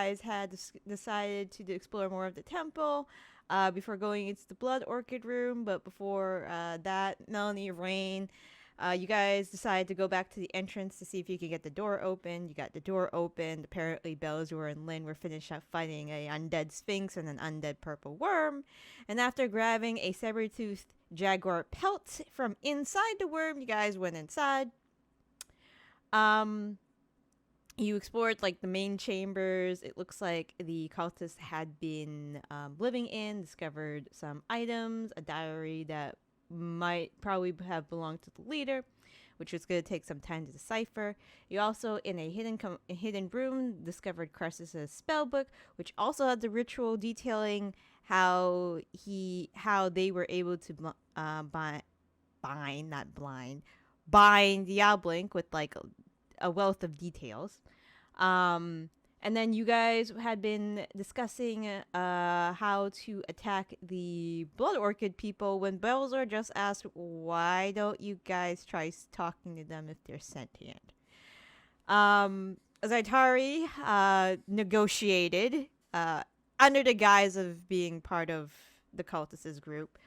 guys had decided to explore more of the temple before going into the blood orchid room. But before that, Melanie and Raine, you guys decided to go back to the entrance to see if you could get the door open. You got the door opened. Apparently, Belzor and Lin were finished up fighting a undead sphinx and an undead purple worm. And after grabbing a sabertooth jaguar pelt from inside the worm, you guys went inside. Um, you explored like the main chambers. It looks like the cultists had been living in, discovered some items, a diary that might probably have belonged to the leader, which was going to take some time to decipher. You also, in a hidden room, discovered Krasus' spellbook, which also had the ritual detailing how they were able to bind Ya-Blik with like a wealth of details. And then you guys had been discussing how to attack the blood orchid people when Belzor just asked, why don't you guys try talking to them if they're sentient? Zaitari negotiated under the guise of being part of the cultists group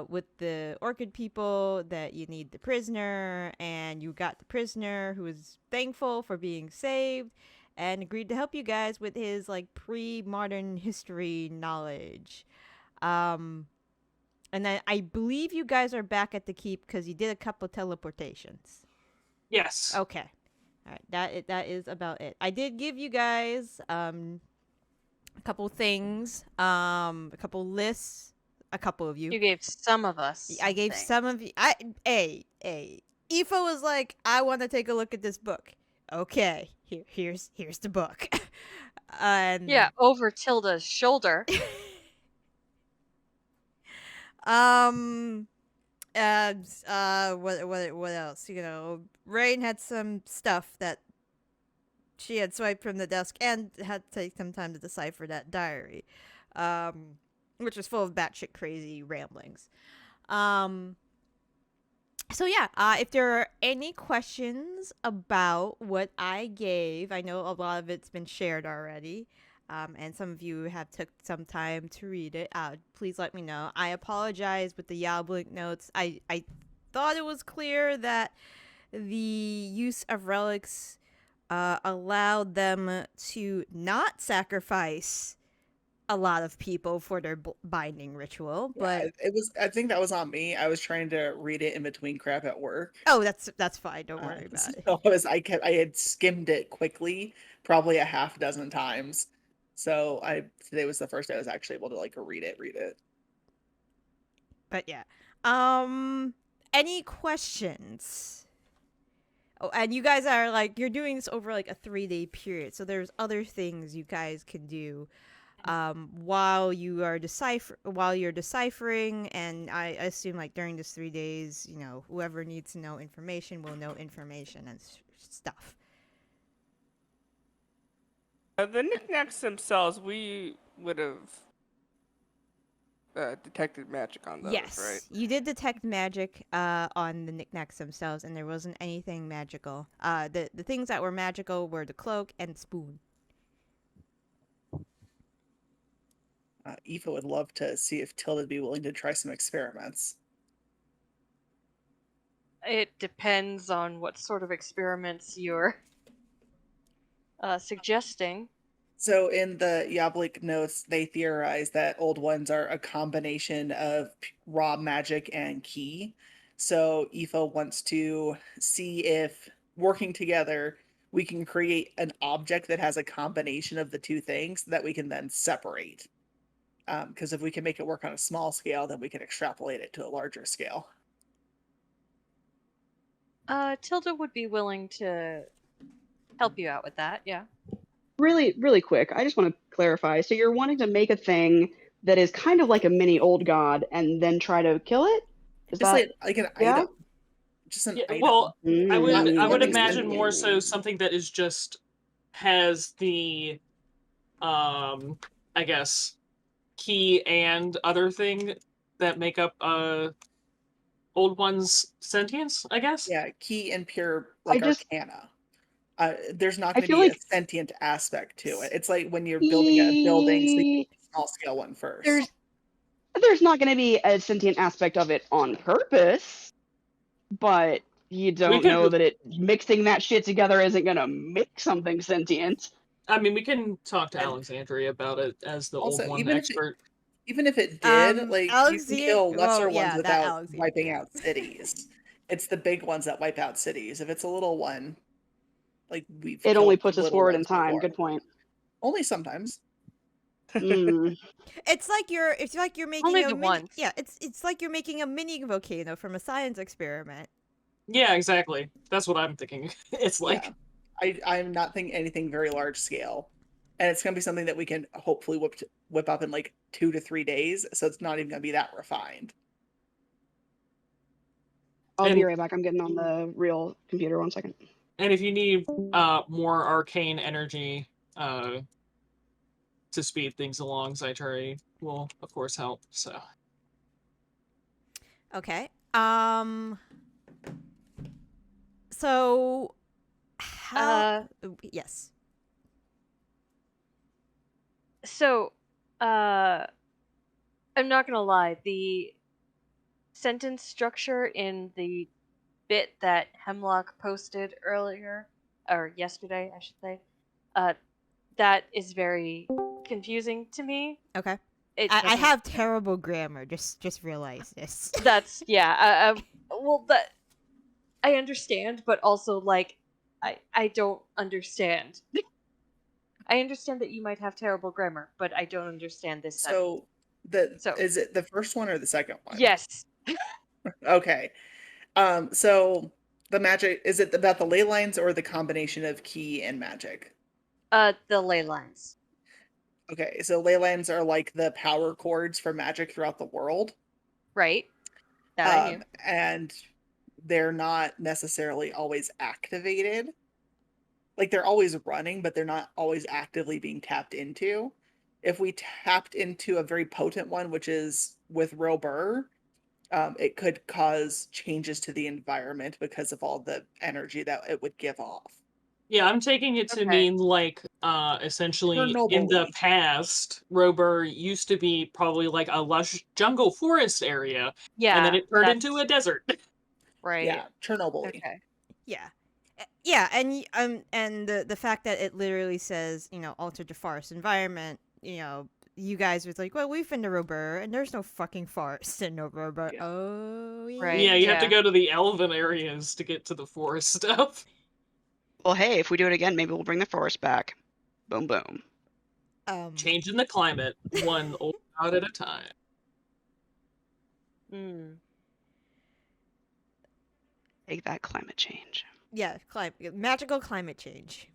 with the orchid people that you need the prisoner, and you got the prisoner who was thankful for being saved and agreed to help you guys with his like pre-modern history knowledge. And then I believe you guys are back at the keep because you did a couple teleportations. Yes. Okay. All right. That is about it. I did give you guys a couple things, a couple lists, a couple of you. You gave some of us. I gave things. some of you. Aoife was like, I want to take a look at this book. Okay, here's the book. Yeah, over Tilda's shoulder. What else? You know, Raine had some stuff that she had swiped from the desk and had to take some time to decipher that diary, which was full of batshit crazy ramblings. So yeah, if there are any questions about what I gave, I know a lot of it's been shared already, and some of you have took some time to read it. Please let me know. I apologize with the Ya-Blik notes. I thought it was clear that the use of relics allowed them to not sacrifice a lot of people for their binding ritual, but it was. I think that was on me. I was trying to read it in between crap at work. oh, that's fine. Don't worry about it. So I had skimmed it quickly, probably a half dozen times. So today was the first day I was actually able to like read it. But yeah. Any questions? Oh, and you guys are like, you're doing this over like a 3-day period, so there's other things you guys can do while you're deciphering, and I assume like during this 3 days, you know, whoever needs to know information will know information and stuff. The knickknacks themselves, we would have detected magic on those, yes, right? you did detect magic on the knickknacks themselves, and there wasn't anything magical. The things that were magical were the cloak and spoon. Aoife would love to see if Tilda would be willing to try some experiments. It depends on what sort of experiments you're suggesting. So in the Ya-Blik notes, they theorize that old ones are a combination of raw magic and ki. So Aoife wants to see if working together we can create an object that has a combination of the two things that we can then separate. Because if we can make it work on a small scale, then we can extrapolate it to a larger scale. Tilda would be willing to help you out with that, yeah. Really, really quick, I just want to clarify. So you're wanting to make a thing that is kind of like a mini old god and then try to kill it? Is Just that like an yeah? item. Just an item. Well, I would Not imagine more expensive. so something that is just has the I guess key and other thing that make up old one's sentience, I guess. Yeah, key and pure I like just arcana. There's not I going to feel be a like sentient aspect to it. It's like when you're building a building, so you e- do a small scale one first. there's not going to be a sentient aspect of it on purpose, but you don't know that mixing that shit together isn't going to make something sentient. I mean, we can talk to And- Alexandria about it as the Also, old one even expert. if it did, like you can kill lesser ones that without Alexandria. wiping out cities. It's the big ones that wipe out cities. If it's a little one, like we've It only killed puts us little forward in ones time. before. Good point. Only sometimes. Mm. It's like you're making Only a the mini, once. yeah, it's like you're making a mini volcano from a science experiment. Yeah, exactly. That's what I'm thinking. It's like, Yeah. I'm not thinking anything very large scale. And it's going to be something that we can hopefully whip up in like 2 to 3 days. So it's not even going to be that refined. I'll be And- right back. I'm getting on the real computer. 1 second. and if you need more arcane energy to speed things along, Zaitari will, of course, help. So, Okay. So how yes. So, I'm not gonna lie, the sentence structure in the bit that Hemlock posted earlier, or yesterday, I should say, that is very confusing to me. Okay. It I doesn't- have terrible grammar. Just realize this. That's yeah. Well, that I understand, but also like I don't understand. I understand that you might have terrible grammar, but I don't understand this. So So- is it the first one or the second one? Yes. Okay. So the magic, is it about the ley lines or the combination of key and magic? The ley lines. Okay, so ley lines are like the power chords for magic throughout the world. Right. That I knew. And they're not necessarily always activated. Like they're always running, but they're not always actively being tapped into. If we tapped into a very potent one, which is with Robur, it could cause changes to the environment because of all the energy that it would give off. yeah, I'm taking it to Okay. mean like, essentially in the Chernobylite. past, Robur used to be probably like a lush jungle forest area, Yeah. and then it turned that's into a desert. right. Yeah, Chernobyl. Okay. Yeah. Yeah, and the fact that it literally says, altered the forest environment, you guys was like, well, we've been to Robur, and there's no fucking forest in Robur. Yeah. Oh, yeah. Right. Yeah, you have to Yeah. go to the elven areas to get to the forest stuff. Well, hey, if we do it again, maybe we'll bring the forest back. Boom, boom. Changing the climate, one old god at a time. Mm. Take that climate change. Yeah, magical climate change.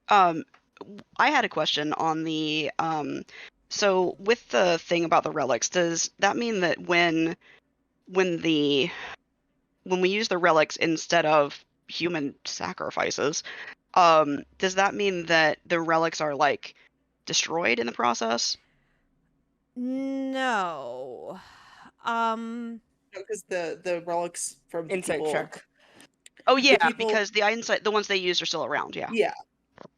I had a question on the so with the thing about the relics, does that mean that when we use the relics instead of human sacrifices, does that mean that the relics are like destroyed in the process? No. Because the relics from the Insight people, check. Oh yeah, people- because the ones they used are still around, yeah.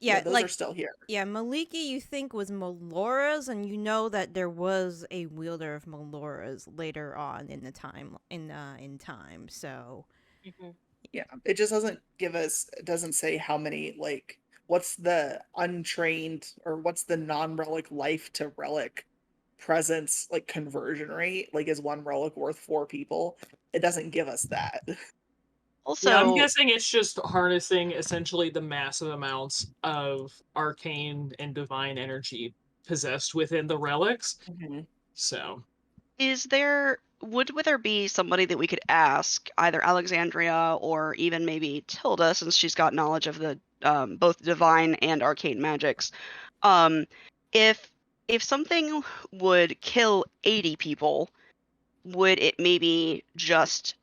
Yeah, those like are still here. yeah, Maliki you think was Melora's, and you know that there was a wielder of Melora's later on in the time in time. So Mhm. Yeah, it just doesn't say how many, like, what's the untrained or what's the non-relic life to relic presence, like, conversion rate. Like, is one relic worth 4 people? It doesn't give us that. Also, Yeah, I'm guessing it's just harnessing essentially the massive amounts of arcane and divine energy possessed within the relics. So, would there be somebody that we could ask, either Alexandria or even maybe Tilda, since she's got knowledge of the both divine and arcane magics, if something would kill 80 people, would it maybe just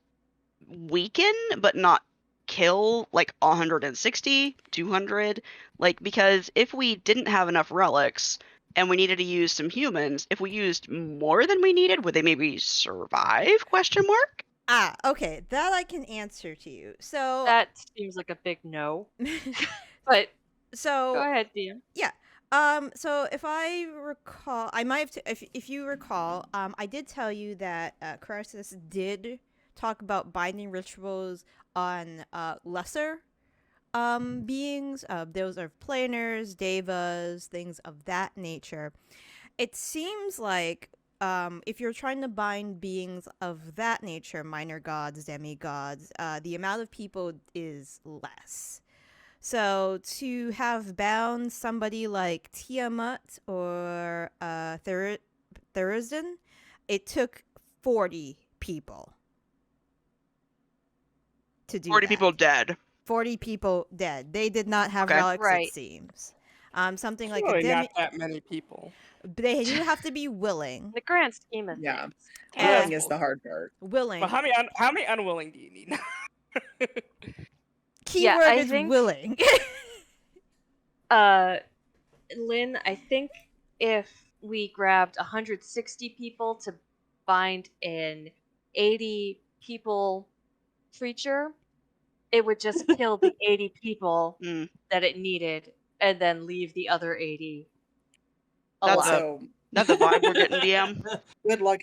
weaken but not kill like 160, 200? Like, because if we didn't have enough relics and we needed to use some humans, if we used more than we needed, would they maybe survive? Question mark. Okay, that I can answer to you. So That seems like a big no. But go so ahead, DM. yeah. So if I recall, I might have if you recall, I did tell you that Krasus did talk about binding rituals on lesser beings. Those are planers, devas, things of that nature. It seems like if you're trying to bind beings of that nature, minor gods, demigods, the amount of people is less. So to have bound somebody like Tiamat or Thurston, it took 40 people to do 40 that. people dead. 40 people dead. They did not have Okay. relics, Right. it seems. Something like Really a not that many people. They do have to be willing. The grand scheme of Yeah. things. Willing is the hard part. Willing. But how many unwilling do you need? Keyword I is think- willing. Lynn, I think if we grabbed 160 people to bind an 80 people creature, it would just kill the 80 people Mm. that it needed and then leave the other 80 That's alive. Also, That's the vibe we're getting, DM. good luck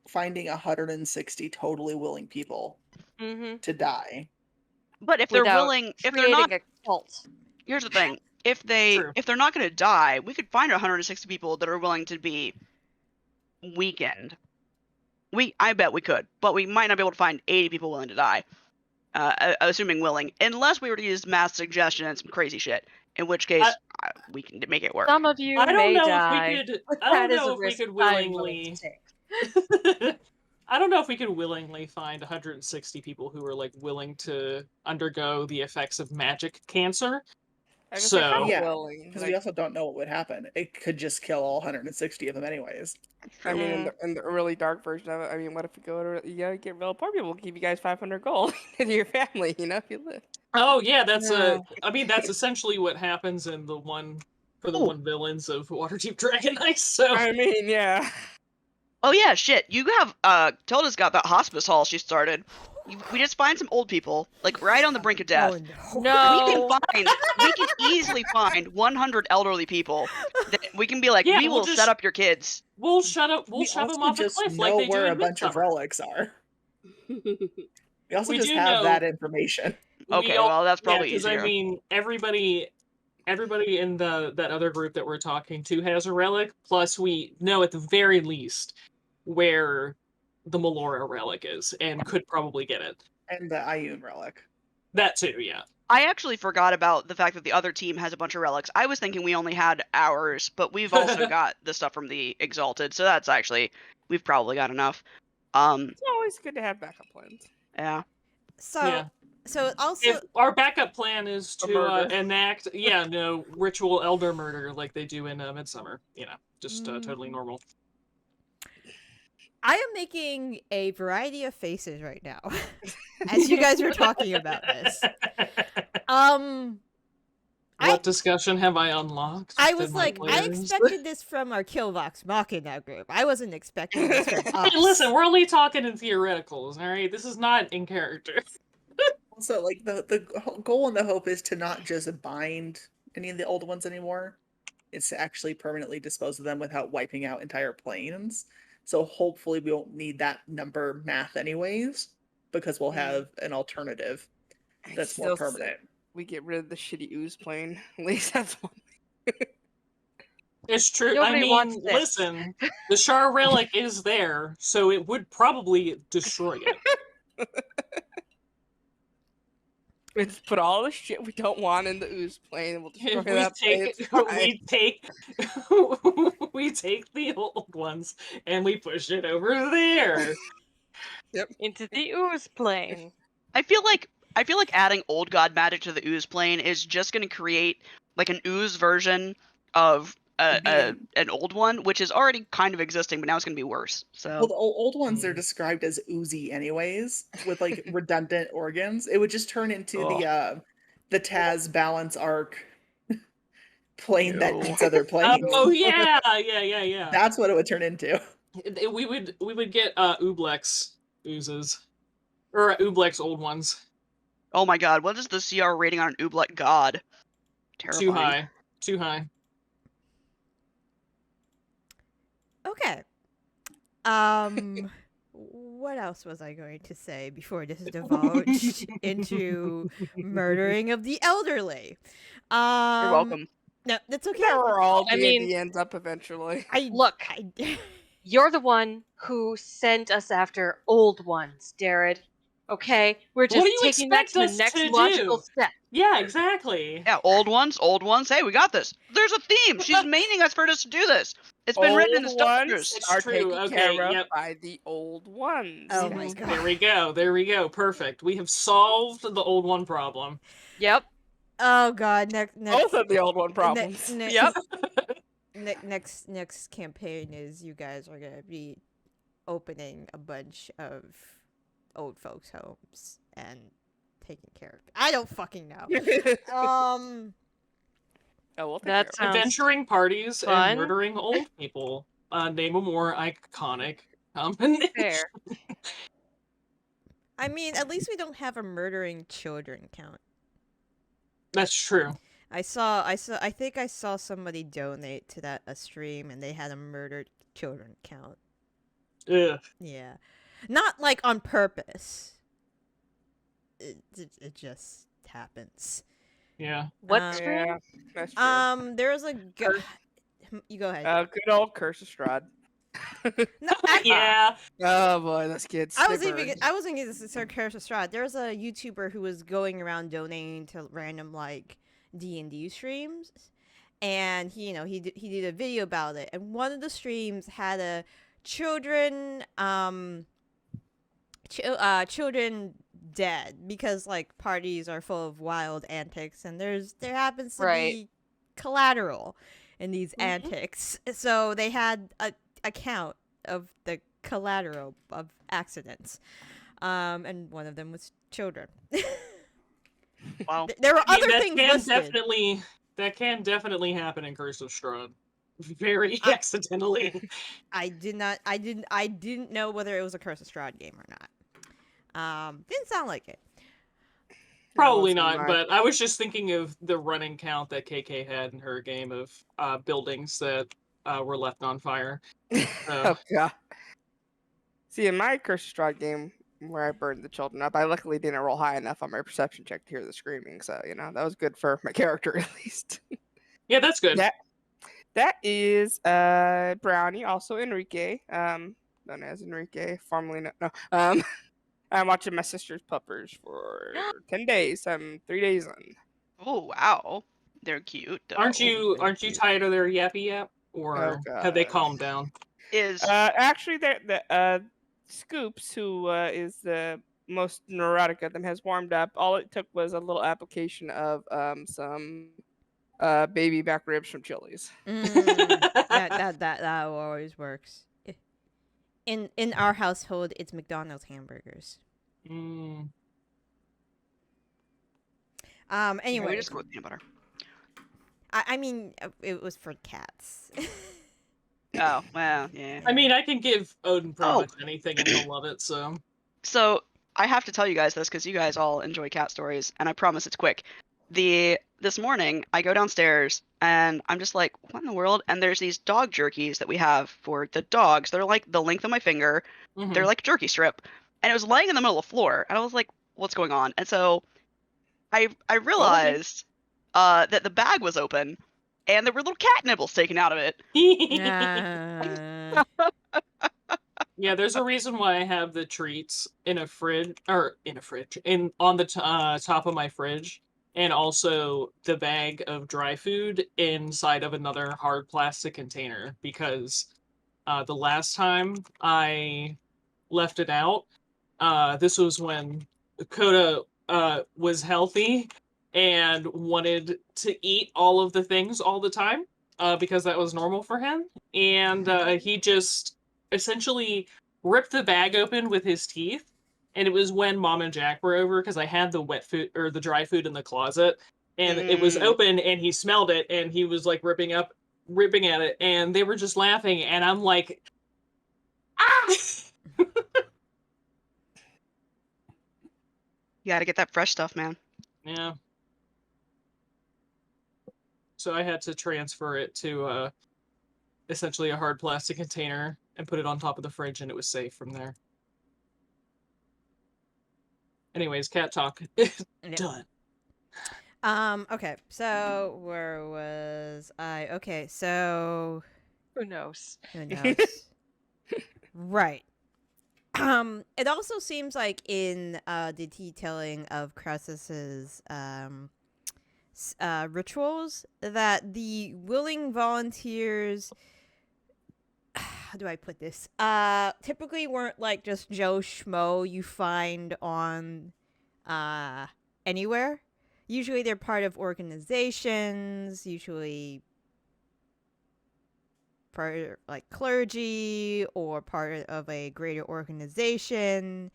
finding 160 totally willing people Mm-hmm. to die. But if they're Without willing, if they're not, creating a cult. here's the thing: if True. they're not going to die, we could find 160 people that are willing to be weakened. I bet we could, but we might not be able to find 80 people willing to die. Assuming willing, unless we were to use mass suggestion and some crazy shit, in which case we can make it work. Some of you I don't may know die. if we could. but I don't that is know a if we risk could I'm willing willingly. to take. I don't know if we could willingly find 160 people who are like willing to undergo the effects of magic cancer. I was So- like, how Yeah, willing? Because Like, we also don't know what would happen. It could just kill all 160 of them anyways. I mean, in the really dark version of it, I mean, what if we go to get real poor people? We'll give you guys 500 gold to your family, if you live. Oh yeah, that's No. I mean, that's essentially what happens in the one Ooh. one villains of Waterdeep Dragon Knight. So I mean, yeah. Oh yeah, shit. You have Tilda's got that hospice hall she started. We just find some old people, like right on the brink of death. Oh, No. We can easily find 100 elderly people. That we can be like, Yeah, we we'll will just- set up your kids. we'll shove them also off a just cliff know like they do where in a bunch of Midsummer. relics are. We also We just do have know- that information. Okay, well that's probably because easier. I mean, everybody in that other group that we're talking to has a relic. Plus, we know at the very least where the Melora relic is, and could probably get it. And the Ioun relic. That too, yeah. I actually forgot about the fact that the other team has a bunch of relics. I was thinking we only had ours, but we've also got the stuff from the Exalted, so that's actually we've probably got enough. It's always good to have backup plans. Yeah. So, Yeah. so also, If our backup plan is A to murder. enact, ritual elder murder like they do in Midsummer, just totally normal. I am making a variety of faces right now as you guys were talking about this. What discussion have I unlocked? I within was my like, I players? expected this from our Killvox Machina group. I wasn't expecting this from us. Hey, listen, we're only talking in theoreticals, all right? This is not in character. Also, like the goal and the hope is to not just bind any of the old ones anymore. It's to actually permanently dispose of them without wiping out entire planes. So hopefully we won't need that number math anyways, because we'll have an alternative I that's still more say permanent. We get rid of the shitty ooze plane. At least that's one. It's true. Nobody I mean, wants this. listen, the Char relic is there, so it would probably destroy it. Let's put all the shit we don't want in the ooze plane, and we'll destroy If that plane. It's fine. we take the old ones and we push it over there. Into the ooze plane. I feel like adding old god magic to the ooze plane is just going to create like an ooze version of an old one, which is already kind of existing, but now it's going to be worse. So Well, the old ones are described as oozy anyways, with like redundant organs. It would just turn into the Taz balance arc plane that Ew. eats other planes. Oh yeah. That's what it would turn into. We would get Ooblex oozes. Or Ublik's old ones. Oh my god, what is the CR rating on an Oobleck god? Terrifying. Too high. Too high. Okay. What else was I going to say before this divulged into murdering of the elderly? You're welcome. No, that's okay. That we're all I D&D mean- ends up eventually. Look. You're the one who sent us after old ones, Darren. Okay? We're What just do you taking that expect to the us next to logical do? step. Yeah, exactly. Yeah, old ones. Hey, we got this. There's a theme. She's maining us for us to do this. It's been written in the Old ones stars. It's are true, taken okay, care of yep. by the old ones. Oh my Mhm. god. There we go. Perfect. We have solved the old one problem. Yep. Oh god. Next. Both of the old one problems. Yep. Next campaign is you guys are gonna be opening a bunch of old folks' homes and taking care of it. I don't fucking know. Oh, we'll take That care of sounds Adventuring parties fun. and murdering old people. Name a more iconic combination. fair. I mean, at least we don't have a murdering children count. That's true. I think I saw somebody donate to that a stream and they had a murdered children count. Ugh. Yeah. Not like on purpose. It just happens. Yeah. What Um, stream? Yeah, that's true. There was a you go ahead. Good old Curse of Strahd. No, Yeah. Oh boy, those kids. I was they even burn. I was thinking this is Curse of Strahd. There was a YouTuber who was going around donating to random like D&D streams, and he did a video about it. And one of the streams had a children children dead because like parties are full of wild antics, and there happens to Right. be collateral in these Mhm. antics. So they had a count of the collateral of accidents, and one of them was children. Wow. There were I mean, other things listed. that can definitely happen in Curse of Strahd. Very I- accidentally. I didn't know whether it was a Curse of Strahd game or not. Didn't sound like it. Probably That wasn't not, mine. but I was just thinking of the running count that KK had in her game of buildings that were left on fire. Oh god. See, in my Curse of Strahd game where I burned the children up, I luckily didn't roll high enough on my perception check to hear the screaming, so that was good for my character at least. Yeah, that's good. That is Brownie, also Enrique, known as Enrique, formerly no. I'm watching my sister's puppers for 10 days. I'm 3 days in. Oh wow, they're cute. Aren't though. you tired of their yappy yap, or have they God. calmed down? Is Actually, the Scoops, who is the most neurotic of them, has warmed up. All it took was a little application of some baby back ribs from Chili's. That always works. In our household, it's McDonald's hamburgers. Mm. we Anyway, just go with peanut butter. I mean, it was for cats. Oh well, yeah. I mean, I can give Odin pretty Oh. much anything and he'll love it, so. So I have to tell you guys this because you guys all enjoy cat stories, and I promise it's quick. This morning I go downstairs and I'm just like, what in the world? And there's these dog jerkies that we have for the dogs. They're like the length of my finger. Mhm. They're like a jerky strip, and it was laying in the middle of the floor, and I was like, what's going on? And so I realized that the bag was open, and there were little cat nibbles taken out of it. Yeah, there's a reason why I have the treats on the top of my fridge, and also the bag of dry food inside of another hard plastic container, because the last time I left it out, this was when Coda was healthy and wanted to eat all of the things all the time, because that was normal for him, and he just essentially ripped the bag open with his teeth. And it was when Mom and Jack were over, because I had the wet food or the dry food in the closet, and it was open, and he smelled it, and he was like ripping at it, and they were just laughing, and I'm like, ah. You gotta get that fresh stuff, man. Yeah. So I had to transfer it to essentially a hard plastic container and put it on top of the fridge, and it was safe from there. Anyways, cat talk. Done. Okay, so where was I? Okay, so Who knows? who knows? Right. It also seems like in the detailing of Krasus's rituals that the willing volunteers, how do I put this? Typically weren't like just Joe Schmo you find on anywhere. Usually they're part of organizations, usually part of, like clergy or part of a greater organization.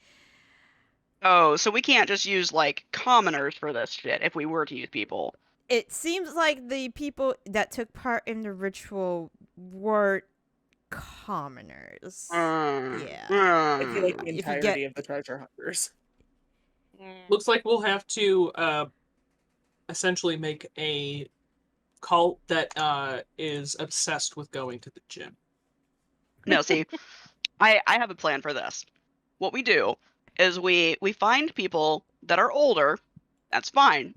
Oh, so we can't just use like commoners for this shit if we were to use people. It seems like the people that took part in the ritual weren't commoners. Yeah. I feel like the If you entirety get of the treasure hunters. Looks like we'll have to essentially make a cult that is obsessed with going to the gym. No, see, I have a plan for this. What we do is we find people that are older, that's fine,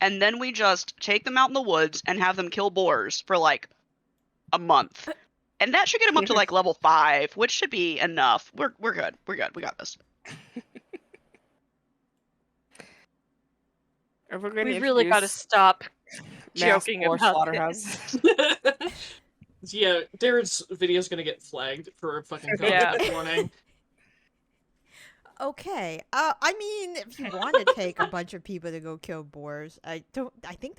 and then we just take them out in the woods and have them kill boars for like a month. And that should get them up to like level 5, which should be enough. We're good. We're good. We got this. We really got to stop joking mass boar about slaughterhouses. Yeah, Darren's video's gonna get flagged for fucking Yeah. content warning. okay. I mean, if you want to take a bunch of people to go kill boars, I think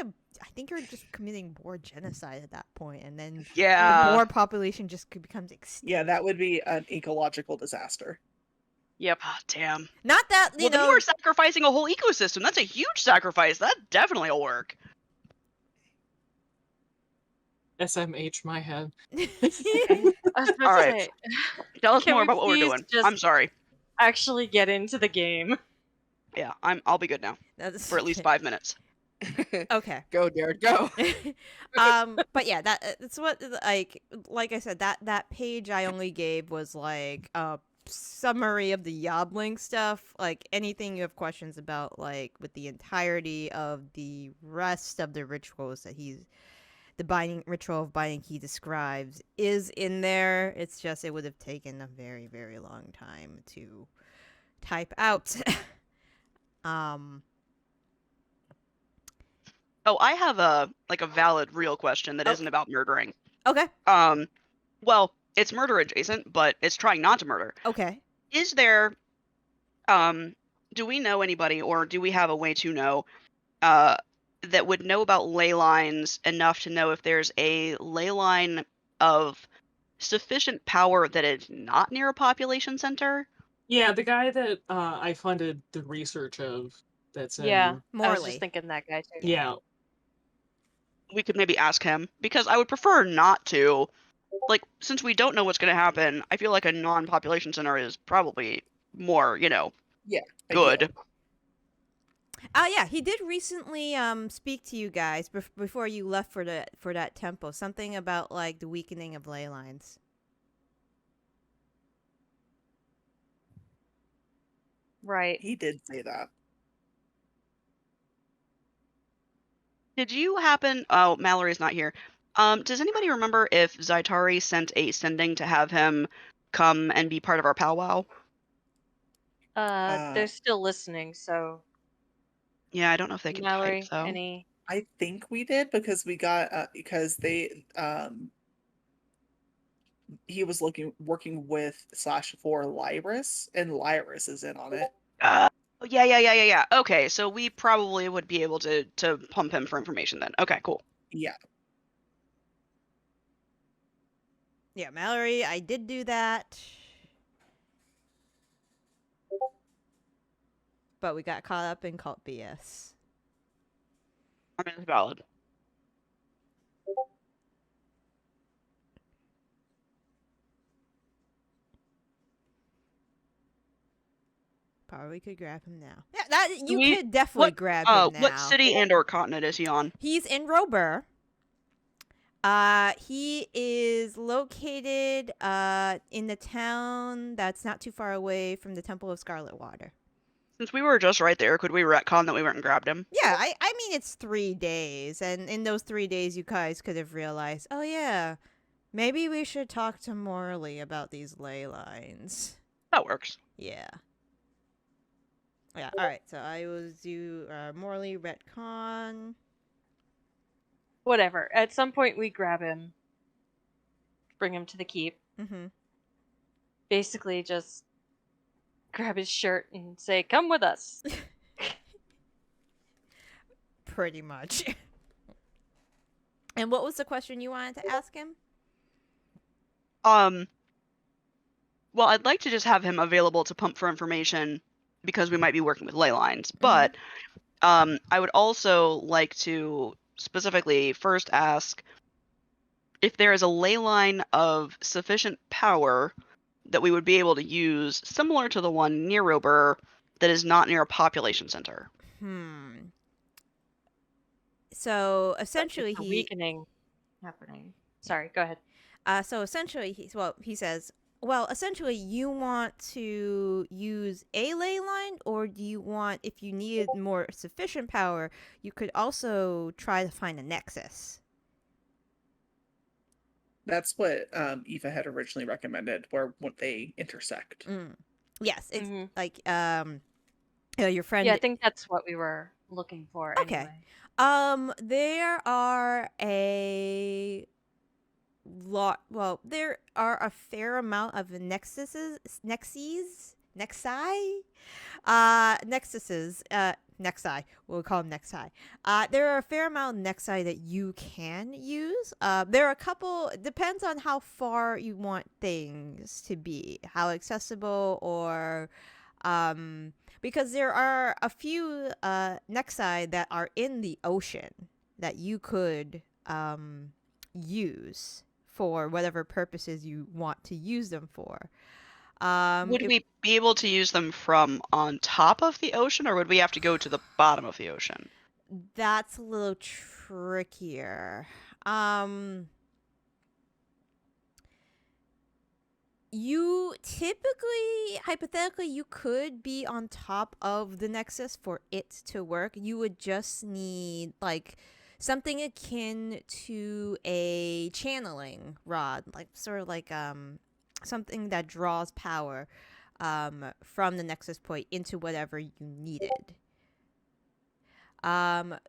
you're just committing boar genocide at that point, and then the Yeah. boar population just becomes extinct. Yeah, that would be an ecological disaster. Yep. Oh, damn. Not that you Well, then know. we're sacrificing a whole ecosystem. That's a huge sacrifice. That definitely will work. SMH my head. I was about All to right. say, Tell us Can more we about what we're please doing. just- I'm sorry. actually get into the game. Yeah, I'll be good now That's for at least 5 minutes. Okay. Go, Derek, go. But yeah, that's what like I said, that page I only gave was like a summary of the Ya-Blik stuff. Like anything you have questions about, like with the entirety of the rest of the rituals that the binding ritual of binding he describes is in there. It's just it would have taken a very, very long time to type out. Oh, I have a valid real question that Oh. isn't about murdering. Okay. Well, it's murder adjacent, but it's trying not to murder. Okay. Is there do we know anybody, or do we have a way to know that would know about ley lines enough to know if there's a ley line of sufficient power that is not near a population center? Yeah, the guy that I funded the research of that's in Yeah. I was Morley. just thinking that guy too. Yeah. We could maybe ask him, because I would prefer not to. Like, since we don't know what's going to happen, I feel like a non-population center is probably more, Yeah. good. Yeah, he did recently speak to you guys before you left for that temple. Something about like the weakening of ley lines. Right. He did say that. Did you happen... Oh, Mallory's not here. Does anybody remember if Zaitari sent a sending to have him come and be part of our powwow? They're still listening, so Yeah, I don't know if they can Mallory, type, though. any I think we did because we got because they he was working with / for Lyris, and Lyris is in on it. Yeah. Okay, so we probably would be able to pump him for information then. Okay, cool. Yeah. Yeah, Mallory, I did do that. But we got caught up in cult BS. I mean, it's valid. power. We could grab him now. Yeah, that you we- could definitely grab him now. What city and/or continent is he on? He's in Robur. He is located in the town that's not too far away from the Temple of Scarlet Water. Since we were just right there, could we retcon that we went and grabbed him? Yeah, I mean it's 3 days, and in those 3 days you guys could have realized, oh yeah, maybe we should talk to Morley about these ley lines. That works. Yeah. Yeah, alright, so I will do Morley retcon. Whatever. At some point, we grab him, bring him to the keep. Mm-hmm. Basically, just grab his shirt and say, "Come with us." Pretty much. And what was the question you wanted to ask him? Well, I'd like to just have him available to pump for information because we might be working with ley lines. But I would also like to specifically first ask if there is a ley line of sufficient power that we would be able to use, similar to the one near Robur, that is not near a population center. So essentially, A weakening happening. Sorry, go ahead. So essentially, he says, well, essentially, you want to use a ley line, or do you want, if you needed more sufficient power, you could also try to find a nexus? That's what Eva had originally recommended, where when they intersect. Yes, it's Mhm. like your friend. Yeah, I think that's what we were looking for. Okay. Anyway. There are a lot. Well, there are a fair amount of nexuses. Nexi. We'll call them nexi. There are a fair amount of nexi that you can use. There are a couple. Depends on how far you want things to be, how accessible, or because there are a few nexi that are in the ocean that you could use for whatever purposes you want to use them for. Would we be able to use them from on top of the ocean, or would we have to go to the bottom of the ocean? That's a little trickier. You typically, hypothetically, you could be on top of the nexus for it to work. You would just need like something akin to a channeling rod, like sort of like something that draws power from the nexus point into whatever you needed.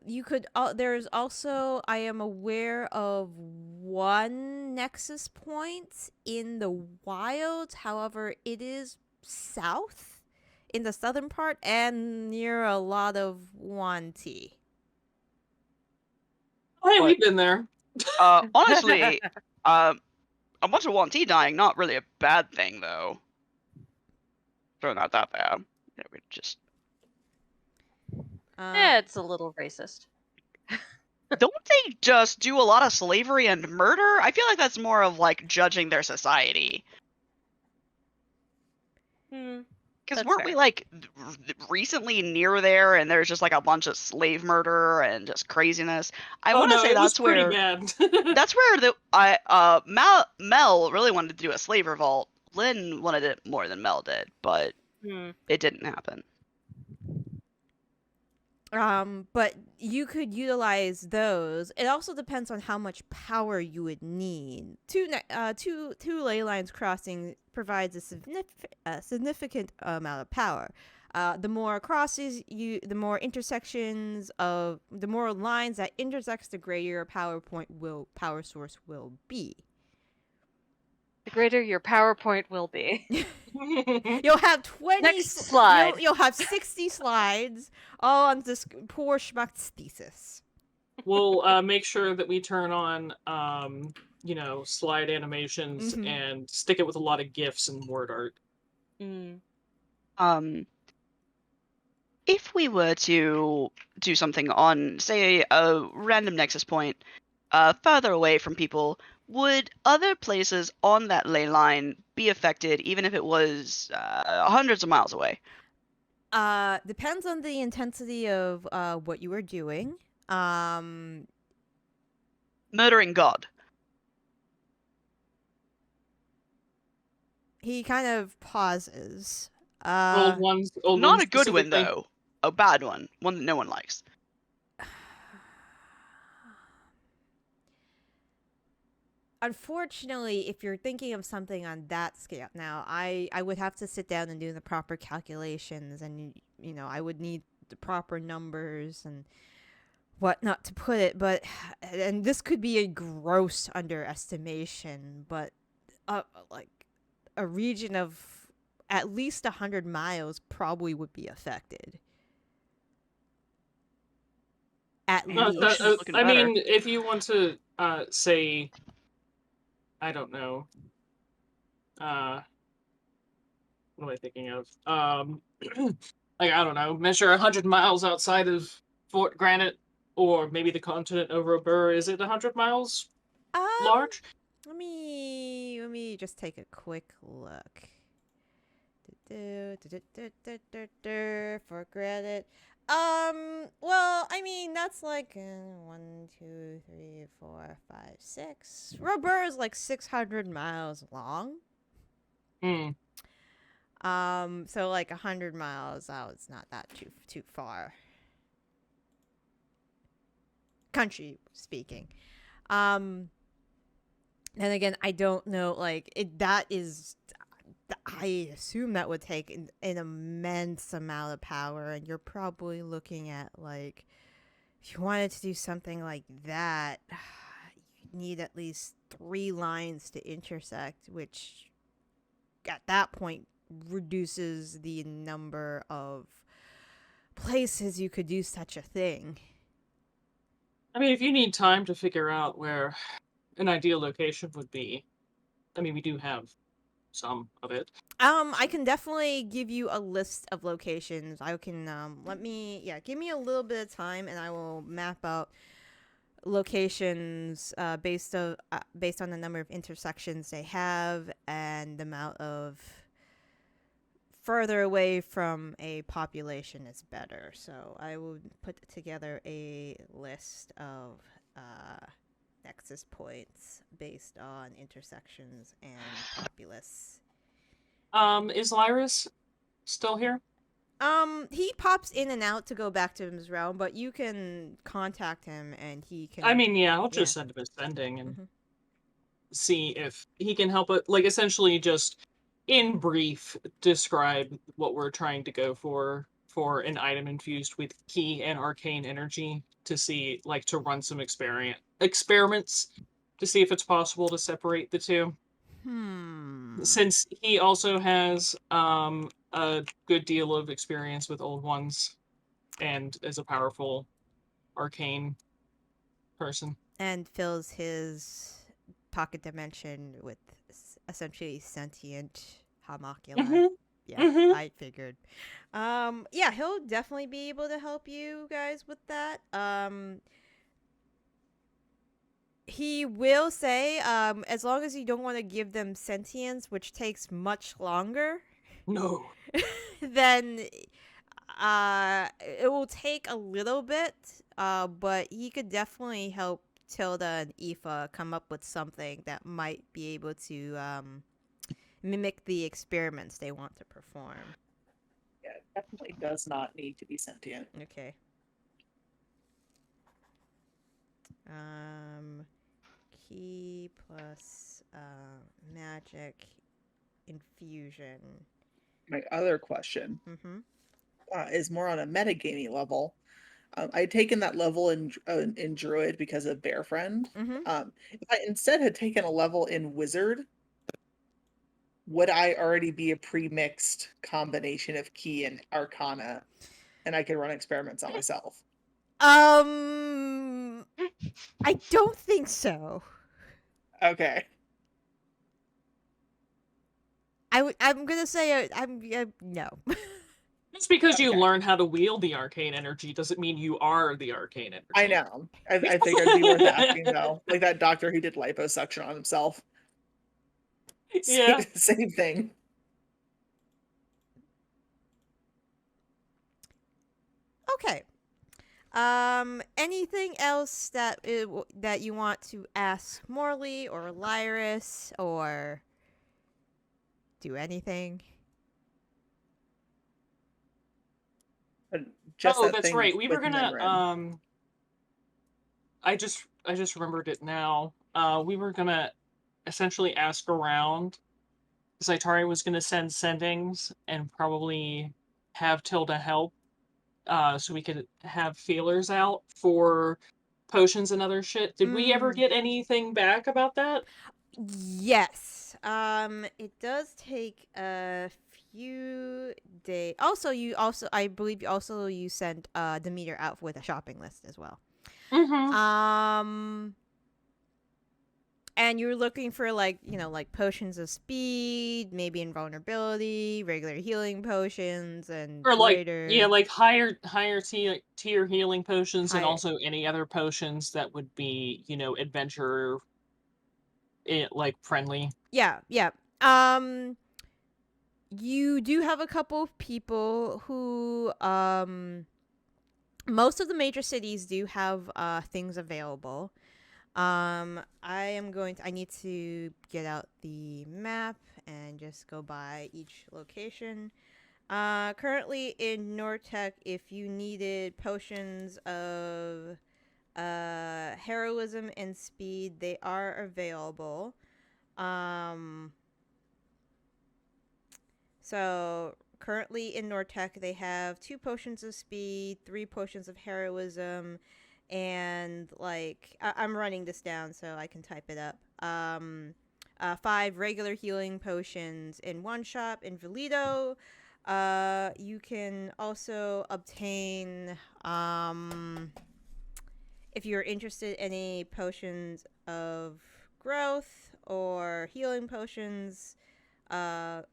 You could. There's also, I am aware of one nexus point in the wild. However, it is south, in the southern part, and near a lot of Wanti. Oh, hey, we've been there. Honestly, a bunch of Wanti dying, not really a bad thing, though. So not that bad. Yeah, we just It's a little racist. don't they just do a lot of slavery and murder? I feel like that's more of like judging their society. Because That's weren't fair. we like recently near there, and there's just like a bunch of slave murder and just craziness? I want to say it was that's pretty where bad. that's where Mel really wanted to do a slave revolt. Lin wanted it more than Mel did, but it didn't happen. But you could utilize those. It also depends on how much power you would need. Two ley lines crossing provides a significant amount of power. The more crosses the more intersections of the more lines that intersects, the greater your power source will be. The greater your PowerPoint will be. You'll have 20 Next slide. You'll have 60 slides all on this poor schmuck's thesis. We'll make sure that we turn on slide animations Mhm. and stick it with a lot of GIFs and word art. If we were to do something on, say, a random nexus point further away from people, would other places on that ley line be affected, even if it was hundreds of miles away? Depends on the intensity of what you are doing. Murdering God. He kind of pauses. Old ones. Old Not ones a good one, specifically. though. A bad one. One that no one likes. Unfortunately, if you're thinking of something on that scale, now I would have to sit down and do the proper calculations, and I would need the proper numbers and whatnot to put it. But and this could be a gross underestimation, but like a region of at least 100 miles probably would be affected. At least. looking I better. mean, if you want to say, I don't know, what am I thinking of? Like, I don't know, measure 100 miles outside of Fort Granite, or maybe the continent over a burr. Is it 100 miles large? Let me just take a quick look. For Granite. Well, I mean, that's like 1, 2, 3, 4, 5, 6. Rubber is like 600 miles long. Hmm. So like 100 miles out, it's not that too far. Country speaking. Then again, I don't know. Like that is. I assume that would take an immense amount of power, and you're probably looking at, like, if you wanted to do something like that, you need at least 3 lines to intersect, which at that point reduces the number of places you could do such a thing. I mean, if you need time to figure out where an ideal location would be, I mean, we do have some of it. I can definitely give you a list of locations. I can give me a little bit of time, and I will map out locations based on the number of intersections they have and the amount of further away from a population is better. So I would put together a list of nexus points based on intersections and populace. Is Lyris still here? He pops in and out to go back to his realm, but you can contact him and he can. I mean, yeah, I'll just send him a sending and see if he can help it. Like, essentially, just in brief, describe what we're trying to go for an item infused with key and arcane energy to see, like, to run some experiments to see if it's possible to separate the two. Since he also has a good deal of experience with old ones and is a powerful arcane person. And fills his pocket dimension with essentially sentient homunculi. Yeah, I figured. Yeah, he'll definitely be able to help you guys with that. He will say, as long as you don't want to give them sentience, which takes much longer. No. Then it will take a little bit, but he could definitely help Tilda and Aoife come up with something that might be able to mimic the experiments they want to perform. Yeah, it definitely does not need to be sentient. Okay. Key plus magic infusion. My other question is more on a metagamey level. I'd taken that level in Druid because of Bear Friend. If I instead had taken a level in Wizard, would I already be a pre-mixed combination of Key and Arcana, and I could run experiments on myself? I don't think so. Okay. I'm gonna say no. Just because you learn how to wield the arcane energy doesn't mean you are the arcane energy. I know. I figured it'd be worth asking though. Like that doctor who did liposuction on himself. Yeah. Same thing. Okay. Anything else that that you want to ask Morley or Lyris or do anything? Just Oh, that that's thing right. We were with gonna Minrin. I just remembered it now. We were gonna essentially ask around. Zaitari was gonna send sendings and probably have Tilda help, so we could have feelers out for potions and other shit. Did we ever get anything back about that? Yes. It does take a few days. Also, I believe you sent Demeter out with a shopping list as well. Mm-hmm. And you're looking for like potions of speed, maybe invulnerability, regular healing potions, and Or greater like higher tier healing potions, and high. also any other potions that would be, adventure like friendly. Yeah. You do have a couple of people who most of the major cities do have things available. I need to get out the map and just go by each location. Currently in Nortec, if you needed potions of heroism and speed, they are available. So currently in Nortec, they have 2 potions of speed, 3 potions of heroism, and I'm running this down so I can type it up. 5 regular healing potions in one shop in Valido. You can also obtain, if you're interested, any potions of growth or healing potions of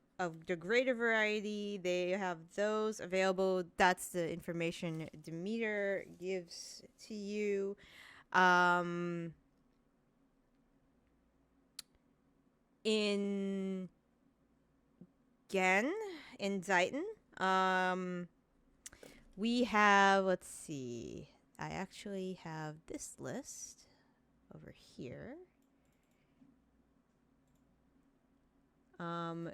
the greater variety. They have those available. That's the information Demeter gives to you. In Zaiten, we have, let's see, I actually have this list over here.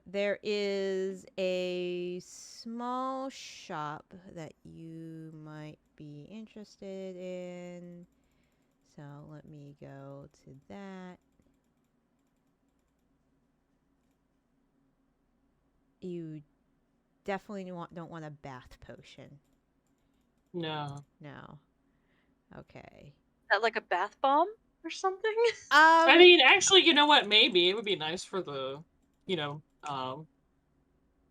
There is a small shop that you might be interested in. So let me go to that. You definitely don't want a bath potion. No. Okay. Is that like a bath bomb or something? I mean, actually, you know what? Maybe it would be nice for the,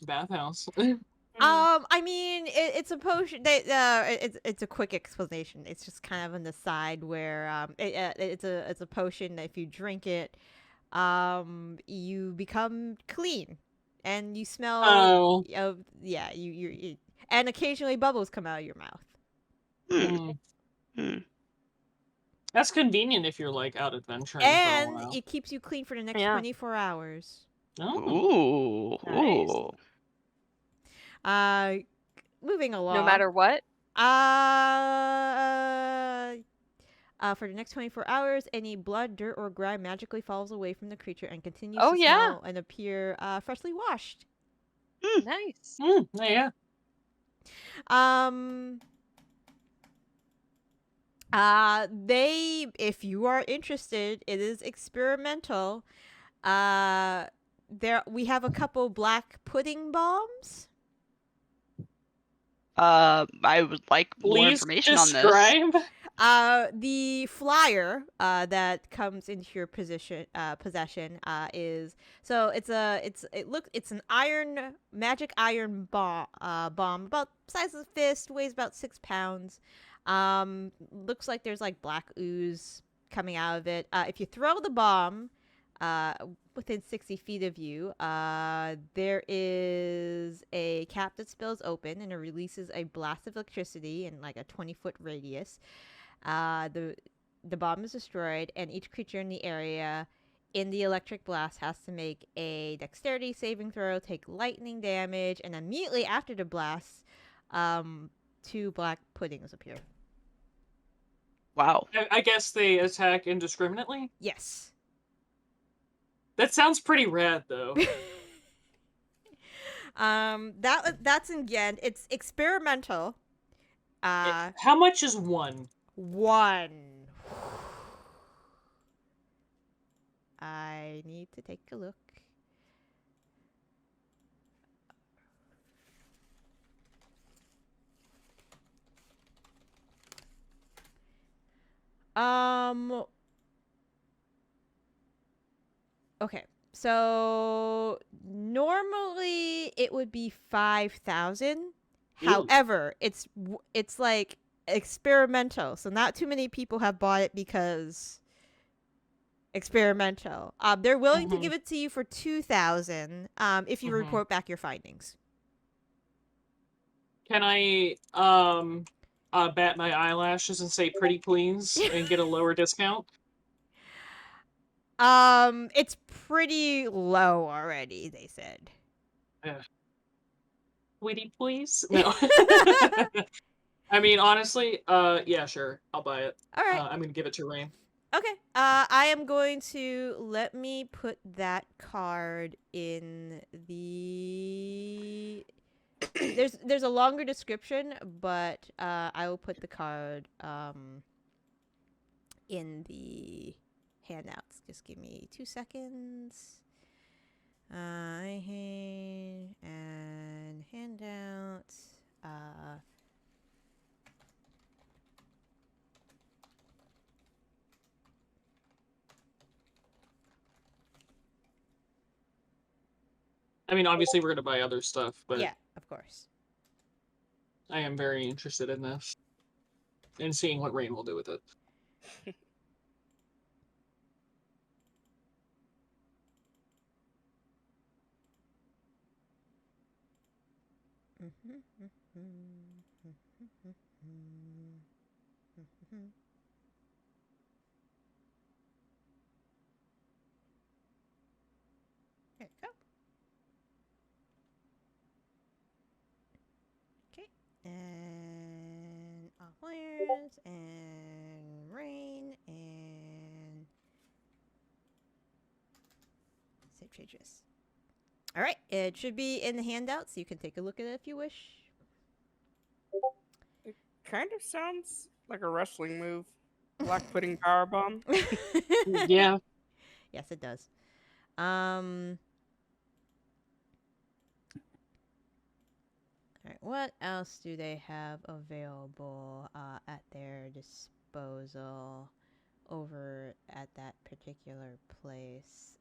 bathhouse. I mean, it's a potion. It's a quick explanation. It's just kind of on the side where it's a potion that if you drink it, you become clean, and you smell. Oh. Yeah, you and occasionally bubbles come out of your mouth. That's convenient if you're like out adventuring And for a while. it keeps you clean for the next Yeah. 24 hours. Oh. Ooh. Nice. Moving along. No matter what? For the next 24 hours, any blood, dirt, or grime magically falls away from the creature and continues Oh, to yeah. smell and appear freshly washed. Nice. Yeah. If you are interested, it is experimental. We have a couple black pudding bombs. I would like more information on this. The flyer that comes into your possession is it's an magic iron bomb about the size of a fist, weighs about 6 pounds. Looks like there's like black ooze coming out of it. If you throw the bomb within 60 feet of you, there is a cap that spills open and it releases a blast of electricity in like a 20-foot radius. The bomb is destroyed, and each creature in the area in the electric blast has to make a dexterity saving throw, take lightning damage, and immediately after the blast, 2 black puddings appear. Wow. I guess they attack indiscriminately. Yes. That sounds pretty rad, though. That's again. It's experimental. How much is one? 1. I need to take a look. Okay. So normally it would be 5,000. Ooh. However, it's like experimental. So not too many people have bought it because experimental. They're willing to give it to you for 2,000 if you report back your findings. Can I bat my eyelashes and say pretty please and get a lower discount? It's pretty low already, they said. Witty please? No. I mean, honestly, yeah, sure. I'll buy it. All right. I'm gonna give it to Raine. Okay. I am going to let me put that card in the. There's a longer description, but I will put the card in the handouts. Just give me 2 seconds. And handouts. I mean, obviously we're gonna buy other stuff, but Yeah, of course. I am very interested in this and seeing what Raine will do with it. There you go. Okay, and off layers, and Raine, and save changes. All right, it should be in the handout, so you can take a look at it if you wish. It kind of sounds like a wrestling move. Black pudding powerbomb. Yeah. Yes, it does. Alright, what else do they have available at their disposal over at that particular place?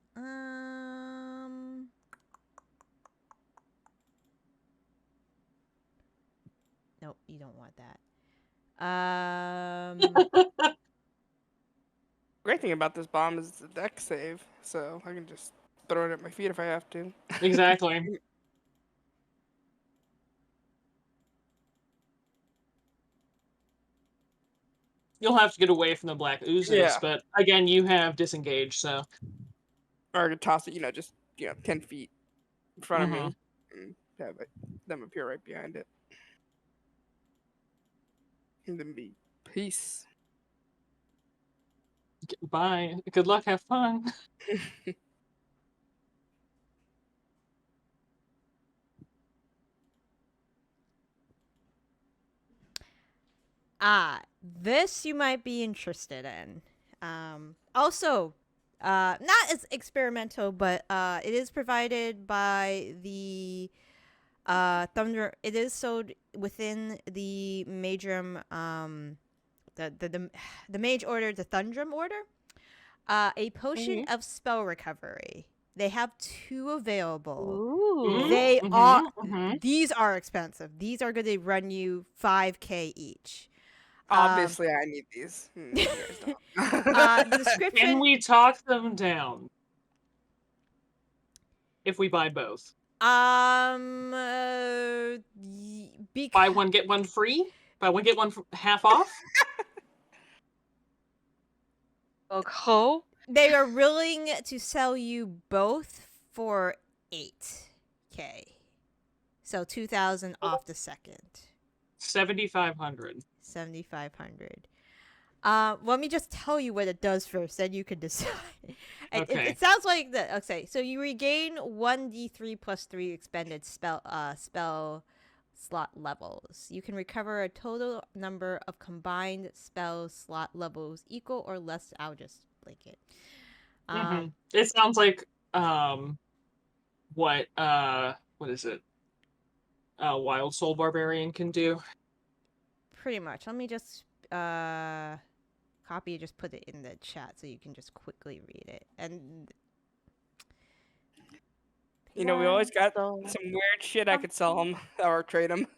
Nope, you don't want that. Great thing about this bomb is it's a deck save, so I can just throw it at my feet if I have to. Exactly. You'll have to get away from the black oozes, Yeah. but again, you have disengaged, so. Or I could toss it, just 10 feet in front of me and have them appear right behind it. And then be peace. Bye. Good luck. Have fun. This you might be interested in. Also, not as experimental, but it is provided by the Thunder. It is sold within the Majrum, the Mage Order, the Thundrum Order. A potion of spell recovery. They have 2 available. Ooh. They are. These are expensive. These are going to run you 5K each. Obviously, I need these. You guys don't. The description. Can we talk them down? If we buy both. Buy one, get one free? Buy one, get one half off? Okay. They are willing to sell you both for 8K. So 2,000 off the second. 7,500. 7,500. Let me just tell you what it does first, then you can decide. Okay. It sounds like the okay. So you regain 1d3 plus 3 expended spell slot levels. You can recover a total number of combined spell slot levels equal or less. I'll just blink it. It sounds like what is it? Wild Soul Barbarian can do. Pretty much. Let me just copy and just put it in the chat so you can just quickly read it. And You know, we always got So- some weird shit I could sell them or trade them.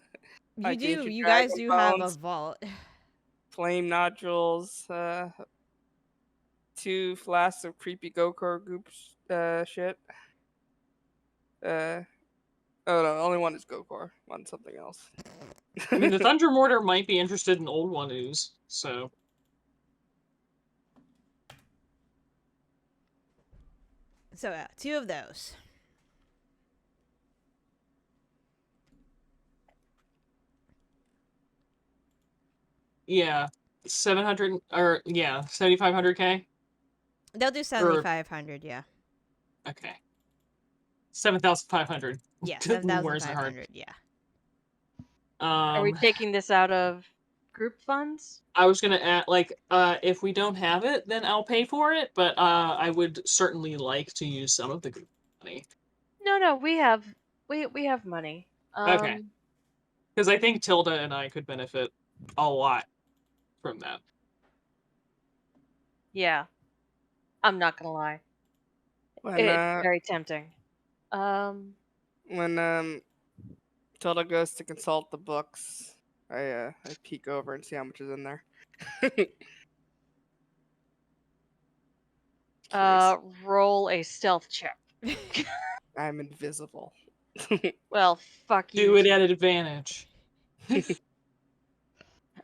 you Like do. ancient You guys dragon do have a bones. vault. Flame nodules, 2 flasks of creepy Gokor goops shit. Oh no, only one is Gokor. One's something else. I mean, the Thunder Mortar might be interested in Old One Ooze, so. So 2 of those. Yeah. 7,500K? They'll do 7,500. Yeah. Okay. 7,500. Yeah. Where's the heart? 7,500. Yeah. Are we taking this out of group funds? I was gonna add, if we don't have it, then I'll pay for it, but I would certainly like to use some of the group money. No, we have money. Okay. Because I think Tilda and I could benefit a lot from that. Yeah. I'm not gonna lie. When It's very tempting. when Tilda goes to consult the books, I peek over and see how much is in there. Roll a stealth check. I'm invisible. Well, fuck you. Do it at advantage.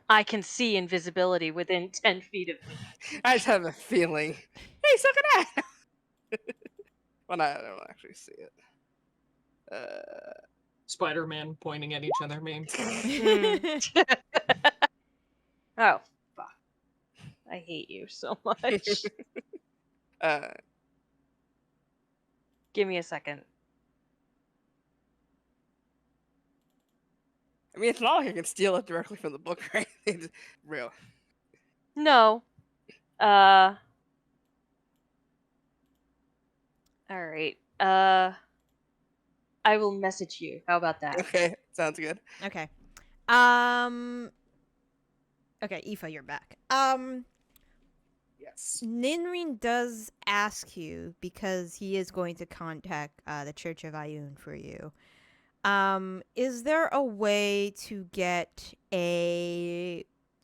I can see invisibility within 10 feet of me. I just have a feeling. Hey, look at that! Well, I don't actually see it. Spider-Man pointing at each other meme. Oh, fuck. I hate you so much. Give me a second. I mean, it's not like I can steal it directly from the book, right? It's real. No. Alright. I will message you. How about that? Okay, sounds good. Okay. Okay, Aoife, you're back. Yes. Ninrin does ask you, because he is going to contact the Church of Ayun for you. Is there a way to get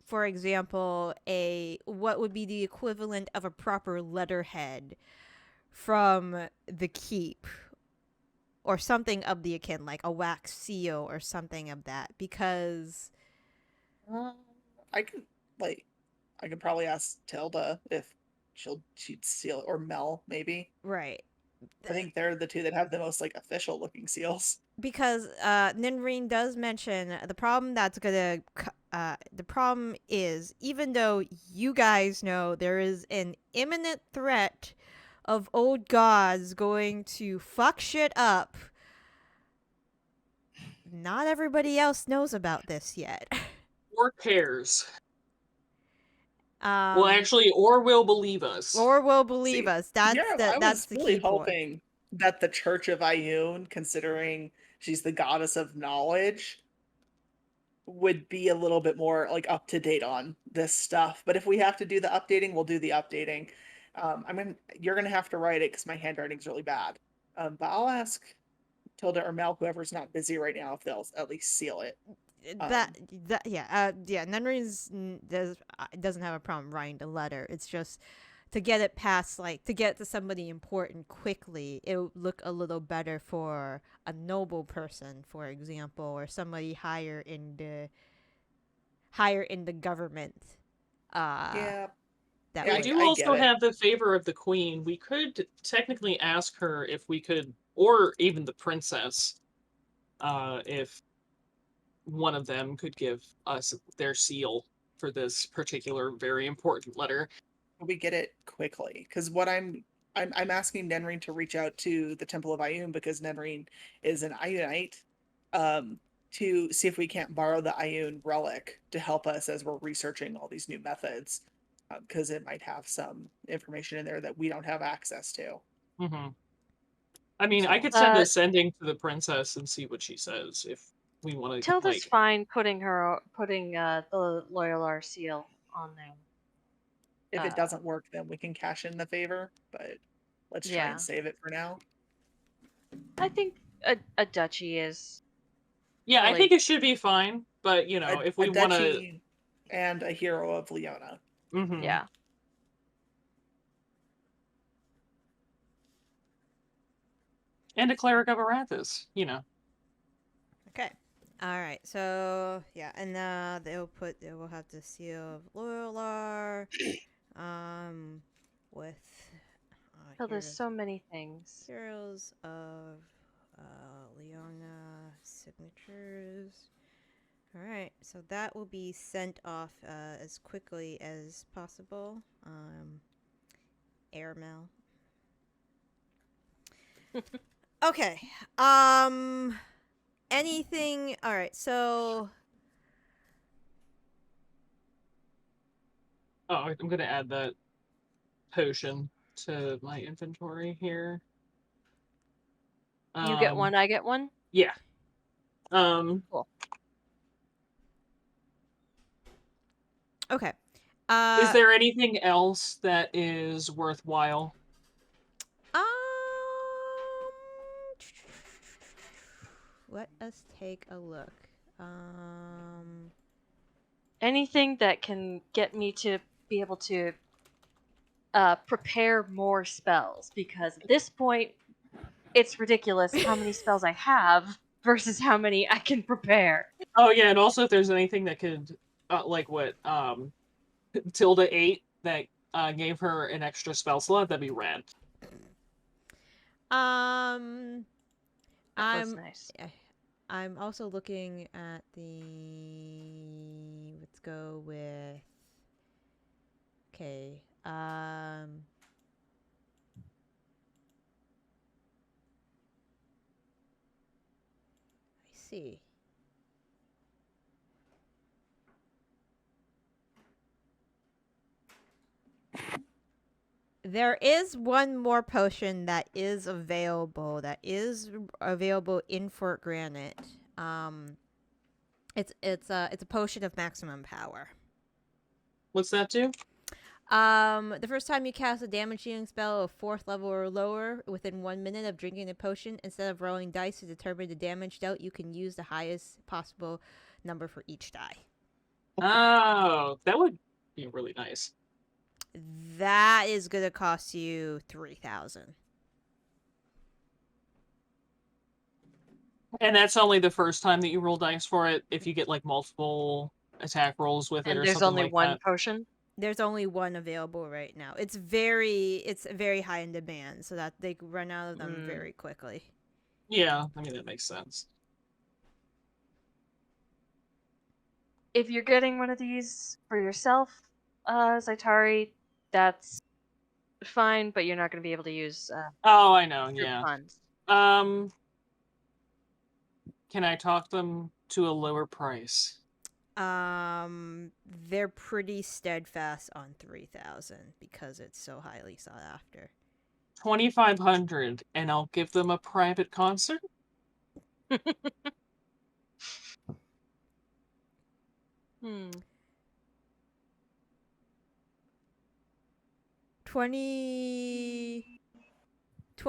for example, what would be the equivalent of a proper letterhead from the keep? Or something of the akin, like a wax seal or something of that, because I could probably ask Tilda if she'd seal it, or Mel maybe. right. I think they're the two that have the most official looking seals. Because Ninrin does mention the problem the problem is, even though you guys know there is an imminent threat of old gods going to fuck shit up, not everybody else knows about this yet. Or cares. Well, actually, or will believe us. Or will believe us. That's I was the really key point. hoping that the Church of Ayun, considering she's the goddess of knowledge, would be a little bit more up to date on this stuff. But if we have to do the updating, we'll do the updating. You're gonna have to write it because my handwriting's really bad. But I'll ask Tilda or Mel, whoever's not busy right now, if they'll at least seal it. Ninrin doesn't have a problem writing the letter. It's just to get it past, to get to somebody important quickly. It would look a little better for a noble person, for example, or somebody higher in the government. Yeah. We do also have the favor of the queen. We could technically ask her if we could, or even the princess, if one of them could give us their seal for this particular very important letter. We get it quickly, because what I'm asking Nenrine to reach out to the Temple of Ioun, because Nenrine is an Iounite, to see if we can't borrow the Ioun relic to help us as we're researching all these new methods, because it might have some information in there that we don't have access to. Mm-hmm. I mean, I So- could send a sending to the princess and see what she says if we want to. Tilda's fine putting the Loyalar seal on there. If it doesn't work, then we can cash in the favor, but let's try Yeah. and save it for now. I think a duchy is. Yeah, I really- think it should be fine. But you know, if we a want to, duchy and a hero of Leona. mm-hmm. Yeah. And a cleric of Arathis, you know. Okay. All right. So yeah, and they will have the seal of Loyalar, with Oh, there's heroes- so many things. Heroes of Leona signatures. All right, so that will be sent off as quickly as possible. Airmail. Okay. Anything? All right. So Oh, I'm gonna add that potion to my inventory here. You get one, I get one. Yeah. Cool. okay. Is there anything else that is worthwhile? Um, let us take a look. Anything that can get me to be able to prepare more spells, because at this point, it's ridiculous how many spells I have versus how many I can prepare. Oh yeah, and also if there's anything that could, like what Tilda ate that gave her an extra spell slot, that'd be rad. That was I'm nice. I'm also looking at the. Let's go with. Okay. I see. There is one more potion that is available. In Fort Granite. It's a potion of maximum power. What's that do? The first time you cast a damage dealing spell of 4th level or lower within 1 minute of drinking the potion, instead of rolling dice to determine the damage dealt, you can use the highest possible number for each die. Oh, that would be really nice. That is gonna cost you 3,000. And that's only the first time that you roll dice for it. If you get like multiple attack rolls with it, And or there's something only like one that. potion. There's only one available right now. It's very high in demand, so that they run out of them very quickly. Yeah, I mean that makes sense. If you're getting one of these for yourself, Zaitari, that's fine, but you're not going to be able to use Oh, I know. your Yeah. funds. Can I talk them to a lower price? They're pretty steadfast on 3,000 because it's so highly sought after. 2,500, and I'll give them a private concert. Hmm.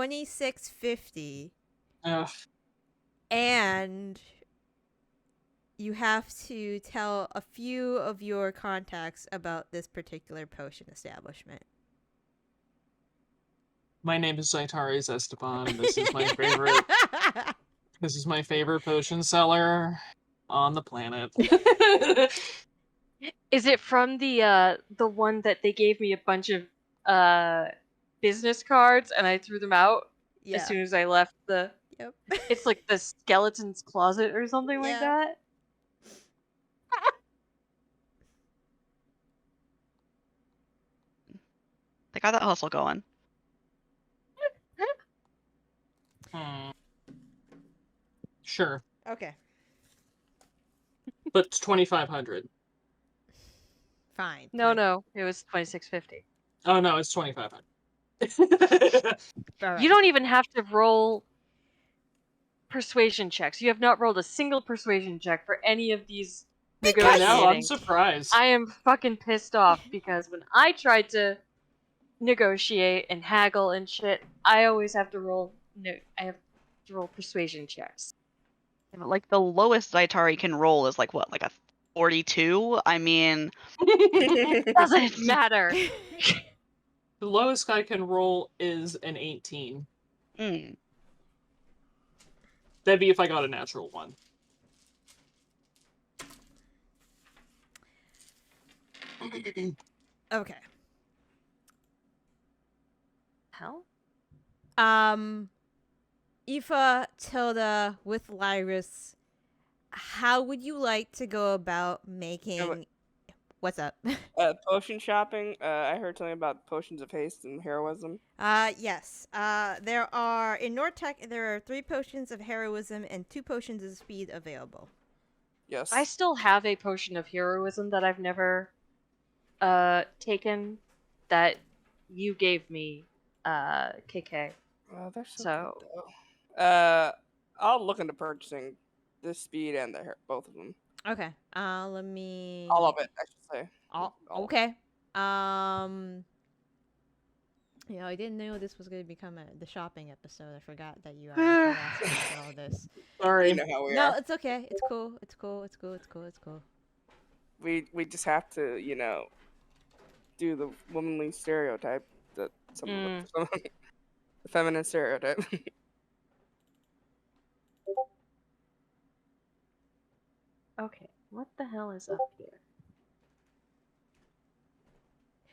2650, Ugh. and you have to tell a few of your contacts about this particular potion establishment. My name is Zaitari Esteban. This is my favorite. This is my favorite potion seller on the planet. Is it from the one that they gave me a bunch of business cards and I threw them out as soon as I left the? Yep. It's like the skeleton's closet or something like Yeah. that. got that hustle going. Sure, Okay, but it's 2,500. fine. No, it was 2650. Oh no, it's 2,500. All right. You don't even have to roll persuasion checks. You have not rolled a single persuasion check for any of these I Because- know, I'm negotiating. surprised. I am fucking pissed off because when I tried to negotiate and haggle and shit, I always have to roll. No, I have to roll persuasion checks. Like the lowest Zaitari can roll is like what, like a 42? I mean, Doesn't matter. The lowest I can roll is an 18. mm, That'd be if I got a natural one. Okay. Hell? Aoife, Tilda, with Lyris, how would you like to go about making? What's up? Potion shopping. I heard something about potions of haste and heroism. Yes. There are in Nortec. There are 3 potions of heroism and 2 potions of speed available. Yes. I still have a potion of heroism that I've never taken that you gave me, KK. They're so So- good, though. I'll look into purchasing the speed and the both of them. Okay. Let me. All of it, I should say. All, All of okay. I didn't know this was going to become the shopping episode. I forgot that you already asked me for all this. Sorry. You know how we No, are. it's okay. It's cool. It's cool. It's cool. It's cool. It's cool. We just have to, do the womanly stereotype that some of the feminine stereotype. Okay, what the hell is up here?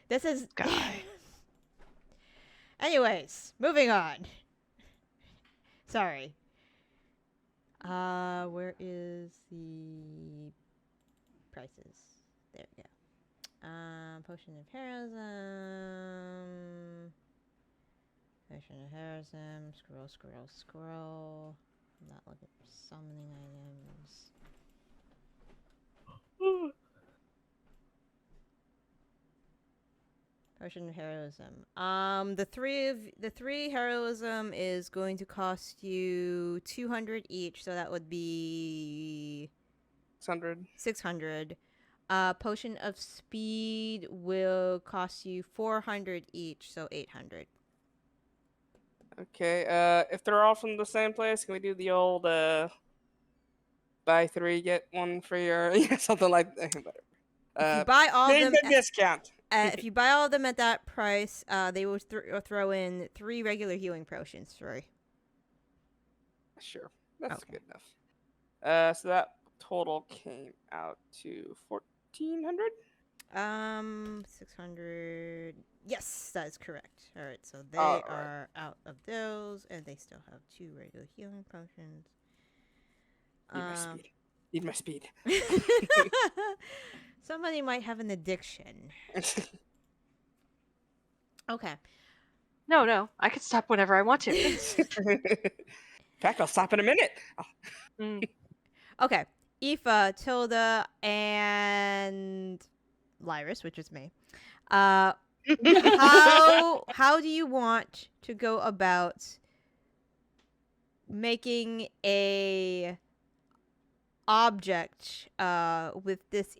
This is guy. Anyways, moving on. Sorry. Where is the prices? There we go. Potion of heroism. Potion of heroism. Scroll. I'm not looking for summoning items. Potion of heroism. The three heroism is going to cost you 200 each, so that would be 600. 600. Potion of speed will cost you 400 each, so 800. Okay, if they're all from the same place, can we do the old buy 3 get 1 free or something like that? If you buy all of There's them, a discount. if you buy all of them at that price, they will throw in 3 regular healing potions free. Sure, that's Okay. good enough. So that total came out to 1,400. 600. Yes, that is correct. All right, so they All right. are out of those, and they still have 2 regular healing potions. Need my speed. Somebody might have an addiction. Okay. No, I could stop whenever I want to. In fact, I'll stop in a minute. Okay. Aoife, Tilda, and Lyris, which is me. How do you want to go about making a object with this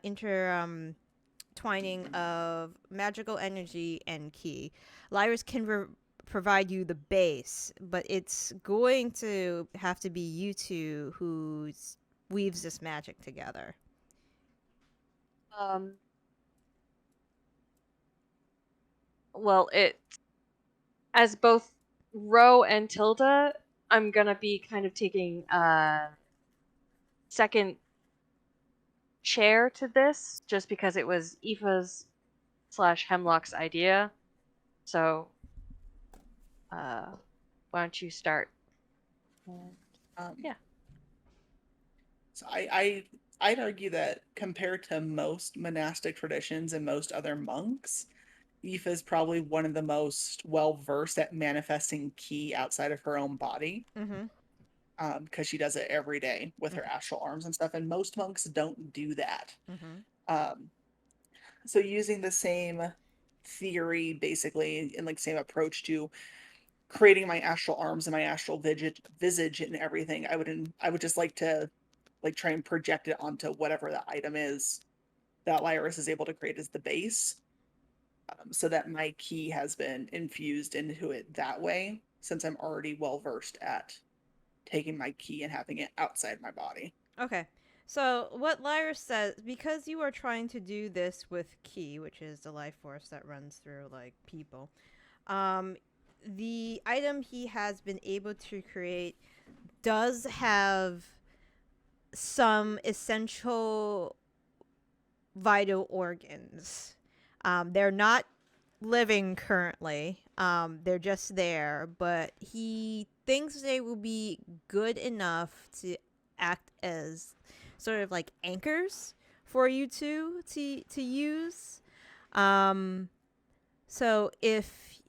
intertwining of magical energy and key? Lyris can provide you the base, but it's going to have to be you two who weaves this magic together. Well, as both Ro and Tilda, I'm gonna be kind of taking second chair to this, just because it was Aoife's / Hemlock's idea. So, why don't you start? Yeah. So I'd argue that compared to most monastic traditions and most other monks, Aoife is probably one of the most well-versed at manifesting ki outside of her own body. Mm-hmm. Because she does it every day with her astral arms and stuff, and most monks don't do that. Mm-hmm. So using the same theory, basically, and like same approach to creating my astral arms and my astral visage and everything, I would just like to like try and project it onto whatever the item is that Lyris is able to create as the base, so that my ki has been infused into it that way, since I'm already well versed at taking my ki and having it outside my body. Okay. So what Lyra says, because you are trying to do this with ki, which is the life force that runs through like people, the item he has been able to create does have some essential vital organs. They're not living currently. They're just there, but he thinks they will be good enough to act as sort of like anchors for you to use. So if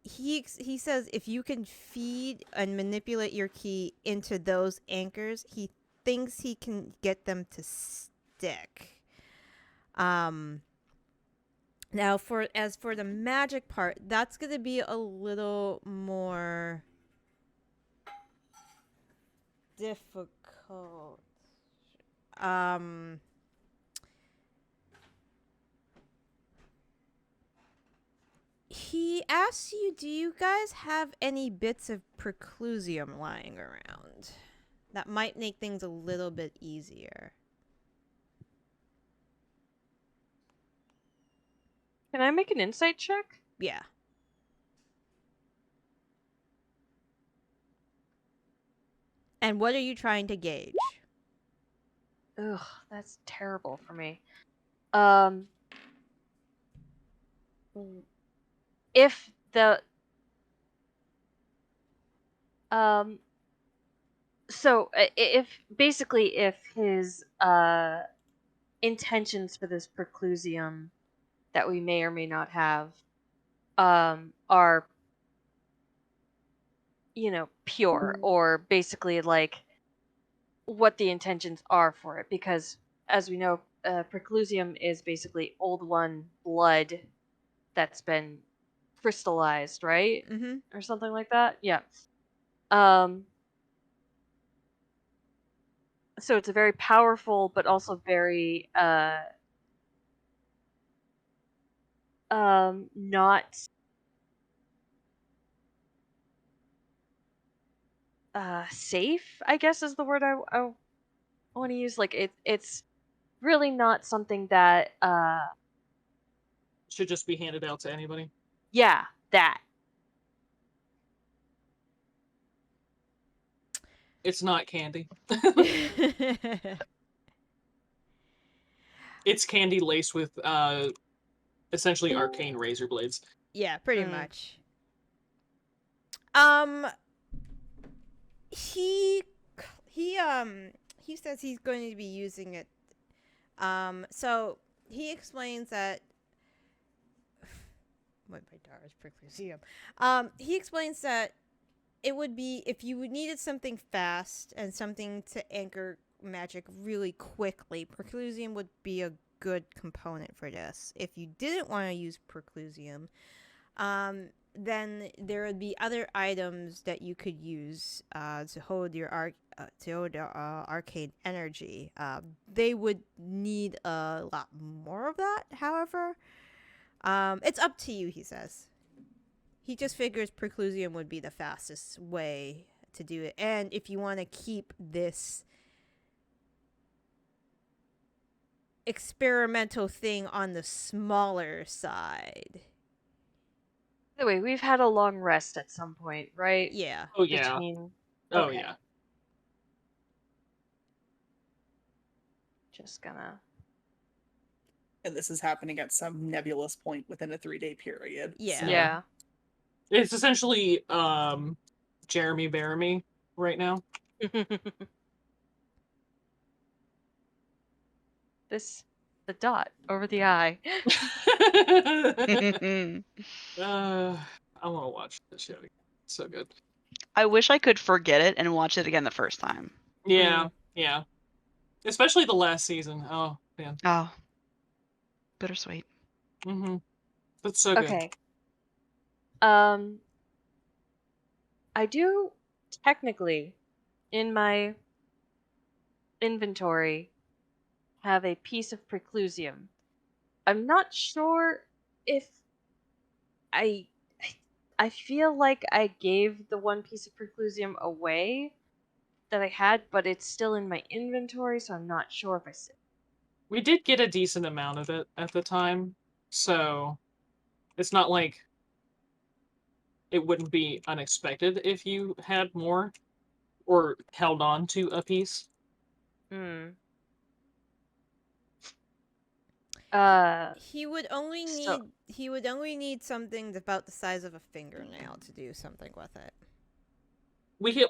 he says if you can feed and manipulate your ki into those anchors, he thinks he can get them to stick. Now for the magic part, that's going to be a little more difficult. He asks you, do you guys have any bits of preclusium lying around? That might make things a little bit easier. Can I make an insight check? Yeah. And what are you trying to gauge? Ugh, that's terrible for me. If the so if basically if his intentions for this preclusium that we may or may not have are, you know, pure, or basically like what the intentions are for it, because as we know, preclusium is basically old one blood that's been crystallized, right? Mm-hmm. Or something like that. Yeah. So it's a very powerful but also very not safe, I guess is the word I want to use. Like it's really not something that Should just be handed out to anybody. yeah, that. It's not candy. It's candy laced with essentially arcane razor blades. Yeah, pretty much. He says he's going to be using it. So he explains that what my daughter's preclusium. He explains that it would be if you needed something fast and something to anchor magic really quickly, preclusium would be a good component for this. If you didn't want to use preclusium, then there would be other items that you could use to hold your arcane energy. They would need a lot more of that. However, it's up to you. He says. He just figures preclusium would be the fastest way to do it, and if you want to keep this experimental thing on the smaller side. Anyway, we've had a long rest at some point, right? Yeah. Oh yeah. Between... Oh okay. yeah. Just gonna... And this is happening at some nebulous point within a 3-day period. Yeah. So. Yeah. It's essentially Jeremy Baramy right now. The dot over the eye. I want to watch this show again. It's so good. I wish I could forget it and watch it again the first time. Yeah, yeah. Especially the last season. Oh, man. Oh. Bittersweet. Mm-hmm. That's so good. Okay. I do technically, in my inventory, have a piece of preclusium. I'm not sure if I feel like I gave the one piece of preclusium away that I had, but it's still in my inventory, so I'm not sure if I said. We did get a decent amount of it at the time, so it's not like it wouldn't be unexpected if you had more or held on to a piece. He would only need something about the size of a fingernail to do something with it.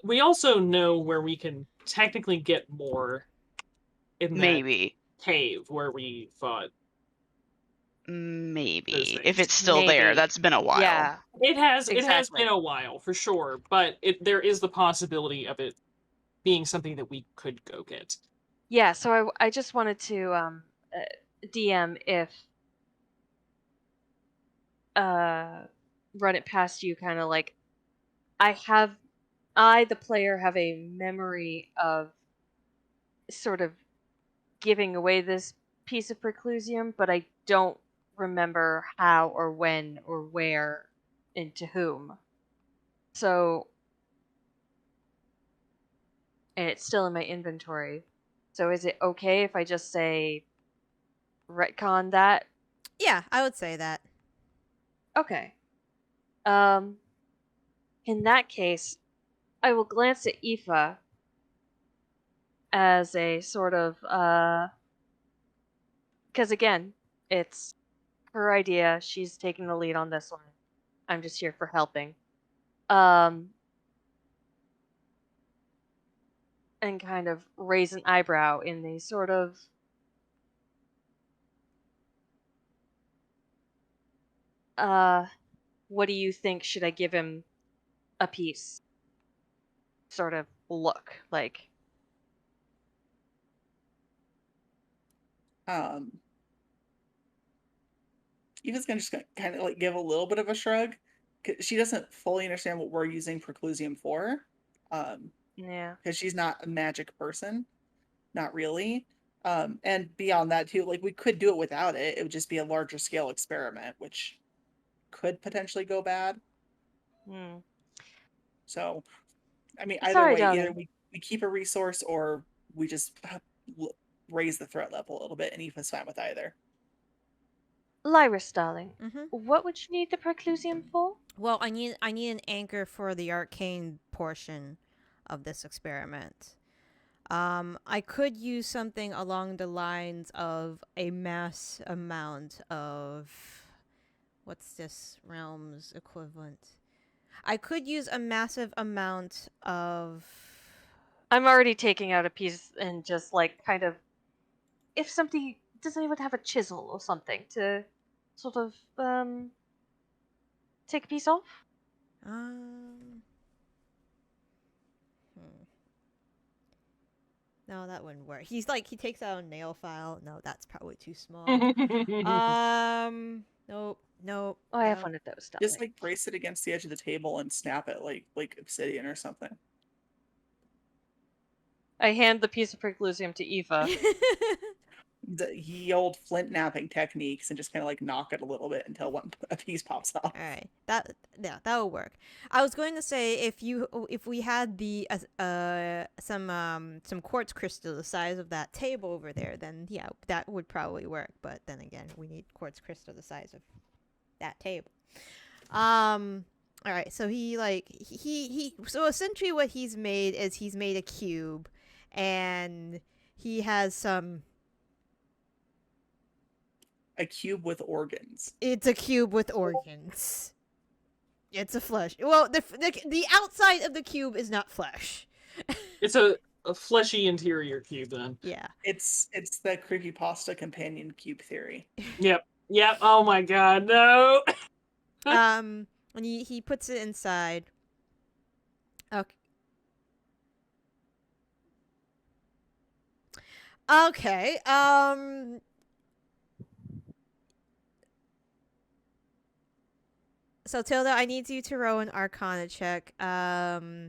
We also know where we can technically get more in that cave where we fought. Maybe. If it's still there. That's been a while. Yeah. It has Exactly. been a while for sure, but there is the possibility of it being something that we could go get. Yeah, so I just wanted to DM if run it past you, kind of like I the player have a memory of sort of giving away this piece of preclusium, but I don't remember how or when or where and to whom. So, and it's still in my inventory. So is it okay if I just say retcon that? Yeah, I would say that. Okay. In that case, I will glance at Aoife as a sort of because again, it's her idea. She's taking the lead on this one. I'm just here for helping. And kind of raise an eyebrow in the sort of what do you think? Should I give him a piece? Sort of look like. Eva's gonna just kind of like give a little bit of a shrug. She doesn't fully understand what we're using preclusium for. Yeah. Because she's not a magic person, not really. And beyond that too, like we could do it without it. It would just be a larger scale experiment, which could potentially go bad. So, I mean, either way, either we keep a resource or we just raise the threat level a little bit, and Aoife's fine with either. Lyris, darling, what would you need the preclusium for? Well, I need an anchor for the arcane portion of this experiment. I could use something along the lines of a mass amount of what's this realm's equivalent? I could use a massive amount of. I'm already taking out a piece and just like kind of, if somebody does anyone have a chisel or something to sort of take a piece off? No, that wouldn't work. He takes out a nail file. No, that's probably too small. Nope. Oh, I have one of those. Just like brace it against the edge of the table and snap it like obsidian or something. I hand the piece of preclusium to Aoife. The old flint napping techniques and just kind of like knock it a little bit until a piece pops off. All right, that will work. I was going to say if we had the some quartz crystal the size of that table over there, then yeah, that would probably work. But then again, we need quartz crystal the size of that table. All right, so so essentially what he's made is he's made a cube, and he has some. A cube with organs. It's a cube with organs. It's a flesh. Well, the outside of the cube is not flesh. It's a fleshy interior cube then. Yeah. It's the creepypasta companion cube theory. Yep. Yep. Oh my god, no. And he puts it inside. Okay. Okay. So Tilda, I need you to roll an Arcana check. For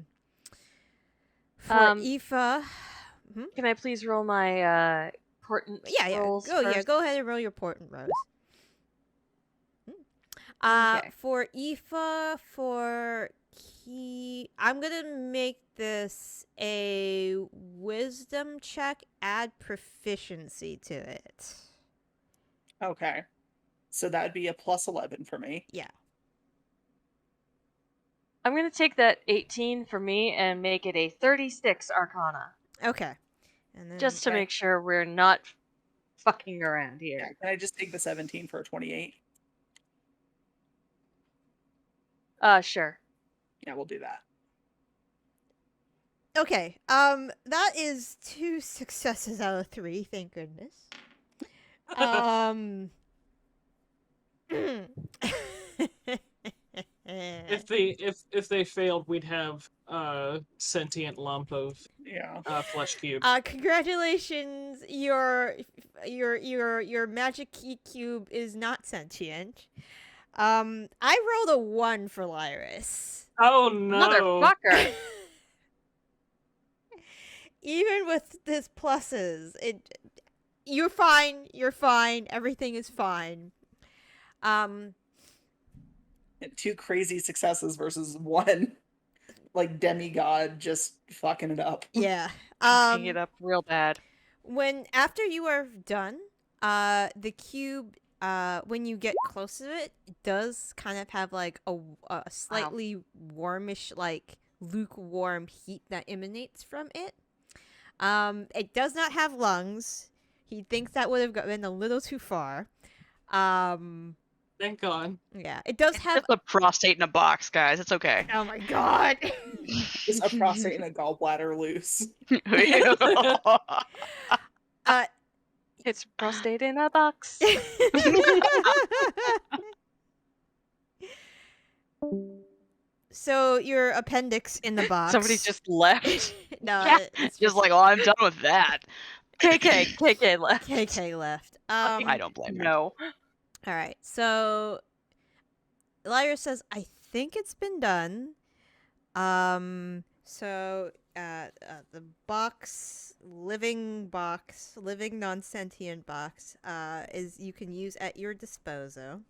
Aoife. Can I please roll my portent rolls Go first? go ahead and roll your portent rolls. Okay. For Aoife, for Key, I'm gonna make this a wisdom check. Add proficiency to it. Okay. So that'd be a plus 11 for me. Yeah. I'm going to take that 18 for me and make it a 36 Arcana. Okay. And then Just to make sure we're not fucking around Yeah, here. can I just take the 17 for a 28? Sure. Yeah, we'll do that. Okay. That is 2 successes out of 3. Thank goodness. If they failed, we'd have a sentient lump of flesh cube. Congratulations, your magic key cube is not sentient. I rolled a 1 for Lyris. Oh no, Motherfucker! Even with this pluses, you're fine. You're fine. Everything is fine. 2 crazy successes versus 1 like demigod just fucking it up. Yeah. Fucking it up real bad. After you are done, the cube, when you get close to it, it does kind of have like a slightly warmish, like lukewarm heat that emanates from it. It does not have lungs. He thinks that would have been a little too far. Thank God. Yeah, it does have It's a prostate in a box, guys. It's okay. Oh my god. Just a prostate and a gallbladder loose. It's prostate in a box. So your appendix in the box. Somebody just left. No, Yeah. it's Just like, oh, I'm done with that. KK left. KK left. I don't blame her. No. All right. So Lyra says, "I think it's been done." So the living non-sentient box, is you can use at your disposal.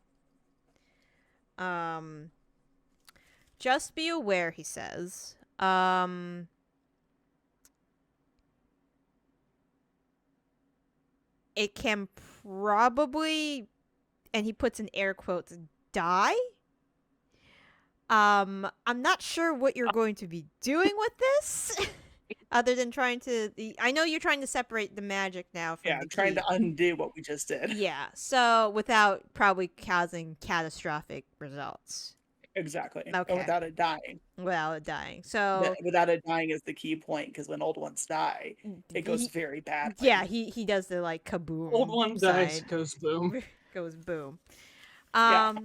Just be aware, he says. It can probably, and he puts in air quotes, die. I'm not sure what you're going to be doing with this, other than trying to. I know you're trying to separate the magic now from the trying key. to undo what we just did. Yeah, so without probably causing catastrophic results. Exactly. Okay. And without it dying. Without it dying. So without it dying is the key point, because when old ones die, it goes very badly. Yeah, he does the like kaboom. Old one dies, side. goes boom. Goes boom.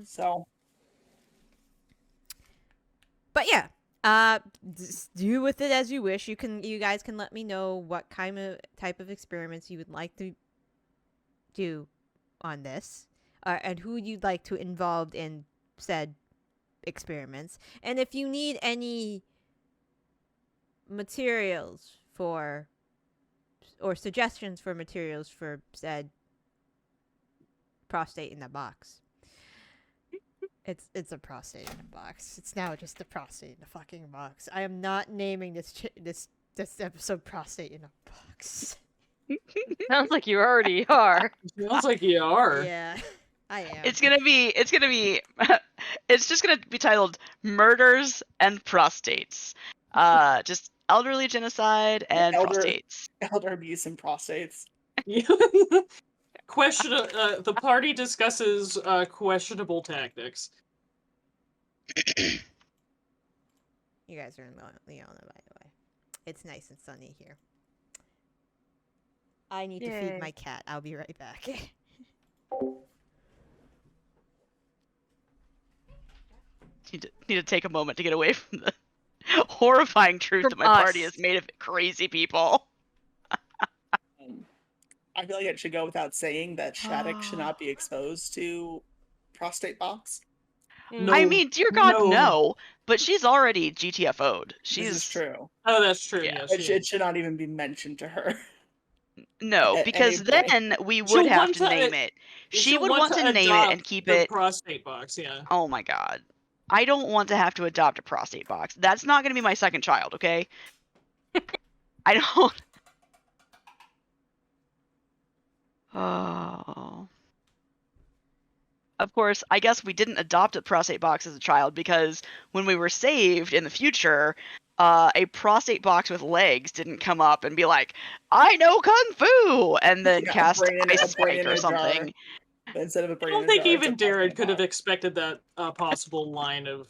So. But yeah, just do with it as you wish. You guys can let me know what type of experiments you would like to do on this, and who you'd like to involved in said experiments, and if you need any materials or suggestions for materials for said prostate in a box. It's a prostate in a box. It's now just a prostate in a fucking box. I am not naming this episode prostate in a box. Sounds like you already are. Sounds like you are. Yeah, I am. It's just gonna be titled Murders and Prostates. Just elderly genocide and prostates. Elder abuse and prostates. The party discusses questionable tactics. You guys are in Leona, by the way. It's nice and sunny here. I need to feed my cat. I'll be right back. need to take a moment to get away from the horrifying truth From that my party us. is made of crazy people. I feel like it should go without saying that Shattuck should not be exposed to prostate box. No, I mean, dear God, no. no. But she's already GTFO'd. This is true. Oh, that's true. Yeah. Yeah, It should not even be mentioned to her. No, At because any point. then we She'll would have want to to- name it. She She'll would want to name it and keep the it. prostate box. Yeah. Oh my God. I don't want to have to adopt a prostate box. That's not going to be my second child, okay? I don't. Oh. Of course, I guess we didn't adopt a prostate box as a child because when we were saved in the future, a prostate box with legs didn't come up and be like, "I know kung fu," and then Yeah, cast a brain in ice spike a or jar. something. But instead of a I brain don't in a think jar, it's even a prostate Darren could have box. expected that possible line of,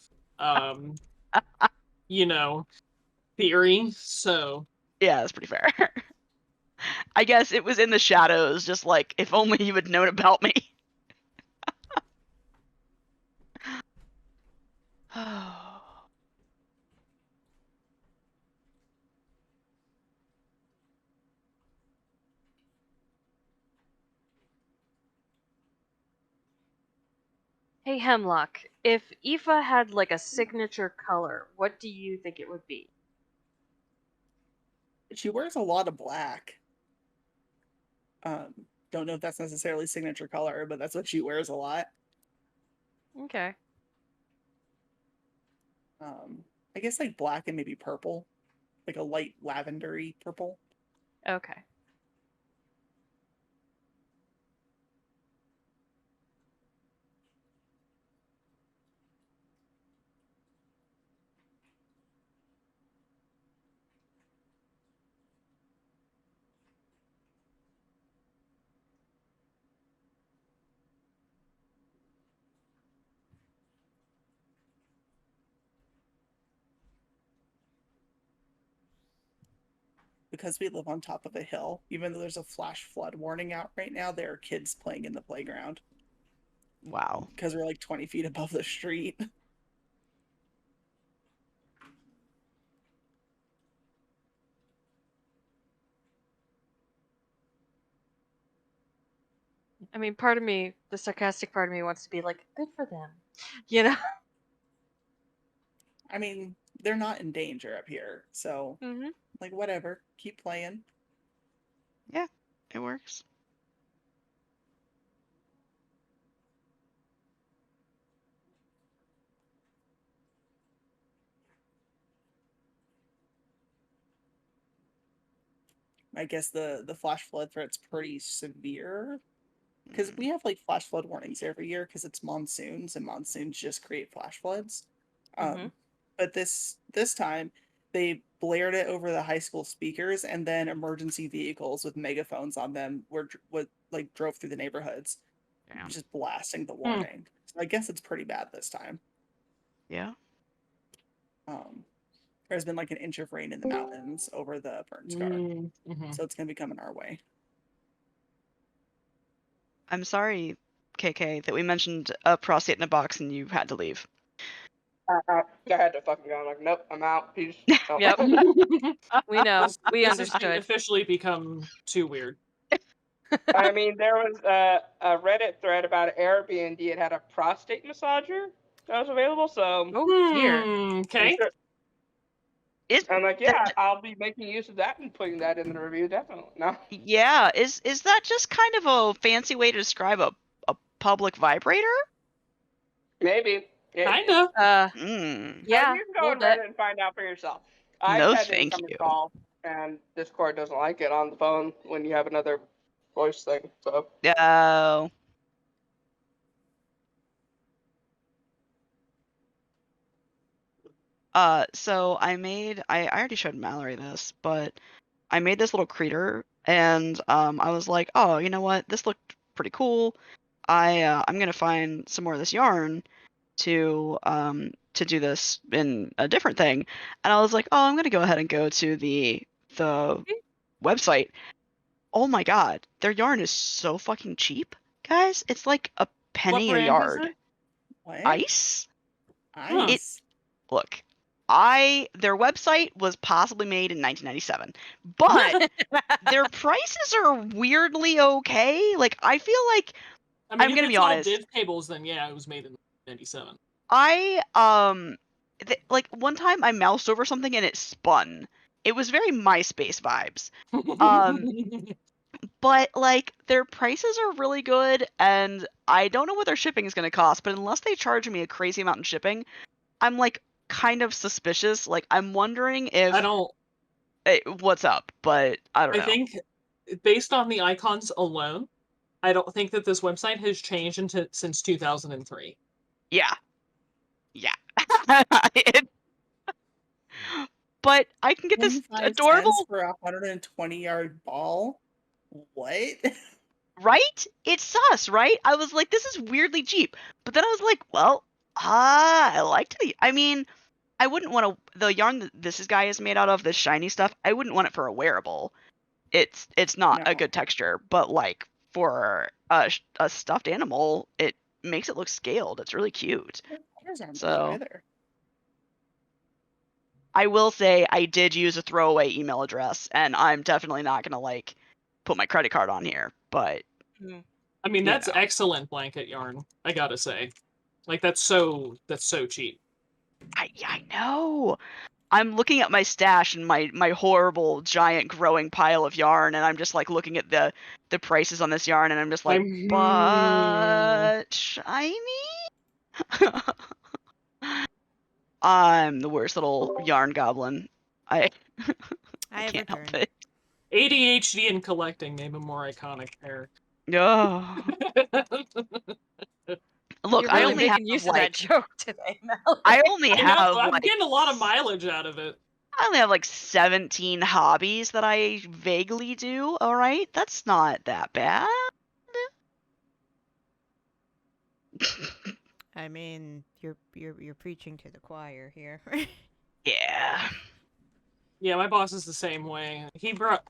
theory. So Yeah, that's pretty fair. I guess it was in the shadows, just like, if only you had known about me. Hey Hemlock, if Aoife had like a signature color, what do you think it would be? She wears a lot of black. Don't know if that's necessarily signature color, but that's what she wears a lot. Okay. I guess like black and maybe purple, like a light lavendery purple. Okay. Because we live on top of a hill, even though there's a flash flood warning out right now, there are kids playing in the playground. Wow. Because we're like 20 feet above the street. I mean, part of me, the sarcastic part of me wants to be like, good for them. You know? I mean, they're not in danger up here, so Mm-hmm. like whatever, keep playing. Yeah, it works. I guess the flash flood threat's pretty severe because we have like flash flood warnings every year because it's monsoons and monsoons just create flash floods. Mhm. But this time they blared it over the high school speakers, and then emergency vehicles with megaphones on them like drove through the neighborhoods, Damn. just blasting the warning. So I guess it's pretty bad this time. Yeah. There's been like an inch of rain in the mountains over the burn scar, mhm. so it's gonna be coming our way. I'm sorry, KK, that we mentioned a prostate in a box and you had to leave. I had to fucking go. I'm like, nope, I'm out. Peace. Oh. Yep. We know. We This has understood. officially become too weird. I mean, there was a Reddit thread about Airbnb. It had a prostate massager that was available. So Oh dear. Okay. I'm like, yeah, I'll be making use of that and putting that in the review. Definitely. No. Yeah, is that just kind of a fancy way to describe a public vibrator? Maybe. Kind of. Yeah. You can go on little bit. Reddit and find out for yourself. No, I've had thank incoming you. call, and Discord doesn't like it on the phone when you have another voice thing. So Oh. So I already showed Mallory this, but I made this little creature, and I was like, oh, you know what? This looked pretty cool. I'm gonna find some more of this yarn to do this in a different thing, and I was like, oh, I'm gonna go ahead and go to the website. Oh my God, their yarn is so fucking cheap, guys. It's like a penny a brand is yard. it? What? Ice? Nice. Look, their website was possibly made in 1997, but their prices are weirdly okay. Like, I feel like I mean, I'm if gonna it's be all honest. div tables, then yeah, it was made in 97. Like one time I moused over something and it spun. It was very MySpace vibes. But like their prices are really good, and I don't know what their shipping is gonna cost. But unless they charge me a crazy amount in shipping, I'm like kind of suspicious. Like I'm wondering if I don't. what's up, but I don't I know. think based on the icons alone, I don't think that this website has changed since 2003. Yeah. But I can get this 25 adorable, cents for a 120-yard ball? What? right? It's sus, right? I was like, this is weirdly cheap. But then I was like, well, I liked the. I mean, I wouldn't want to. The yarn that this guy is made out of, this shiny stuff, I wouldn't want it for a wearable. It's not a No. good texture, but like for a stuffed animal, it makes it look scaled. It's really cute. Colors aren't bad So either. I will say I did use a throwaway email address, and I'm definitely not gonna like put my credit card on here. But I mean, you that's know. excellent blanket yarn. I gotta say, like that's so cheap. I know. I'm looking at my stash and my horrible giant growing pile of yarn, and I'm just like looking at the prices on this yarn, and I'm just like, but shiny. I'm the worst little yarn goblin. I I have can't help returned. it. ADHD and collecting made him more iconic pair. Oh. Look, You're I really only have making use of like that joke today, Mel. I only I know, have I'm like getting a lot of mileage out of it. I only have like 17 hobbies that I vaguely do. All right, that's not that bad. I mean, you're preaching to the choir here. Yeah. Yeah, my boss is the same way. He brought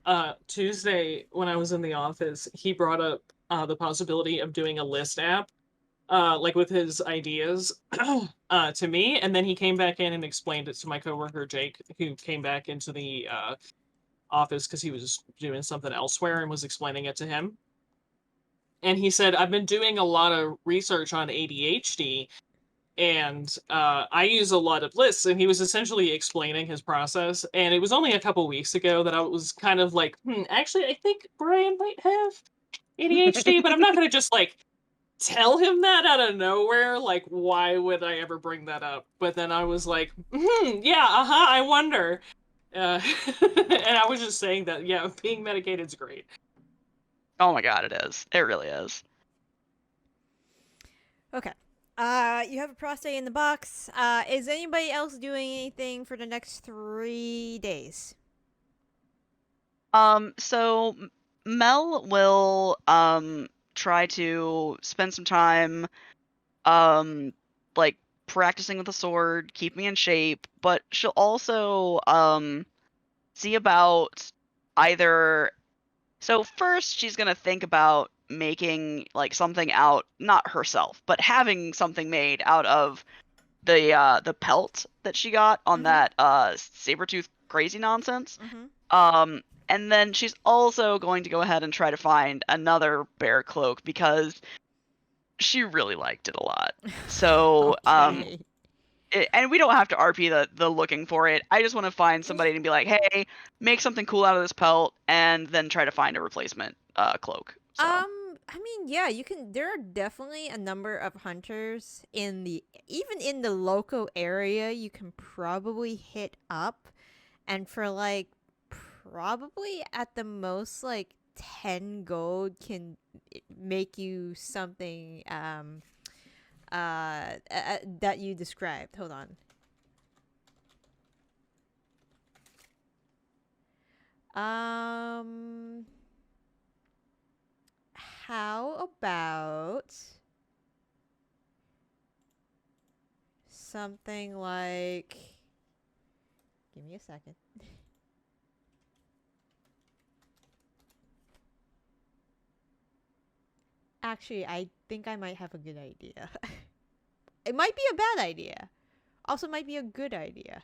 Tuesday when I was in the office, he brought up the possibility of doing a list app, like with his ideas, to me, and then he came back in and explained it to my coworker Jake, who came back into the office because he was doing something elsewhere and was explaining it to him. And he said, "I've been doing a lot of research on ADHD, and I use a lot of lists." And he was essentially explaining his process. And it was only a couple weeks ago that I was kind of like, actually, I think Brian might have ADHD, but I'm not going to just like tell him that out of nowhere. Like, why would I ever bring that up? But then I was like, yeah, I wonder. And I was just saying that, yeah, being medicated is great. Oh my god, it is. It really is. Okay. You have a prostate in the box. Is anybody else doing anything for the next 3 days? So Mel will try to spend some time like practicing with the sword, keep me in shape, but she'll also see about either. So first she's going to think about making like something out, not herself, but having something made out of the pelt that she got on that sabertooth crazy nonsense. And then she's also going to go ahead and try to find another bear cloak because she really liked it a lot. So Okay. and we don't have to RP the looking for it. I just want to find somebody to be like, hey, make something cool out of this pelt, and then try to find a replacement cloak. So. I mean, yeah, you can. There are definitely a number of hunters even in the local area. You can probably hit up, and for like probably at the most like 10 gold can make you something that you described. Hold on. How about something like, give me a second. Actually, I think I might have a good idea. It might be a bad idea. also might be a good idea.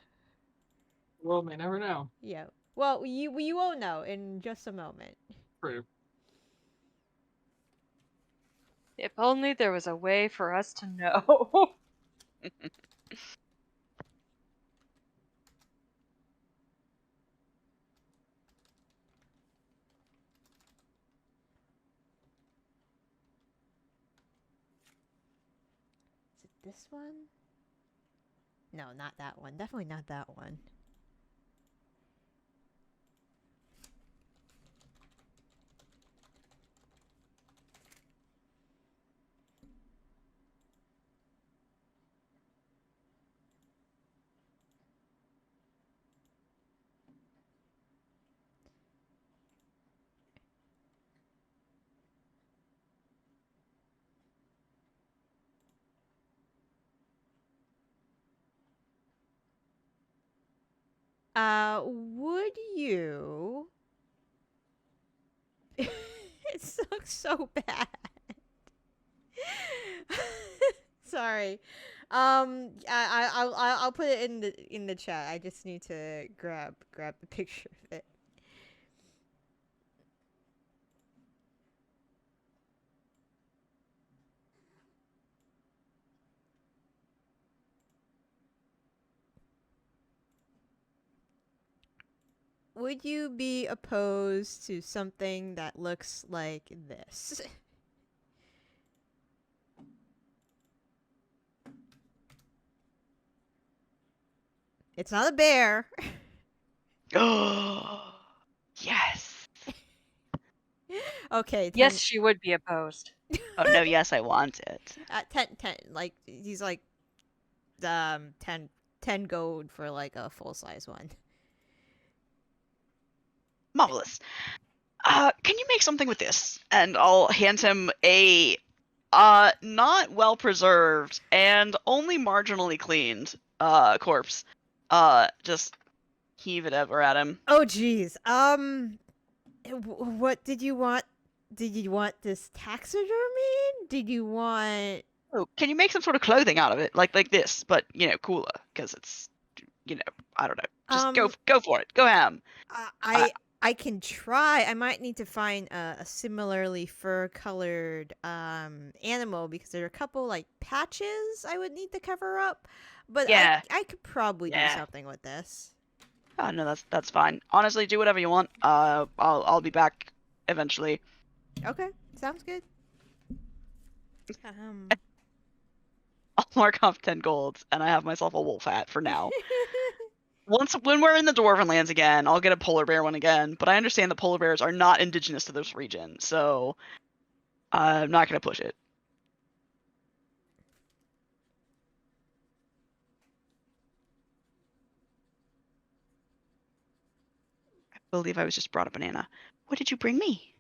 Well, may never know. Yeah. Well, you won't know in just a moment. True. If only there was a way for us to know. Is it this one? No, not that one. Definitely not that one. Would you? It looks so bad. Sorry. I'll put it in the chat. I just need to grab the picture of it. Would you be opposed to something that looks like this? It's not a bear. Oh, yes. Okay. Yes, she would be opposed. Oh no, yes, I want it. 10, like he's like 10 gold for like a full size one. Marvelous. Can you make something with this? And I'll hand him a not well preserved and only marginally cleaned corpse. Just heave it over at him. Oh geez. What did you want? Did you want this taxidermy? Did you want? Oh, can you make some sort of clothing out of it, like this, but cooler, because it's, I don't know. Just go for it. Go ham. I can try. I might need to find a similarly fur-colored animal because there are a couple like patches I would need to cover up. But Yeah. I could probably do something with this. Oh no, that's fine. Honestly, do whatever you want. I'll be back eventually. Okay, sounds good. I'll mark off 10 golds, and I have myself a wolf hat for now. When we're in the Dwarven lands again, I'll get a polar bear one again. But I understand that polar bears are not indigenous to this region, so I'm not gonna push it. I believe I was just brought a banana. What did you bring me?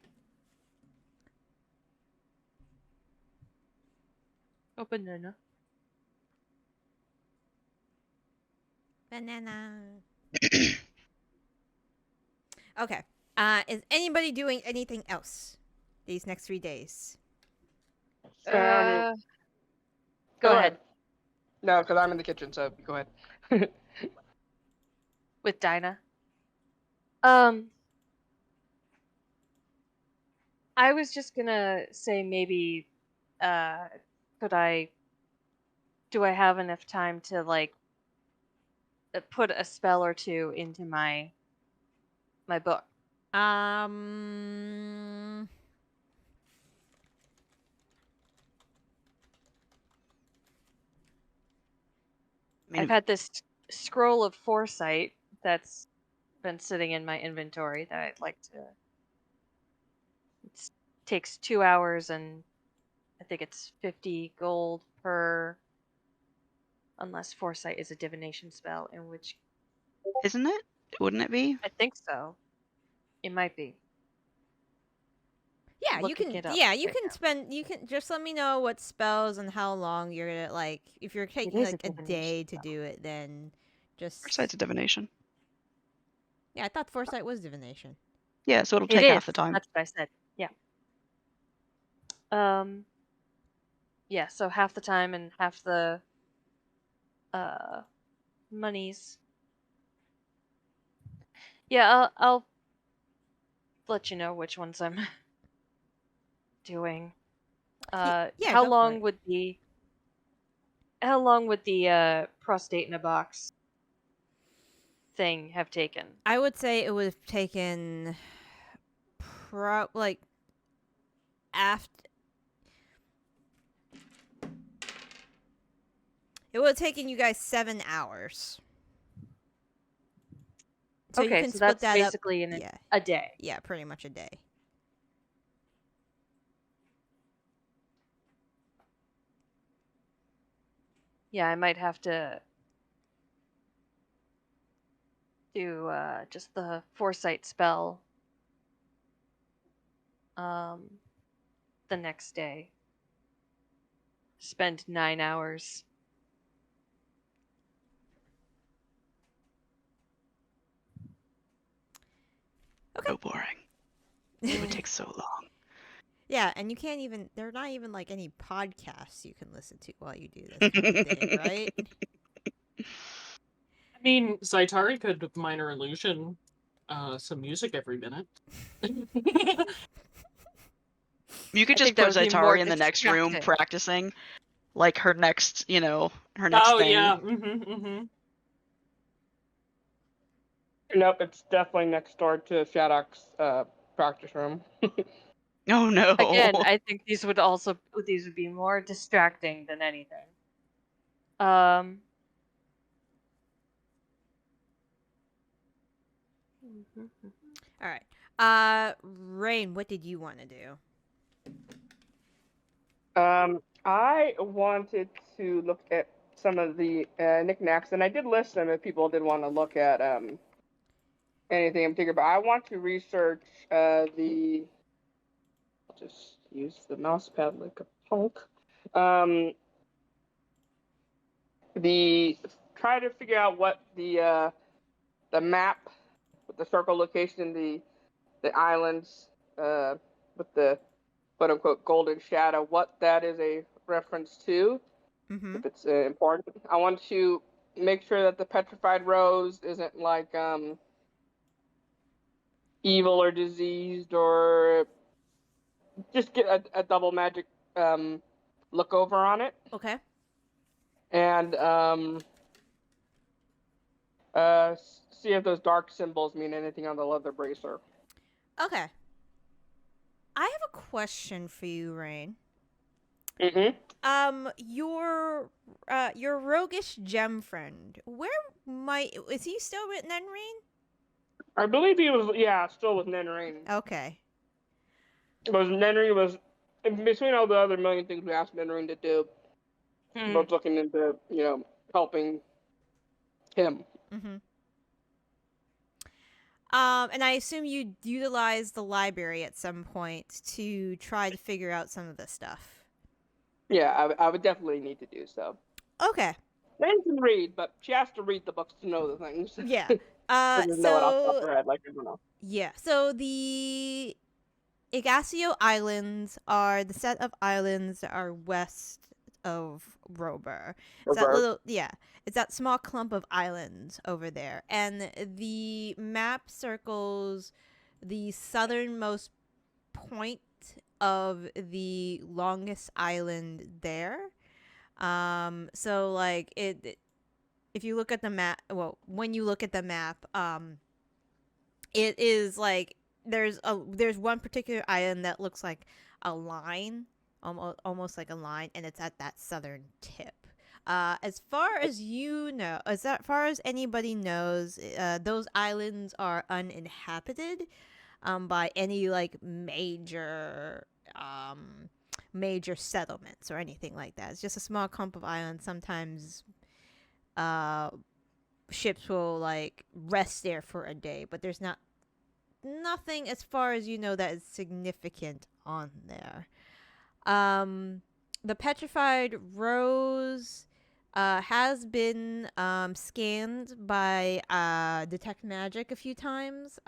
Oh, banana. Banana. Okay. Is anybody doing anything else these next 3 days? Go ahead. No, because I'm in the kitchen, so go ahead. With Dinah. I was just gonna say maybe, do I have enough time to like put a spell or two into my book? I've had this scroll of foresight that's been sitting in my inventory that I'd like to. It takes 2 hours and I think it's 50 gold per. Unless foresight is a divination spell, in which. Isn't it? Wouldn't it be? I think so. It might be. Yeah, you can. Yeah, you can now. spend. You can just let me know what spells and how long you're gonna like. If you're taking is like a a day to divination do it, then just. Foresight's a divination. Yeah, I thought foresight was divination. Yeah, so it'll It take is. half the time. That's what I said. Yeah. Yeah. So half the time and half the monies. Yeah, I'll let you know which ones I'm doing. yeah, How go for long it. would the prostate in a box thing have taken? I would say it would have taken like after it would have taken you guys 7 hours. So you Okay, can so split that's that up. basically in Yeah, a day. yeah, pretty much a day. Yeah, I might have to do just the foresight spell the next day. Spend 9 hours. Okay. So boring. It would take so long. Yeah, and you can't even. There are not even like any podcasts you can listen to while you do this kind of thing, right? I mean, Zaitari could minor illusion some music every minute. You could I just think that put would be more Zaitari in the next room distracting. practicing, like her next, her next Oh thing. yeah. Mm-hmm. Nope, it's definitely next door to Shaddock's practice room. Oh no. Again, I think these would be more distracting than anything. Um. All right. Rain, what did you want to do? I wanted to look at some of the knickknacks, and I did list them if people did want to look at anything in particular. But I want to research the. I'll just use the mouse pad like a punk. Try to figure out what the map with the circle location, the islands with the quote unquote golden shadow, what that is a reference to, Mm-hmm. if it's important. I want to make sure that the petrified rose isn't like evil or diseased, or just get a double magic look over on it. Okay. And see if those dark symbols mean anything on the leather bracer. Okay. I have a question for you, Rain. Mm-hmm. Your roguish gem friend. Is he still with Nenreen? I believe he was, still with Nenreen. Okay. Nenreen was, between all the other million things we asked Nenreen to do, was looking into, helping him. Mm-hmm. And I assume you utilized the library at some point to try to figure out some of this stuff. Yeah, I would definitely need to do so. Okay. Nan can read, but she has to read the books to know the things. Yeah. Doesn't know it off the top of her head like everyone else. Yeah. So the Igasio Islands are the set of islands that are west of Rober. It's that small clump of islands over there. And the map circles the southernmost point of the longest island there. So like if you look at the map, when you look at the map, it is like there's one particular island that looks like a line, almost like a line, and it's at that southern tip. As far as anybody knows, those islands are uninhabited by any like major settlements or anything like that. It's just a small clump of islands. Sometimes ships will like rest there for a day, but there's nothing as far as you know that is significant on there. The petrified rose has been scanned by detect magic a few times.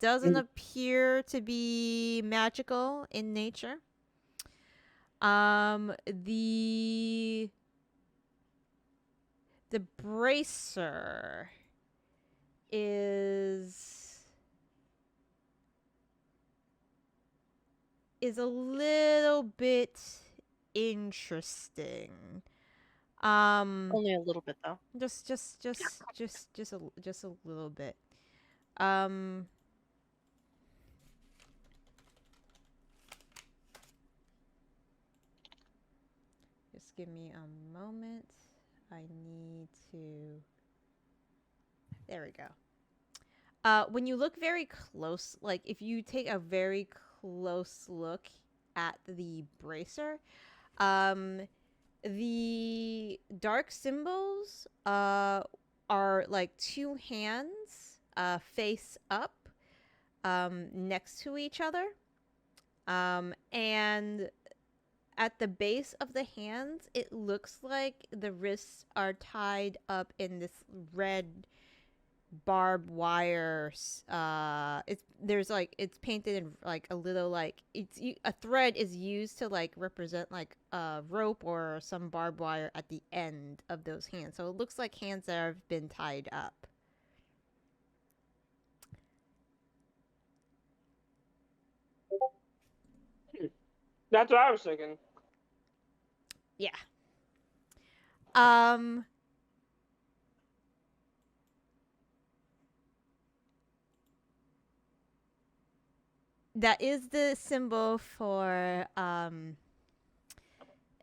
Doesn't appear to be magical in nature. The the bracer is a little bit interesting. Only a little bit though. Just a little bit. Just give me a moment. I need to. There we go. When you look very close, like if you take a very close look at the bracer, the dark symbols are like two hands face up next to each other, and at the base of the hands it looks like the wrists are tied up in this red barbed wire. It's painted in like a little like a thread is used to like represent like a rope or some barbed wire at the end of those hands, so it looks like hands that have been tied up. That's what I was thinking. Yeah. That is the symbol for a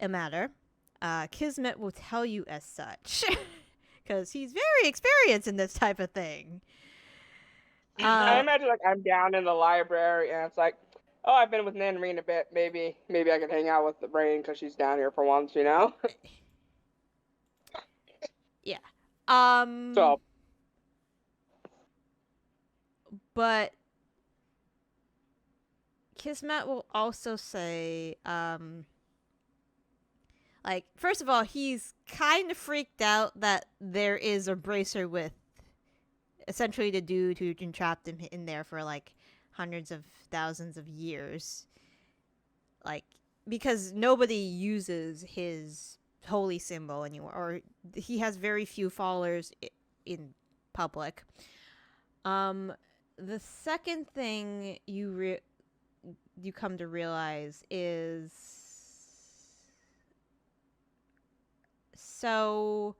matter. Kismet will tell you as such, because he's very experienced in this type of thing. I imagine like I'm down in the library and it's like, oh, I've been with Nan and Raine a bit. Maybe I could hang out with the Raine because she's down here for once, you know? Yeah. So, but Kismet will also say, like, first of all, he's kind of freaked out that there is a bracer with essentially the dude who entrapped him in there for like hundreds of thousands of years. Like, because nobody uses his holy symbol anymore, or he has very few followers in public. The second thing you come to realize is, so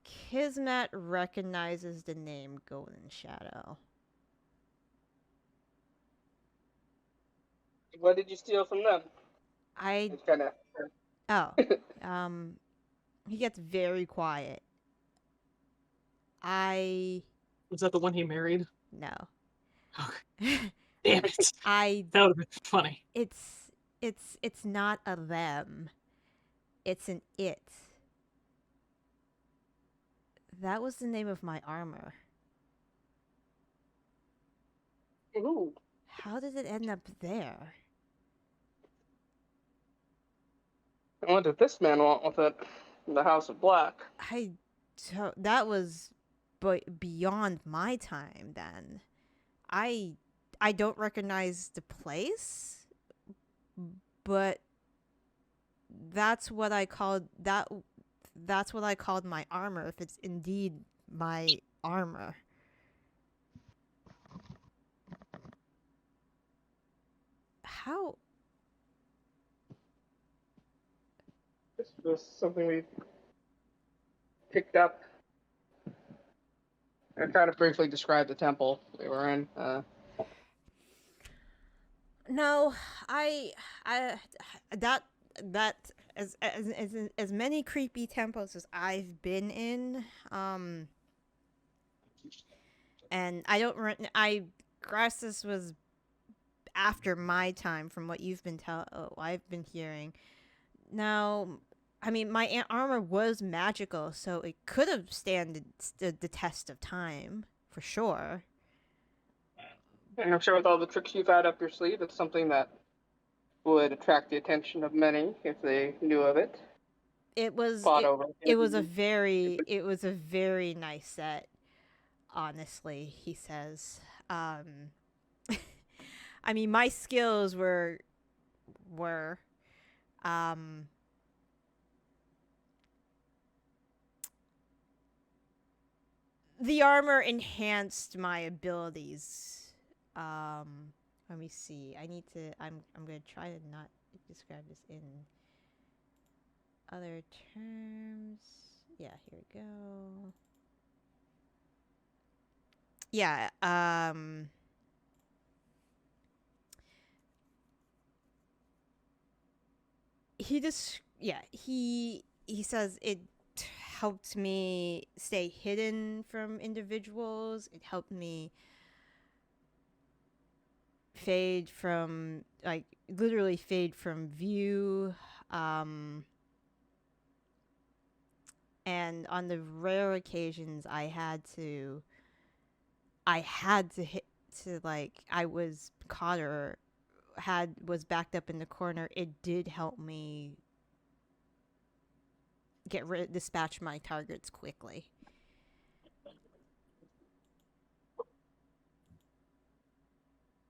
Kismet recognizes the name Golden Shadow. what did you steal from them? He gets very quiet. Was that the one he married? No. Okay. Damn it. That would have been funny. It's not a them. It's an it. That was the name of my armor. Ooh. How did it end up there? What did this man want with it? The House of Black. That was beyond my time then. I don't recognize the place, but that's what I called my armor, if it's indeed my armor. How? This was something we picked up. I kind of briefly described the temple we were in. No, that as many creepy temples as I've been in, and Krasus was after my time, from what you've been I've been hearing. Now, I mean, my armor was magical, so it could have stood the test of time for sure. And I'm sure with all the tricks you've had up your sleeve, it's something that would attract the attention of many if they knew of it. It was a very nice set, honestly, he says. I mean, my skills were the armor enhanced my abilities. Let me see. I need to. I'm gonna try to not describe this in other terms. Yeah, here we go. Yeah. He says it helped me stay hidden from individuals. It helped me fade from, like, literally fade from view. And on the rare occasions I had to hit to, like, I was caught or was backed up in the corner, it did help me dispatch my targets quickly.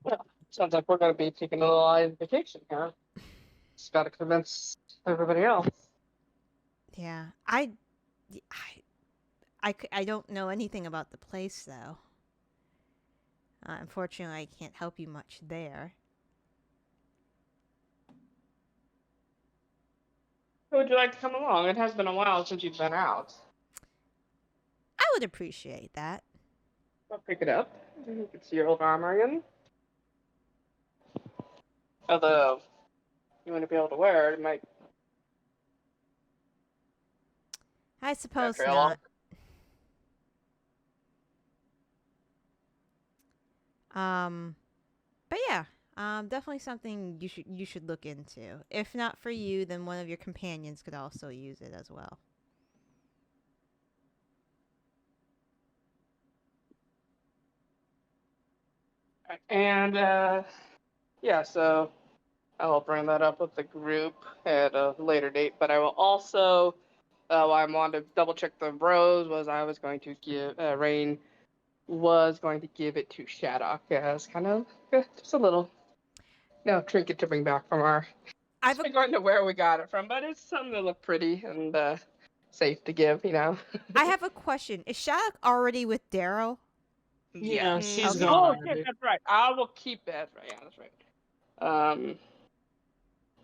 Well, sounds like we're going to be taking a little vacation here. Just got to convince everybody else. Yeah, I don't know anything about the place, though. Unfortunately, I can't help you much there. Would you like to come along? It has been a while since you've been out. I would appreciate that. I'll pick it up. You can see your old armor again. Although, you want to be able to wear it, it might I suppose trail not. But yeah, definitely something you should look into. If not for you, then one of your companions could also use it as well. And, yeah, so I will bring that up with the group at a later date, but I will also, I wanted to double check the rows, I was going to give, Raine was going to give it to Shadok as kind of just a little, trinket to bring back from our, I've I'm going to where we got it from, but it's something to look pretty and safe to give, I have a question. Is Shattuck already with Daryl? Yeah, Yes. she's Okay. Oh, gone. shit, that's right. I will keep that. Right, yeah, that's right.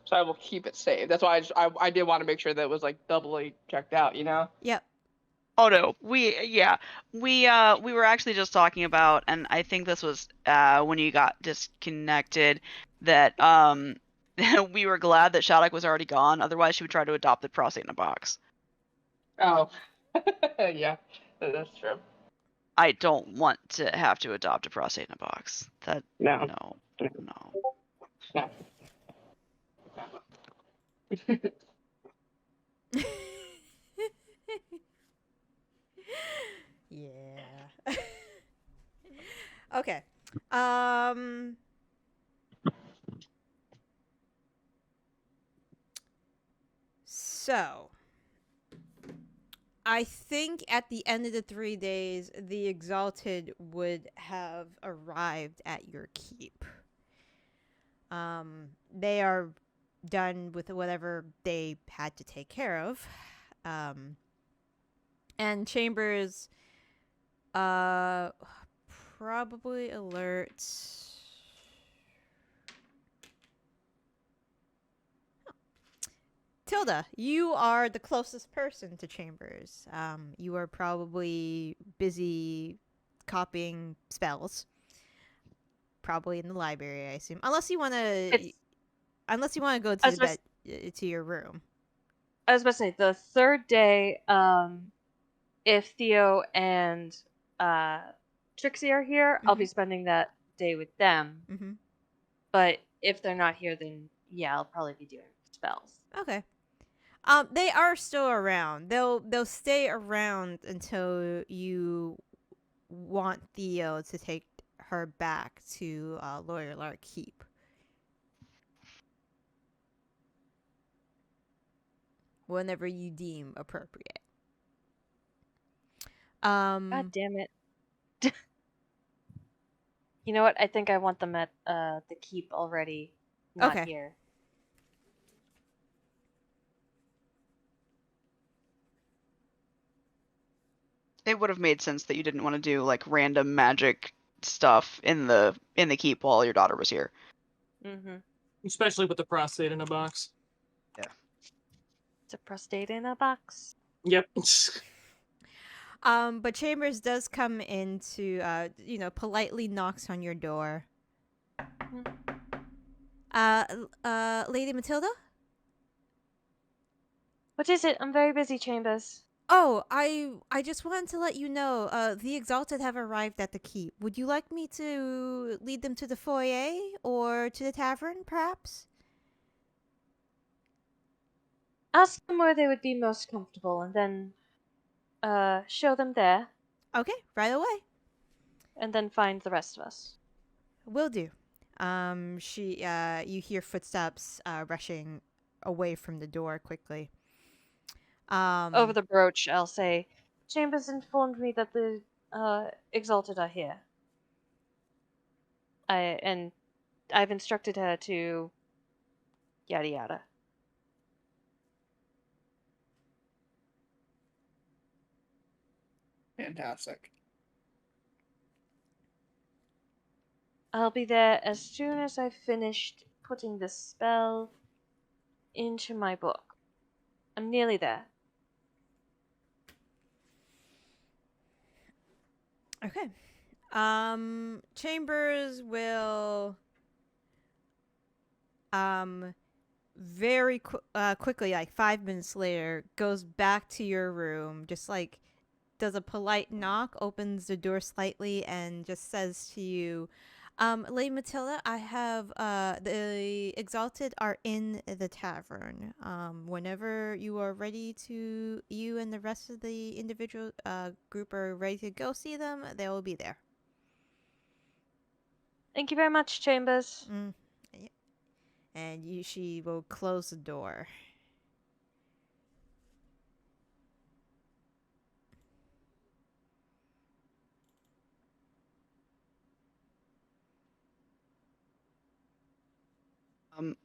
So I will keep it saved. That's why I did want to make sure that it was like doubly checked out, Yep. Oh no, we were actually just talking about, and I think this was when you got disconnected, that we were glad that Shattuck was already gone. Otherwise, she would try to adopt the prostate in a box. Oh, yeah, that's true. I don't want to have to adopt a prostate in a box. No. No. No. Yeah. Okay. So I think at the end of the 3 days, the Exalted would have arrived at your keep. They are done with whatever they had to take care of. And Chambers probably alerts. Tilda, you are the closest person to Chambers. You are probably busy copying spells. Probably in the library, I assume. Unless you want to go to to your room. I was about to say, the third day, if Theo and Trixie are here, I'll be spending that day with them. Mm-hmm. But if they're not here, then yeah, I'll probably be doing spells. Okay. They are still around. They'll stay around until you want Theo to take her back to Lawyer Lark Keep. Whenever you deem appropriate. God damn it. You know what? I think I want them at the keep already, not Okay. here. It would have made sense that you didn't want to do like random magic stuff in the keep while your daughter was here. Mm-hmm. Especially with the prostate in a box. It's a prostate in a box. Yep. But Chambers does come into, politely knocks on your door. Lady Matilda? What is it? I'm very busy, Chambers. Oh, I just wanted to let you know, the Exalted have arrived at the keep. Would you like me to lead them to the foyer or to the tavern, perhaps? Ask them where they would be most comfortable, and then show them there, Okay, right away. and then find the rest of us. Will do. You hear footsteps, rushing away from the door quickly. Over the brooch, I'll say, Chambers informed me that the Exalted are here. I've instructed her to yada yada. Fantastic. I'll be there as soon as I've finished putting the spell into my book. I'm nearly there. Okay. Chambers will very quickly, like 5 minutes later, goes back to your room, just like does a polite knock, opens the door slightly, and just says to you, Lady Matilda, I have the Exalted are in the tavern. Whenever you are ready to, you and the rest of the individual group are ready to go see them, they will be there. Thank you very much, Chambers. Yeah. And she will close the door.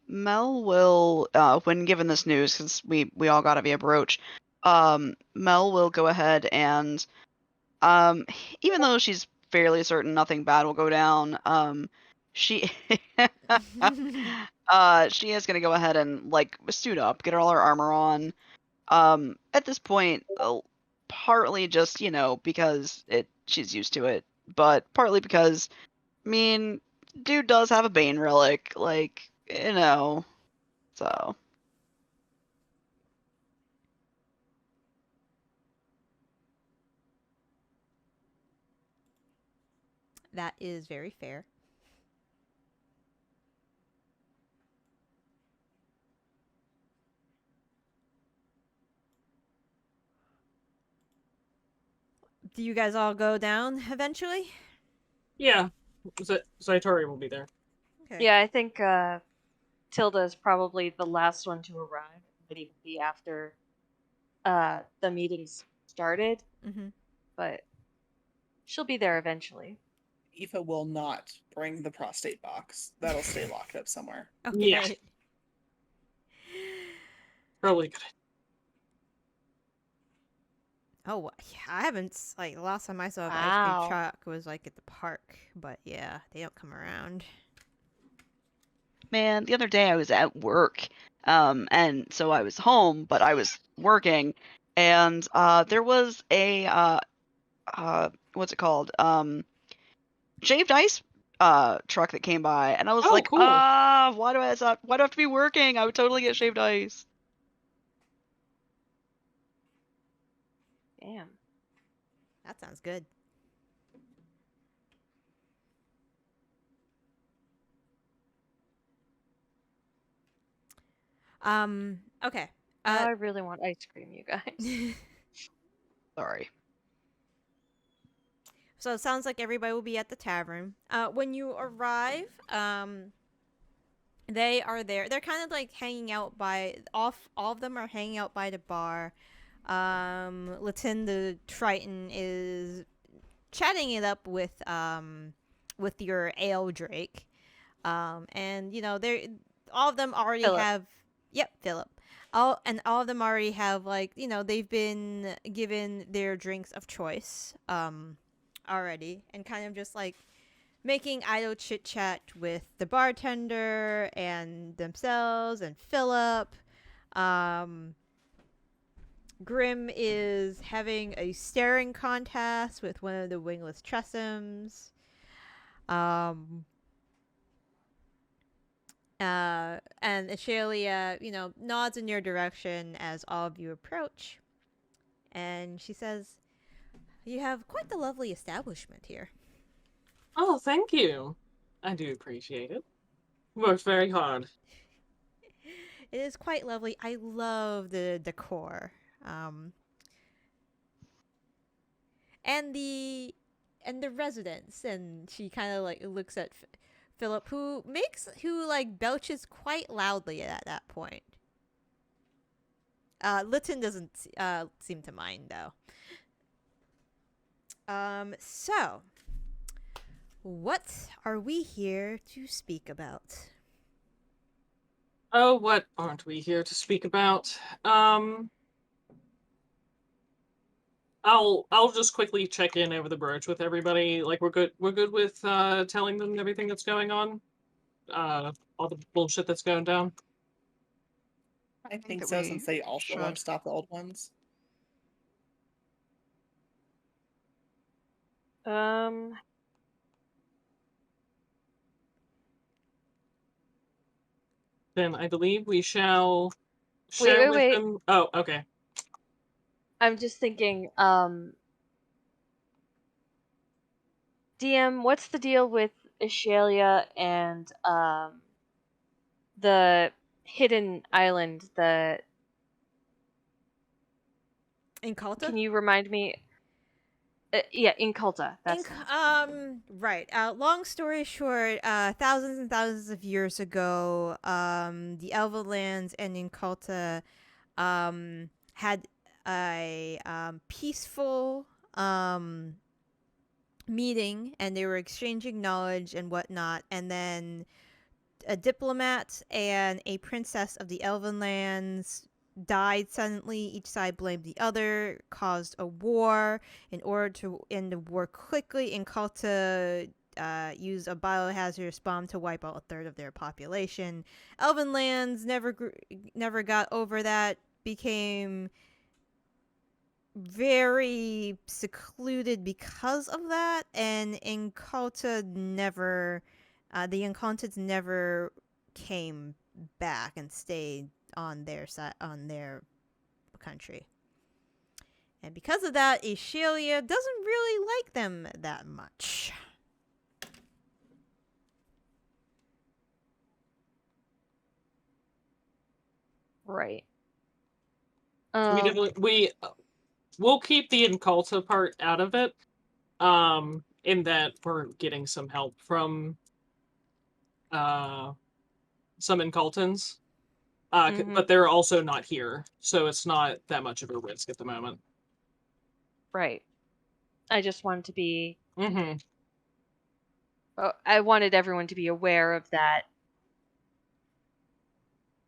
Mel will, when given this news, since we all got it via brooch, Mel will go ahead and, even though she's fairly certain nothing bad will go down, she she is gonna go ahead and like suit up, get all her armor on. At this point, partly just because she's used to it, but partly because, I mean, dude does have a Bane relic, like, so. That is very fair. Do you guys all go down eventually? Yeah. Zaitari will be there. Okay. Yeah, I think Tilda is probably the last one to arrive. Might even be after the meetings started, Mm-hmm. but she'll be there eventually. Aoife will not bring the prostate box. That'll stay locked up somewhere. Okay. Yeah. Probably good. Oh, yeah, I haven't, like, the last time I saw an ice Wow. cream truck was, like, at the park. But, yeah, they don't come around. Man, the other day I was at work, and so I was home, but I was working, and there was a what's it called? Shaved ice truck that came by, and I was Oh, like, cool. why do I have to be working? I would totally get shaved ice. Damn. That sounds good. Okay. Now I really want ice cream, you guys. Sorry. So it sounds like everybody will be at the tavern. When you arrive, they are there. They're kind of like hanging out by all of them are hanging out by the bar. Latin the Triton is chatting it up with your ale Drake. And they're all of them already Philip. have. Yep, Philip. all of them already have, like, they've been given their drinks of choice already, and kind of just like making idle chit chat with the bartender and themselves and Philip. Grim is having a staring contest with one of the wingless Tressums. And Ashalia, nods in your direction as all of you approach. And she says, "You have quite the lovely establishment here." Oh, thank you. I do appreciate it. Worked very hard. It is quite lovely. I love the decor. And the residents. And she kind of like looks at Philip, who like belches quite loudly at that point. Lytton doesn't seem to mind though. So what are we here to speak about? Oh, what aren't we here to speak about? I'll just quickly check in over the bridge with everybody. Like, we're good with telling them everything that's going on? All the bullshit that's going down? I think that so, we since they also want should. to stop the old ones. Then I believe we shall share Wait, with wait. them. Oh, okay. I'm just thinking, DM, what's the deal with Ishalia and the hidden island? Inculta? Can you remind me? Yeah, Inculta. That's right. Long story short, thousands and thousands of years ago, the Elvenlands and Inculta had a peaceful meeting, and they were exchanging knowledge and whatnot, and then a diplomat and a princess of the Elvenlands died suddenly. Each side blamed the other, caused a war. In order to end the war quickly, Inculta used a biohazardous bomb to wipe out a third of their population. Elvenlands never got over that, became very secluded because of that, and Inculta never the Inculteds never came back and stayed on their side, on their country. And because of that, Ishalia doesn't really like them that much. right. So we definitely we'll keep the Inculta part out of it. In that we're getting some help from some Incultans. But they're also not here, so it's not that much of a risk at the moment. Right. I just wanted to be. Mm-hmm. I wanted everyone to be aware of that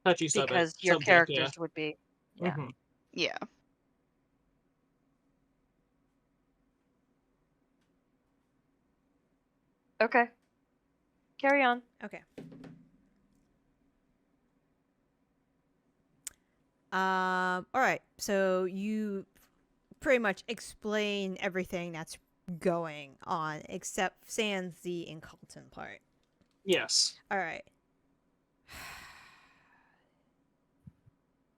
Touchy because your subject, characters yeah. would be. Yeah. Mm-hmm. Yeah. Okay. Carry on. Okay. All right. So you pretty much explain everything that's going on, except sans the Incultan part. Yes. All right.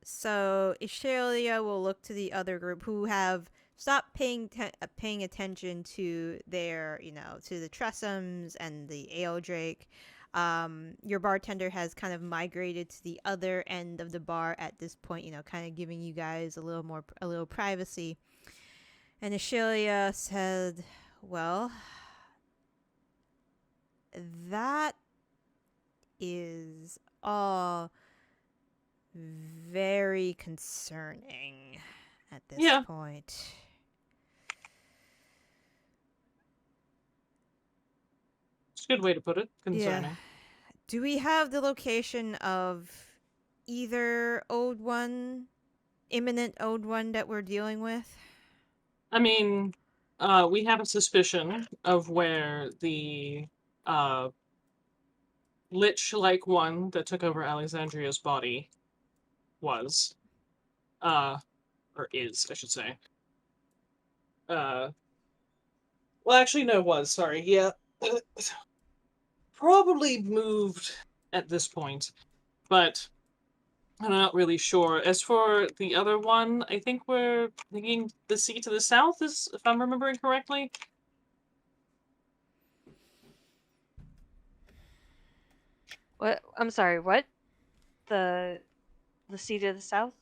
So Ishalia will look to the other group who have stopped paying attention to their, to the Tressums and the Ale Drake. Your bartender has kind of migrated to the other end of the bar at this point, kind of giving you guys a little privacy. And Ishalia said, "Well, that is all very concerning at this point." It's a good way to put it. Concerning. Yeah. Do we have the location of either old one, imminent old one that we're dealing with? I mean, we have a suspicion of where the lich-like one that took over Alexandria's body was. Or is, I should say. Well, actually, no, was, sorry. Yeah. Probably moved at this point, but I'm not really sure. As for the other one, I think we're thinking the sea to the south, is, if I'm remembering correctly. What? I'm sorry. What? The sea to the south?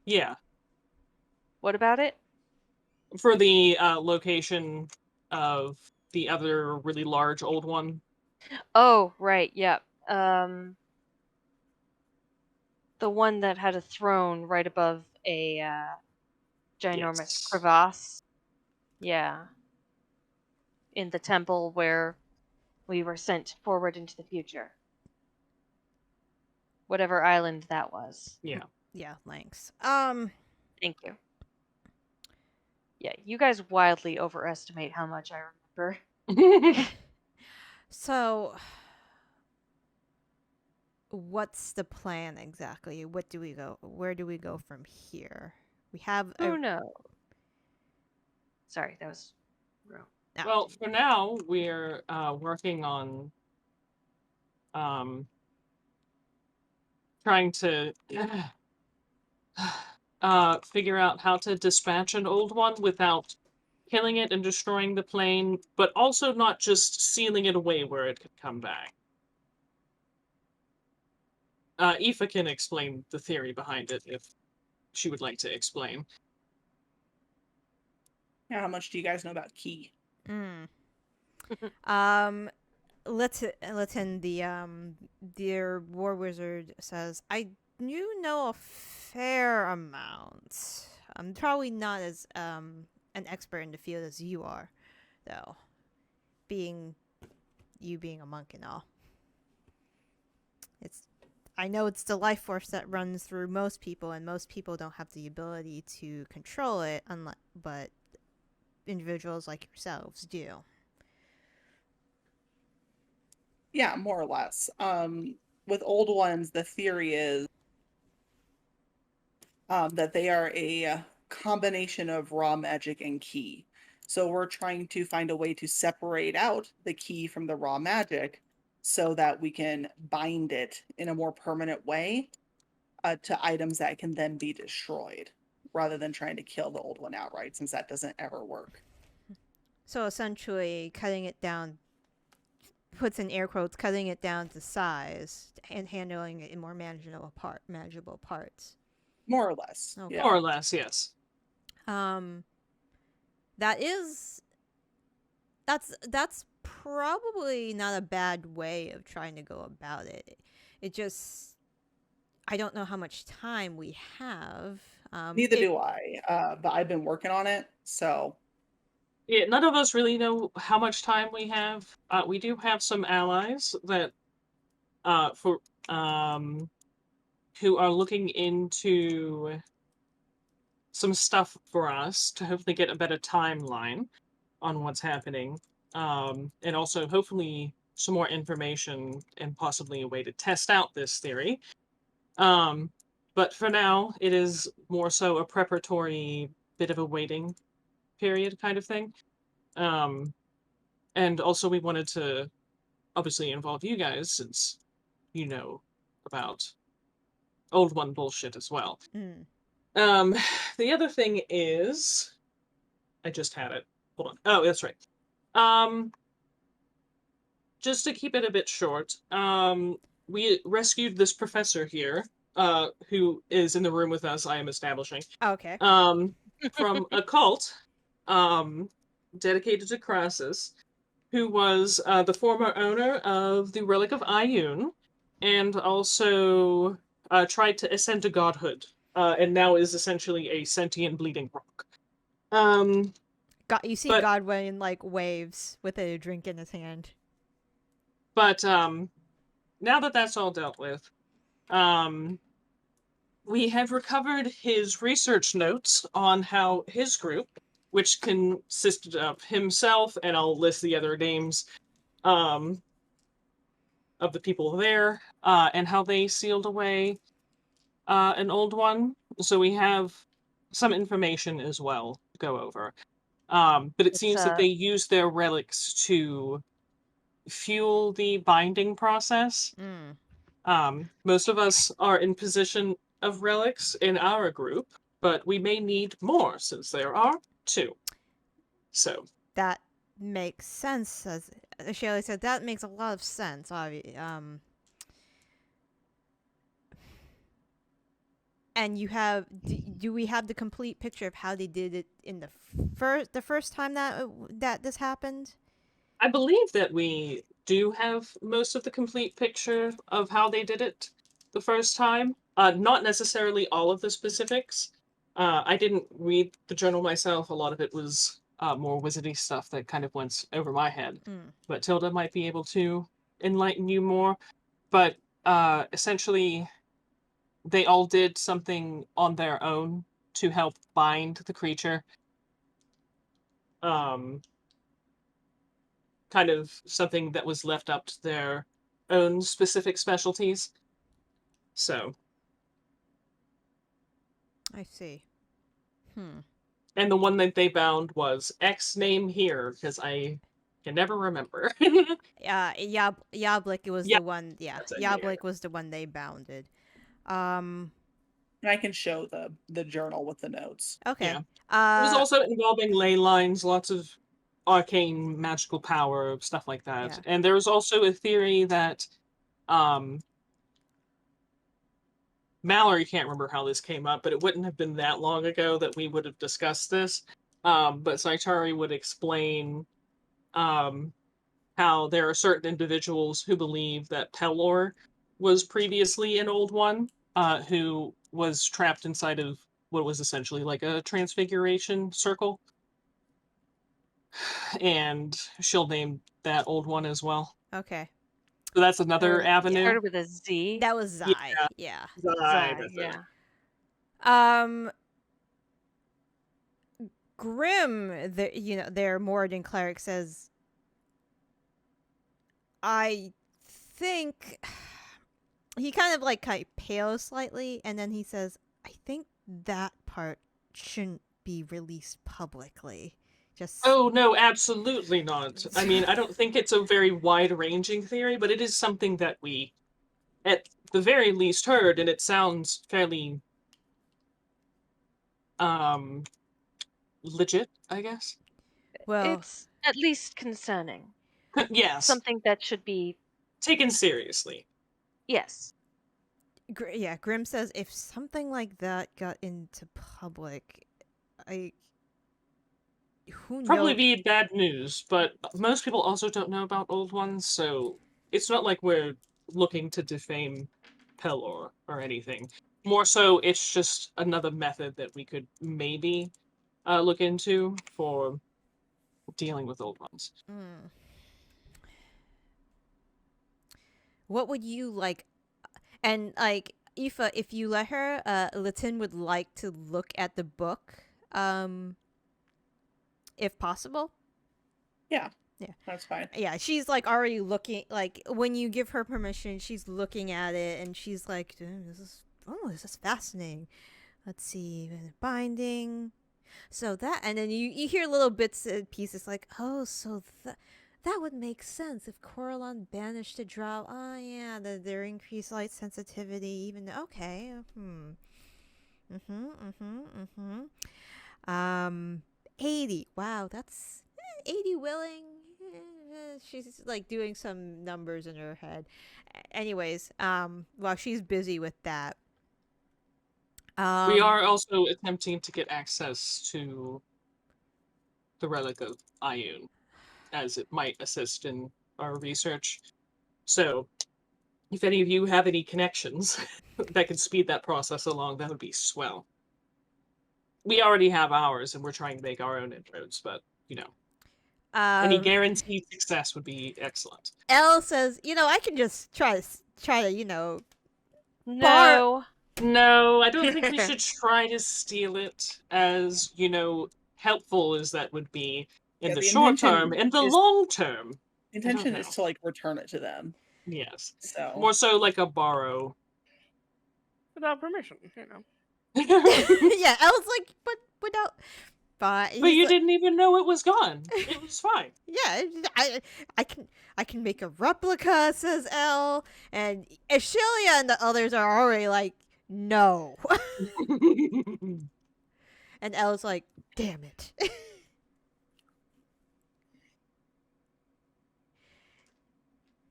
Yeah. What about it? For the location of the other really large old one. Oh, right. Yeah. The one that had a throne right above a ginormous Yes. crevasse. Yeah. In the temple where we were sent forward into the future. Whatever island that was. Yeah. Yeah, thanks. Thank you. Yeah, you guys wildly overestimate how much I remember. So, what's the plan exactly? Where do we go from here? We have Who knows? Sorry, that was wrong. Well, for now, we're working on trying to figure out how to dispatch an old one without killing it and destroying the plane, but also not just sealing it away where it could come back. Aoife can explain the theory behind it if she would like to explain. Yeah, how much do you guys know about Key? Let's end the dear war wizard says, I do know a fair amount. I'm probably not as an expert in the field as you are, though. Being a monk and all. I know it's the life force that runs through most people, and most people don't have the ability to control it, but individuals like yourselves do. Yeah, more or less. With old ones, the theory is that they are a combination of raw magic and key. So we're trying to find a way to separate out the key from the raw magic so that we can bind it in a more permanent way to items that can then be destroyed, rather than trying to kill the old one outright, since that doesn't ever work. So essentially, cutting it down, puts in air quotes, cutting it down to size and handling it in more manageable parts. More or less. Okay. Yeah. More or less, yes. That's probably not a bad way of trying to go about it. It just, I don't know how much time we have. Neither do I, but I've been working on it, so. Yeah, none of us really know how much time we have. We do have some allies that, who are looking into some stuff for us to hopefully get a better timeline on what's happening. And also hopefully some more information and possibly a way to test out this theory. But for now, it is more so a preparatory bit of a waiting period kind of thing. And also we wanted to obviously involve you guys since you know about old one bullshit as well. The other thing is, I just had it. Hold on. Oh, that's right. Just to keep it a bit short, we rescued this professor here, who is in the room with us, I am establishing. Okay. From a cult, dedicated to Krasus, who was the former owner of the Relic of Iyun, and also tried to ascend to godhood, and now is essentially a sentient bleeding rock. You see Godwin like waves with a drink in his hand. But now that that's all dealt with, we have recovered his research notes on how his group, which consisted of himself, and I'll list the other names of the people there, and how they sealed away an old one. So we have some information as well to go over. But it seems that they use their relics to fuel the binding process. Most of us are in possession of relics in our group, but we may need more since there are 2. So That makes sense, as Shayla said. That makes a lot of sense. And you have, do we have the complete picture of how they did it in the first time that this happened? I believe that we do have most of the complete picture of how they did it the first time. Not necessarily all of the specifics. I didn't read the journal myself. A lot of it was more wizardy stuff that kind of went over my head. But Tilda might be able to enlighten you more. But essentially, they all did something on their own to help bind the creature. Kind of something that was left up to their own specific specialties. So. I see. And the one that they bound was X name here, because I can never remember. Ya-Blik was the one. Yeah, that's it, Ya-Blik was the one they bounded. I can show the journal with the notes. Okay. Yeah. It was also involving ley lines, lots of arcane magical power, stuff like that. Yeah. And there was also a theory that Mallory can't remember how this came up, but it wouldn't have been that long ago that we would have discussed this. But Zaitari would explain how there are certain individuals who believe that Pelor was previously an old one, who was trapped inside of what was essentially like a transfiguration circle. And she'll name that old one as well. Okay. So that's another avenue. Started with a Z. That was Zai. Yeah. Zai, Yeah. Grim, their Moradin cleric says, I think he kind of pales slightly, and then he says, I think that part shouldn't be released publicly. Oh, no, absolutely not. I mean, I don't think it's a very wide-ranging theory, but it is something that we, at the very least, heard, and it sounds fairly legit, I guess. Well, it's at least concerning. Yes. Something that should be taken seriously. Yes. Yeah, Grim says if something like that got into public, who Probably knows? be bad news, but most people also don't know about old ones, so it's not like we're looking to defame Pelor or anything. More so, it's just another method that we could maybe look into for dealing with old ones. What would you like? And Aoife, if you let her, Latin would like to look at the book, if possible. Yeah, that's fine. Yeah, she's already looking. When you give her permission, she's looking at it, and she's like, "This is fascinating." Let's see, binding. So that, and then you hear little bits and pieces so that would make sense if Coralon banished the drow. Oh yeah, their increased light sensitivity. Even okay. 80. Wow, that's 80 willing. She's doing some numbers in her head. Anyways, while she's busy with that, we are also attempting to get access to the relic of Ioun, as it might assist in our research. So, if any of you have any connections that can speed that process along, that would be swell. We already have ours, and we're trying to make our own inroads, but, any guaranteed success would be excellent. Elle says, I can just try to, No. No, I don't think we should try to steal it, as, helpful as that would be in Yeah, the the short term. intention In the is long term, the I don't intention know. is to like return it to them. Yes. So More so like a borrow. Without permission, you know. But Yeah, I was like, but without. But he's you like, didn't even know it was gone. It was fine. yeah, I can make a replica, says Elle, and Ashelia and the others are already like, no, and Elle's like, damn it.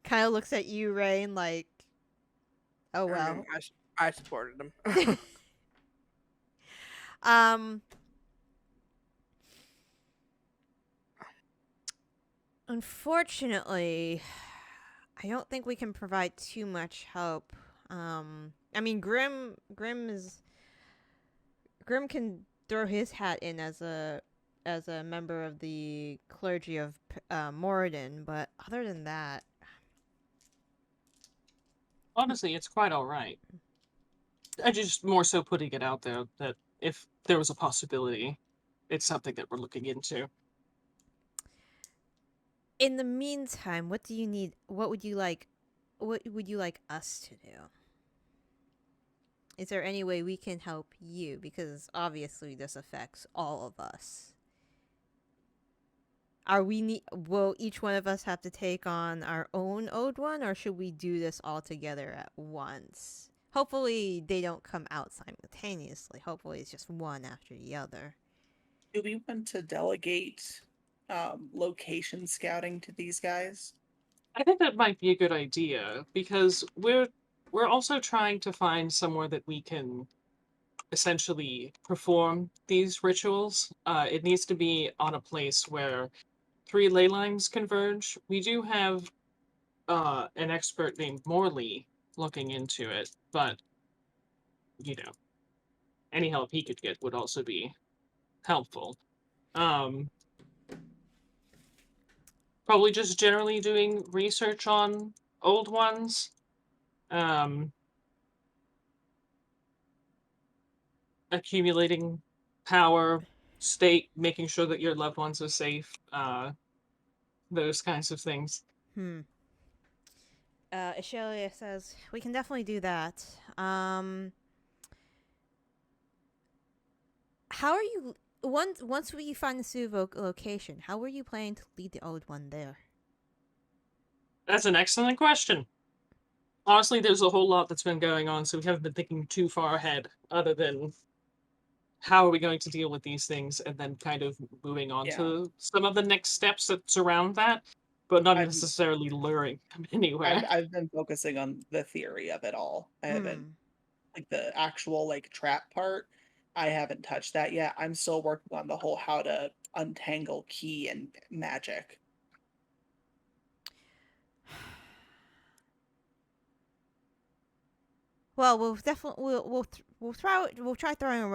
Kind of looks at you, Raine, like, oh well. I supported him. Unfortunately, I don't think we can provide too much help. I mean, Grim can throw his hat in as a member of the clergy of Moradin, but other than that, Honestly, it's quite alright. I just more so putting it out there that if there was a possibility, it's something that we're looking into. in the meantime, what do you need? What would you like? What would you like us to do? Is there any way we can help you? Because obviously this affects all of us. Will each one of us have to take on our own owed one, or should we do this all together at once? Hopefully they don't come out simultaneously. Hopefully it's just one after the other. do we want to delegate location scouting to these guys? I think that might be a good idea because we're also trying to find somewhere that we can essentially perform these rituals. It needs to be on a place where 3 ley lines converge. We do have an expert named Morley looking into it, but any help he could get would also be helpful. Probably just generally doing research on old ones. Accumulating power, state, making sure that your loved ones are safe, those kinds of things. Ashelia says, we can definitely do that. How are you... Once we find the Suvok location, how are you planning to lead the old one there? That's an excellent question. Honestly, there's a whole lot that's been going on, so we haven't been thinking too far ahead, other than how are we going to deal with these things, and then kind of moving on to some of the next steps that surround that, but not necessarily luring them anywhere. I've been focusing on the theory of it all. I haven't, like, the actual like trap part. I haven't touched that yet. I'm still working on the whole how to untangle key and magic. Well, we'll definitely we'll try throwing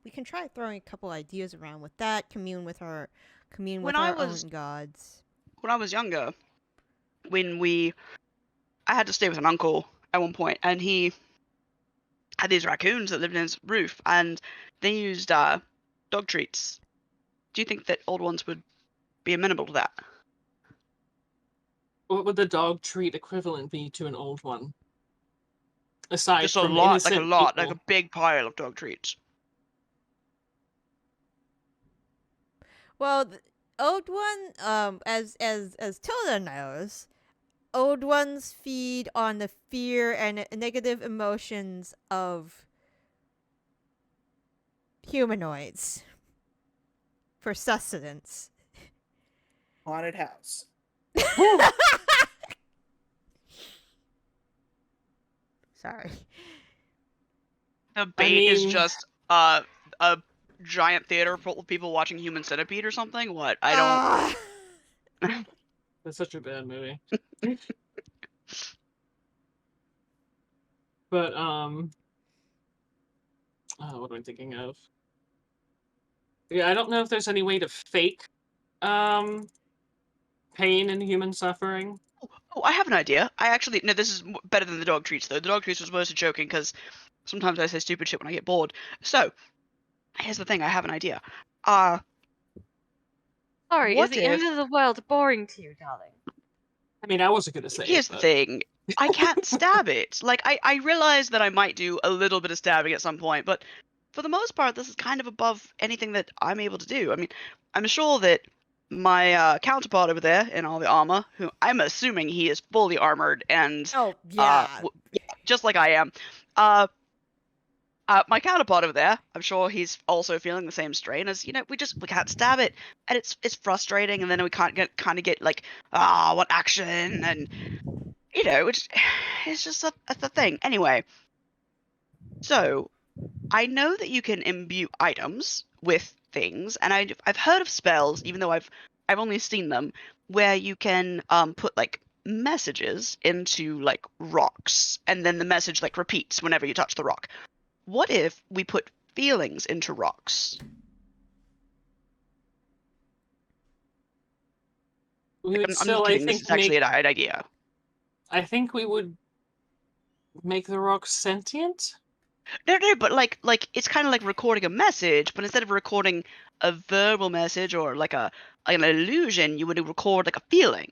we can try throwing a couple ideas around with that. Commune with our own gods. When I was younger, I had to stay with an uncle at one point, and he had these raccoons that lived in his roof, and they used dog treats. Do you think that old ones would be amenable to that? What would the dog treat equivalent be to an old one? Aside Just from a lot, innocent like people? a big pile of dog treats. Well, old one, as Tilda knows, old ones feed on the fear and negative emotions of humanoids for sustenance. Haunted house. Sorry. The bait is just a giant theater full of people watching Human Centipede or something? What? I don't... That's such a bad movie. But, what am I thinking of? Yeah, I don't know if there's any way to fake, pain and human suffering. Oh, I have an idea. No, this is better than the dog treats, though. The dog treats was mostly joking, because Sometimes I say stupid shit when I get bored. So, here's the thing. I have an idea. Sorry, What is the end if- of the world boring to you, darling? I mean, I wasn't gonna say Here's it, the but thing. I can't stab it. Like, I realize that I might do a little bit of stabbing at some point, but for the most part, this is kind of above anything that I'm able to do. I mean, I'm sure that my counterpart over there in all the armor, who I'm assuming he is fully armored and Oh yeah. just like I am, my counterpart over there, I'm sure he's also feeling the same strain as, we can't stab it, and it's frustrating, and then we can't get like, what action, and it's just a thing. Anyway, so I know that you can imbue items with things, and I've heard of spells, even though I've only seen them, where you can put like messages into like rocks, and then the message like repeats whenever you touch the rock. What if we put feelings into rocks? we would I'm still, not I kidding. This think, is actually an idea. I think we would make the rocks sentient. No, but like it's kind of like recording a message, but instead of recording a verbal message or like an illusion, you would record like a feeling,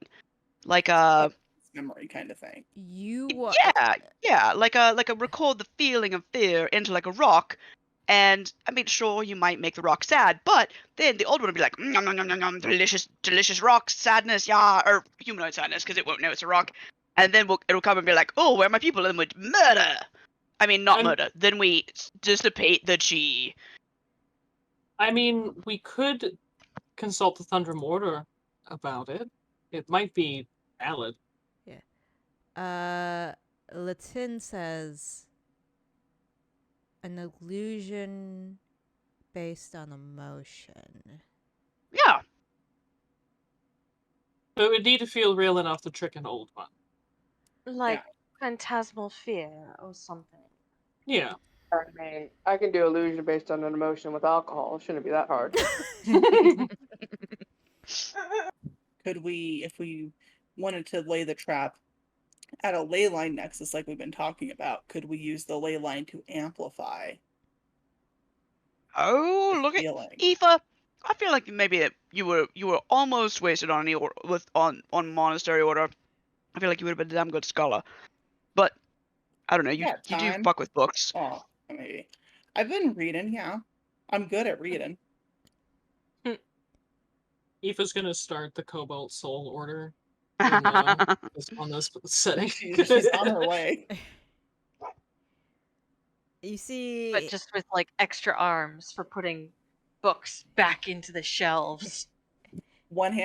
like a Memory kind of thing. yeah, like a record the feeling of fear into like a rock, and I mean, sure, you might make the rock sad, but then the old one would be like, nom, nom, nom, nom, nom, delicious rock sadness, yeah, or humanoid sadness, because it won't know it's a rock, and then it'll come and be like, oh, where are my people? And we'd murder. I mean, not murder. Then we dissipate the chi. I mean, we could consult the Thundrum Order about it. It might be valid. Latin says an illusion based on emotion. Yeah. But it would need to feel real enough to trick an old one. Like phantasmal fear or something. Yeah. I mean, I can do illusion based on an emotion with alcohol. It shouldn't be that hard. Could we, if we wanted to lay the trap at a ley line nexus like we've been talking about, could we use the ley line to amplify? Oh, look at feeling? Aoife. I feel like maybe you were almost wasted on on monastery order. I feel like you would have been a damn good scholar, but I don't know. You do time. fuck with books. Oh, maybe. I've been reading. Yeah, I'm good at reading. Aoife's gonna start the Cobalt Soul Order on this setting. She's on her way. You see, But just with like extra arms for putting books back into the shelves. One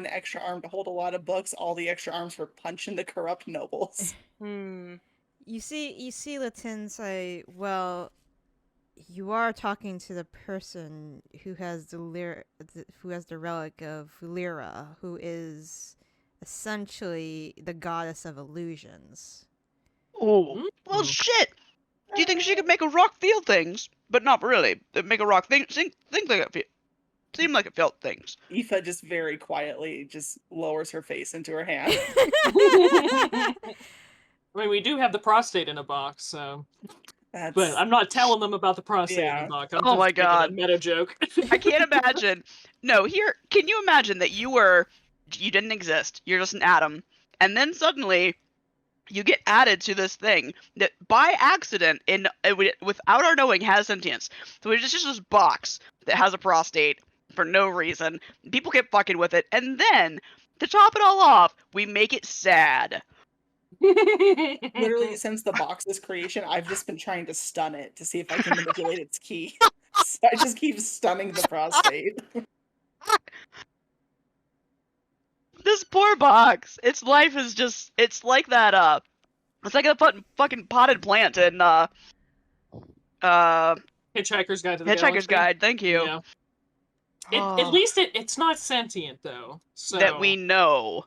extra arm to hold a lot of books. All the extra arms for punching the corrupt nobles. You see Latin say, well, you are talking to the person who has the relic of Lyra, who is essentially the goddess of illusions. Oh, well, shit. Do you think she could make a rock feel things? But not really. Make a rock think like it seem like it felt things. Aoife just very quietly just lowers her face into her hand. I mean, we do have the prostate in a box, so. But I'm not telling them about the prostate in the box. I'm just my god, making a meta joke. I can't imagine. No, can you imagine that you didn't exist? You're just an atom, and then suddenly you get added to this thing that by accident, without our knowing, has sentience. So it's just this box that has a prostate for no reason. People keep fucking with it, and then to top it all off, we make it sad. Literally, since the box's creation, I've just been trying to stun it to see if I can manipulate its key. So I just keep stunning the prostate. This poor box. Its life is it's like that, it's like a fucking potted plant in, Hitchhiker's Guide to the Hitchhiker's Galaxy. Guide, thank you. Yeah. At least it's not sentient, though. So that we know.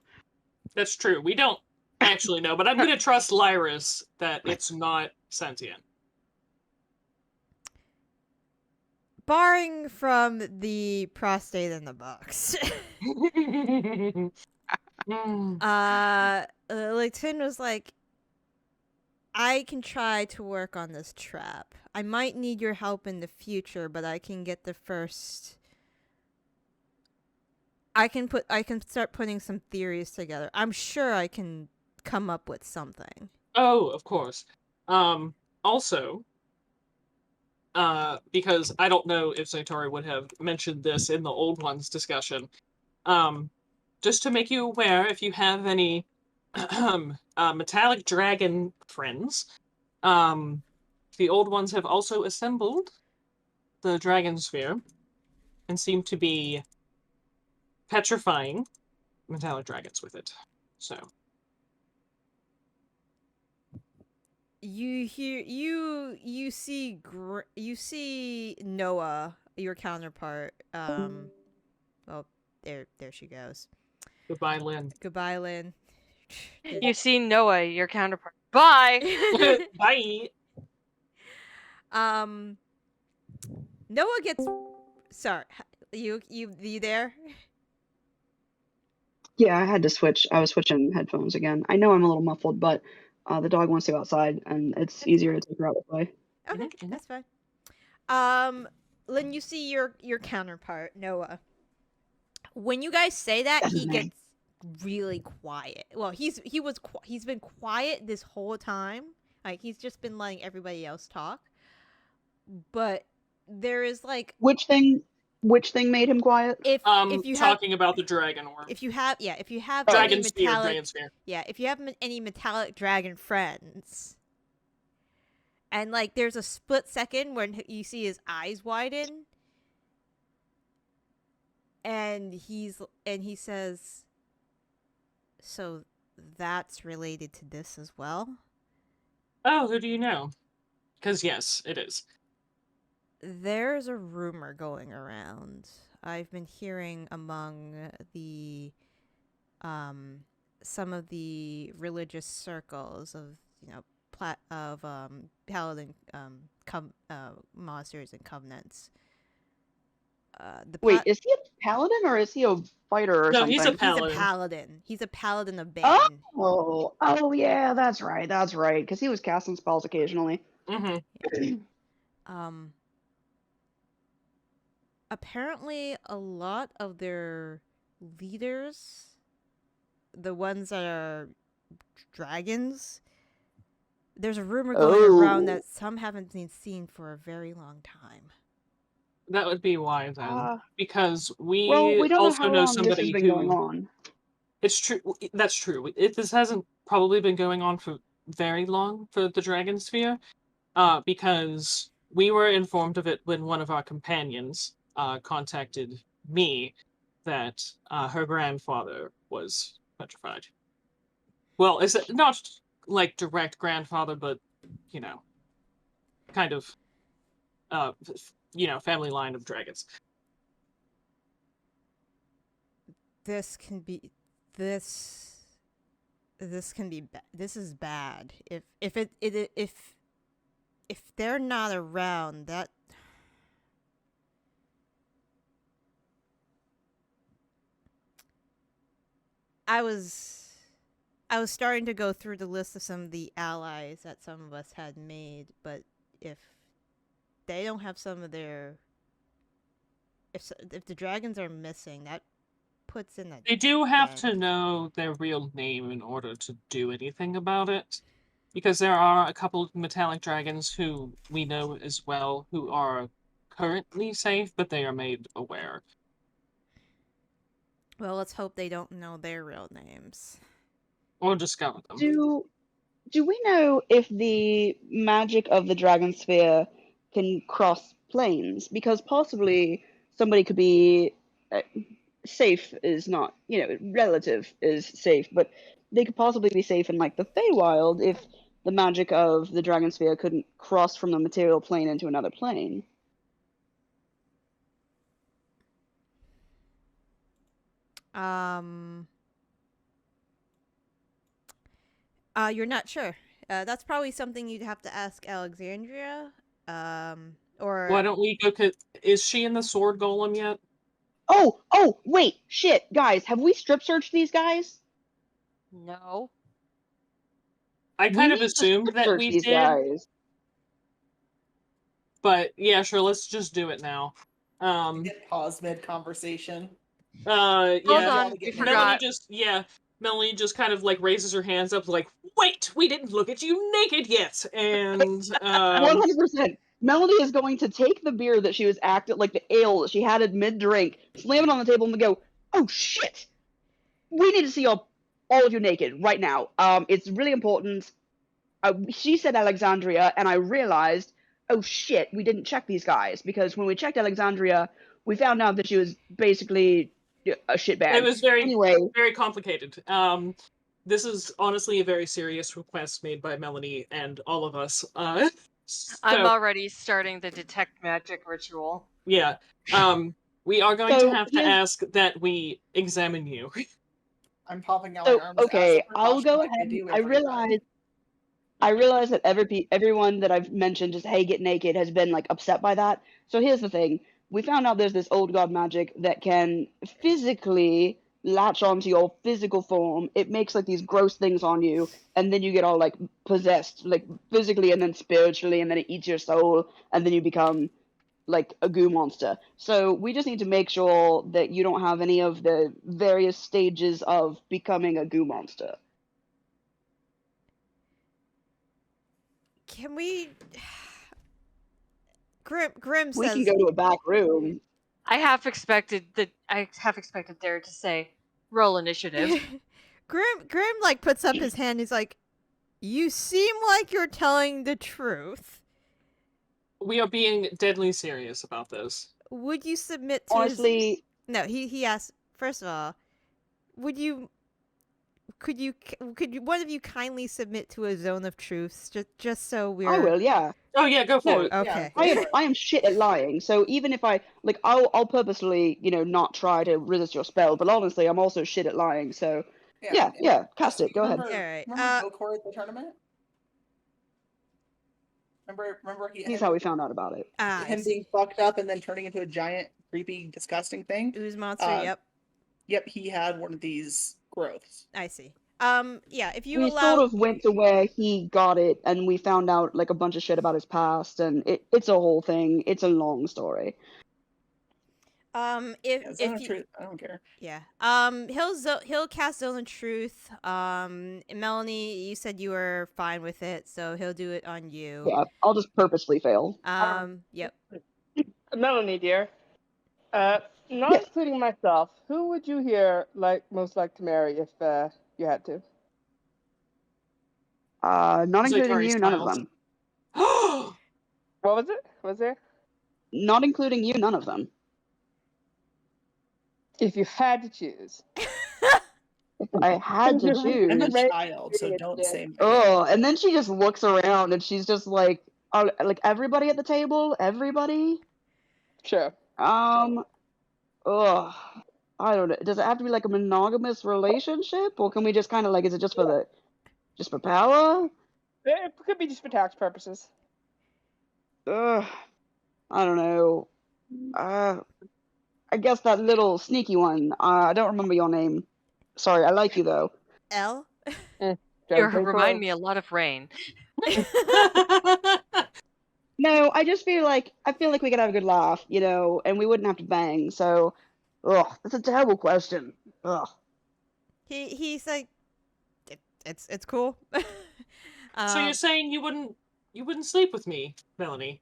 That's true. We don't actually know, but I'm gonna trust Lyris that it's not sentient. Barring from the prostate in the box. Like Tin was like, I can try to work on this trap. I might need your help in the future, but I can get the first. I can start putting some theories together. I'm sure I can come up with something. Oh, of course. Also, because I don't know if Zaitari would have mentioned this in the old ones discussion. Just to make you aware, if you have any metallic dragon friends, the old ones have also assembled the dragon sphere and seem to be petrifying metallic dragons with it. So You hear you see you see Noah, your counterpart. Well, there she goes. goodbye, Lynn. Goodbye, Lynn. You see Noah, your counterpart. Bye. Bye. Noah gets. Sorry, you there? Yeah, I had to switch. I was switching headphones again. I know I'm a little muffled, but the dog wants to go outside, and it's easier to take her out this way. Okay, Mhm. that's fine. Lynn, you see your counterpart, Noah. When you guys say that, That's he his name. gets really quiet. Well, he's been quiet this whole time. Like he's just been letting everybody else talk. But there is like Which thing made him quiet? if you have Talking about the dragon orb. if you have any Dragon sphere, metallic dragon sphere. if you have any metallic dragon friends, and like there's a split second when you see his eyes widen, and he says, "So that's related to this as well?" Oh, who do you know? Because yes, it is. There's a rumor going around. I've been hearing among the some of the religious circles of paladin monasteries and covenants. Wait, is he a paladin or is he a fighter or No, something? he's a He's a paladin. paladin. He's a paladin of Bane. Oh yeah, that's right, because he was casting spells occasionally. Mm-hmm. Apparently a lot of their leaders, the ones that are dragons, there's a rumor going around that some haven't been seen for a very long time. That would be why then, because we we don't also know how know long this has somebody been who. going on. It's true. That's true. This hasn't probably been going on for very long for the dragon sphere, because we were informed of it when one of our companions contacted me that her grandfather was petrified. Well, is it not like direct grandfather, but kind of family line of dragons. This is bad. If they're not around, that I was starting to go through the list of some of the allies that some of us had made, but if they don't have some of their if the dragons are missing, that puts in that They do have to dent. know their real name in order to do anything about it. Because there are a couple of metallic dragons who we know as well who are currently safe, but they are made aware. Well, let's hope they don't know their real names. Or discover them. Do we know if the magic of the dragon sphere can cross planes? Because possibly somebody could be safe is not, relative is safe, but they could possibly be safe in like the Feywild if the magic of the dragon sphere couldn't cross from the material plane into another plane. You're not sure. That's probably something you'd have to ask Alexandria. Or Why don't we go? Is she in the sword golem yet? Oh, wait, shit, guys, have we strip searched these guys? No. I kind of need to assumed that search we these did, guys. but yeah, sure. Let's just do it now. Hit pause mid conversation. Yeah. Hold on, we Melanie forgot. Melanie just kind of like raises her hands up, like, "Wait, we didn't look at you naked yet." And 100%. Melanie is going to take the beer that she was acting like the ale that she had at mid drink, slam it on the table, and go, "Oh shit! We need to see all of you naked right now. It's really important." She said Alexandria, and I realized, oh shit, we didn't check these guys, because when we checked Alexandria, we found out that she was basically a shitbag. it was very, Anyway, very complicated. This is honestly a very serious request made by Melanie and all of us. I'm So, already starting the detect magic ritual. yeah. We are going So to have to here's- ask that we examine you. I'm popping out So, my arms. as okay, a I'll go precaution like ahead. I do I every time. realize that everyone that I've mentioned, just hey, get naked, has been like upset by that. So here's the thing: we found out there's this old god magic that can physically latch onto your physical form. It makes like these gross things on you, and then you get all like possessed, like physically and then spiritually, and then it eats your soul, and then you become like a goo monster. So we just need to make sure that you don't have any of the various stages of becoming a goo monster. Can we? Grim We says. can go to a back room. I half expected there to say roll initiative. Grim like puts up his hand. He's like, "You seem like you're telling the truth. We are being deadly serious about this. Would you submit to Honestly, No, he asked, first of all, could you one of you kindly submit to a zone of truths just so we're I will, yeah. Oh yeah, go for No, it. Okay. I am shit at lying. So even if I'll purposely, not try to resist your spell, but honestly, I'm also shit at lying. So yeah, cast it. Go ahead. Alright, Remember Gokor at the tournament? Remember He's how we found out about it. him being fucked up and then turning into a giant, creepy, disgusting thing? ooze monster, uh, yep. Yep, he had one of these growths. I see. Yeah, if you We allow sort of went to where he got it, and we found out like a bunch of shit about his past, and it's a whole thing. It's a long story. if Zone of you Truth, I don't care. yeah. He'll cast Zone of Truth. Melanie, you said you were fine with it, so he'll do it on you. Yeah, I'll just purposely fail. Yep. Melanie, dear. Not Yes. including myself, who would you here most like to marry if you had to? Not including Zaitari you, none of smiles. them. What was it? Was there? Not including you, none of them. If you had to choose. If I had to choose. I'm a Right. child, so don't say me. Oh, and then she just looks around and she's just like, everybody at the table? Everybody? Sure. I don't know. Does it have to be like a monogamous relationship? Or can we just kind of like, is it just for power? It could be just for tax purposes. I don't know. I guess that little sneaky one. I don't remember your name. Sorry, I like you though. L. You remind me a lot of Raine. No, I feel like we could have a good laugh, and we wouldn't have to bang. So, that's a terrible question. Ugh. He's like, it's cool. So you're saying you wouldn't sleep with me, Melanie?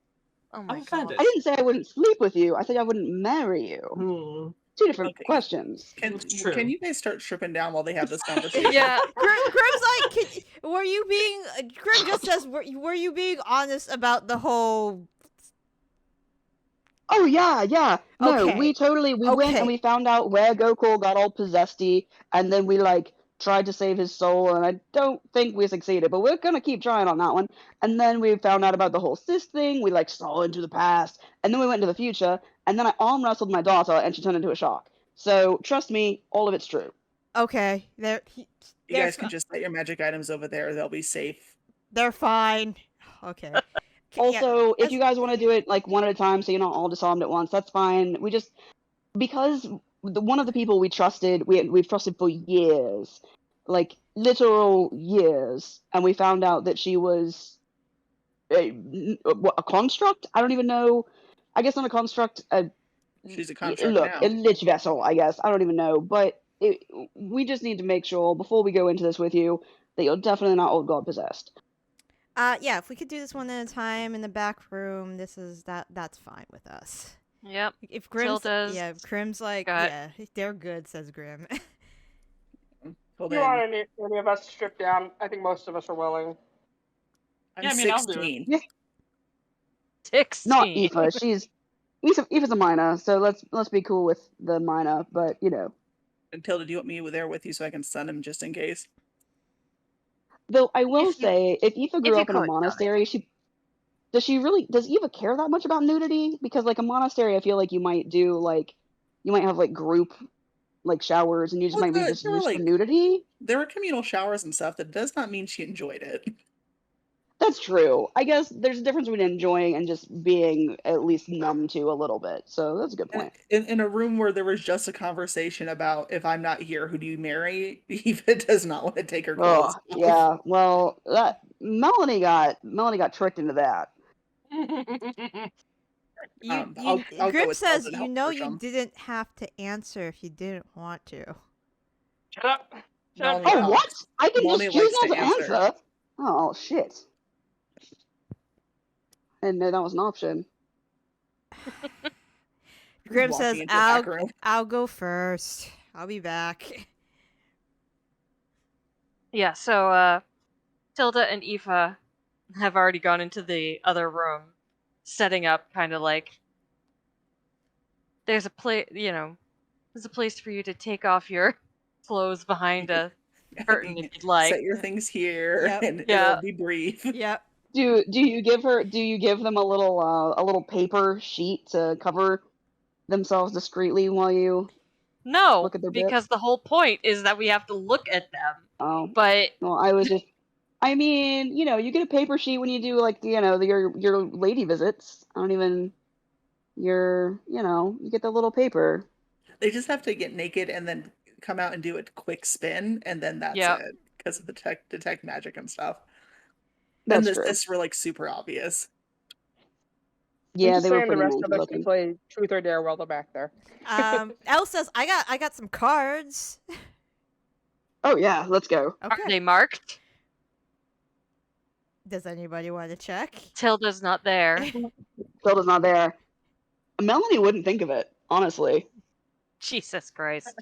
Oh my I'm god. offended. I didn't say I wouldn't sleep with you. I said I wouldn't marry you. Two different Okay. questions. It's true. Can you guys start stripping down while they have this conversation? Yeah. Grim's like, were you being? Grim just says, were you being honest about the whole? Oh yeah. No, Okay. we went and we found out where Gokul got all possessedy, and then we tried to save his soul, and I don't think we succeeded, but we're gonna keep trying on that one. And then we found out about the whole cis thing. We saw into the past, and then we went into the future, and then I arm wrestled my daughter, and she turned into a shark. So trust me, all of it's true. Okay, You guys can just set your magic items over there. They'll be safe. they're fine. Okay. Also, if you guys want to do it one at a time, so you're not all disarmed at once, that's fine. We just because one of the people we trusted, we've trusted for years, like literal years, and we found out that she was a construct. I don't even know. I guess not a construct. She's a construct Look, now. a lich vessel. I guess I don't even know, but we just need to make sure before we go into this with you that you're definitely not old god possessed. Yeah, if we could do this one at a time in the back room, that's fine with us. Yep. If Grim's, Tilda's if Grim's like, got- yeah, they're good, says Grim. Well, If you want any of us to strip down, I think most of us are willing. I'm Yeah, I mean, I'll do it. 16. 16. Not Aoife. Aoife's a minor, so let's be cool with the minor. But And Tilda, do you want me there with you so I can stun him just in case? though I will If you- say, if Aoife grew you up in a could, monastery, does Aoife care that much about nudity? Because like a monastery, I feel like you might have like group like showers, and you just Well, might be there just were, used to like- nudity. There were communal showers and stuff. That does not mean she enjoyed it. That's true. I guess there's a difference between enjoying and just being at least numb to a little bit. So that's a good point. In a room where there was just a conversation about if I'm not here, who do you marry? Aoife does not want to take her clothes Oh, off. yeah. Well, Melanie got tricked into that. I'll go Grim with says, Tilda to you help know, push you 'em. didn't have to answer if you didn't want to. Shut up. Melanie Oh, helped. what? I can Melanie just choose likes not to to answer. answer. Oh shit! I didn't know that was an option. Grim Walking says, into the back room. I'll go first. I'll be back. Yeah, so Tilda and Aoife have already gone into the other room, setting up kind of like there's a place for you to take off your clothes behind a curtain if you'd like. Set your things here, Yep. and Yeah. it'll be brief. Yep. Do you give them a little paper sheet to cover themselves discreetly while you? No, Look at their bits? because the whole point is that we have to look at them. Oh, But well, I was just. I mean, you get a paper sheet when you do like your lady visits. I don't even. You get the little paper. They just have to get naked and then come out and do a quick spin, and then that's Yep. it because of the detect magic and stuff. That's And true. this were like super obvious. Yeah, I'm just they were saying pretty the rest manky of us looking. can play Truth or Dare while they're back there. Elle says, I got some cards. Oh yeah, let's go. are Okay. they marked? Does anybody want to check? Tilda's not there. Tilda's not there. Melanie wouldn't think of it, honestly. Jesus Christ.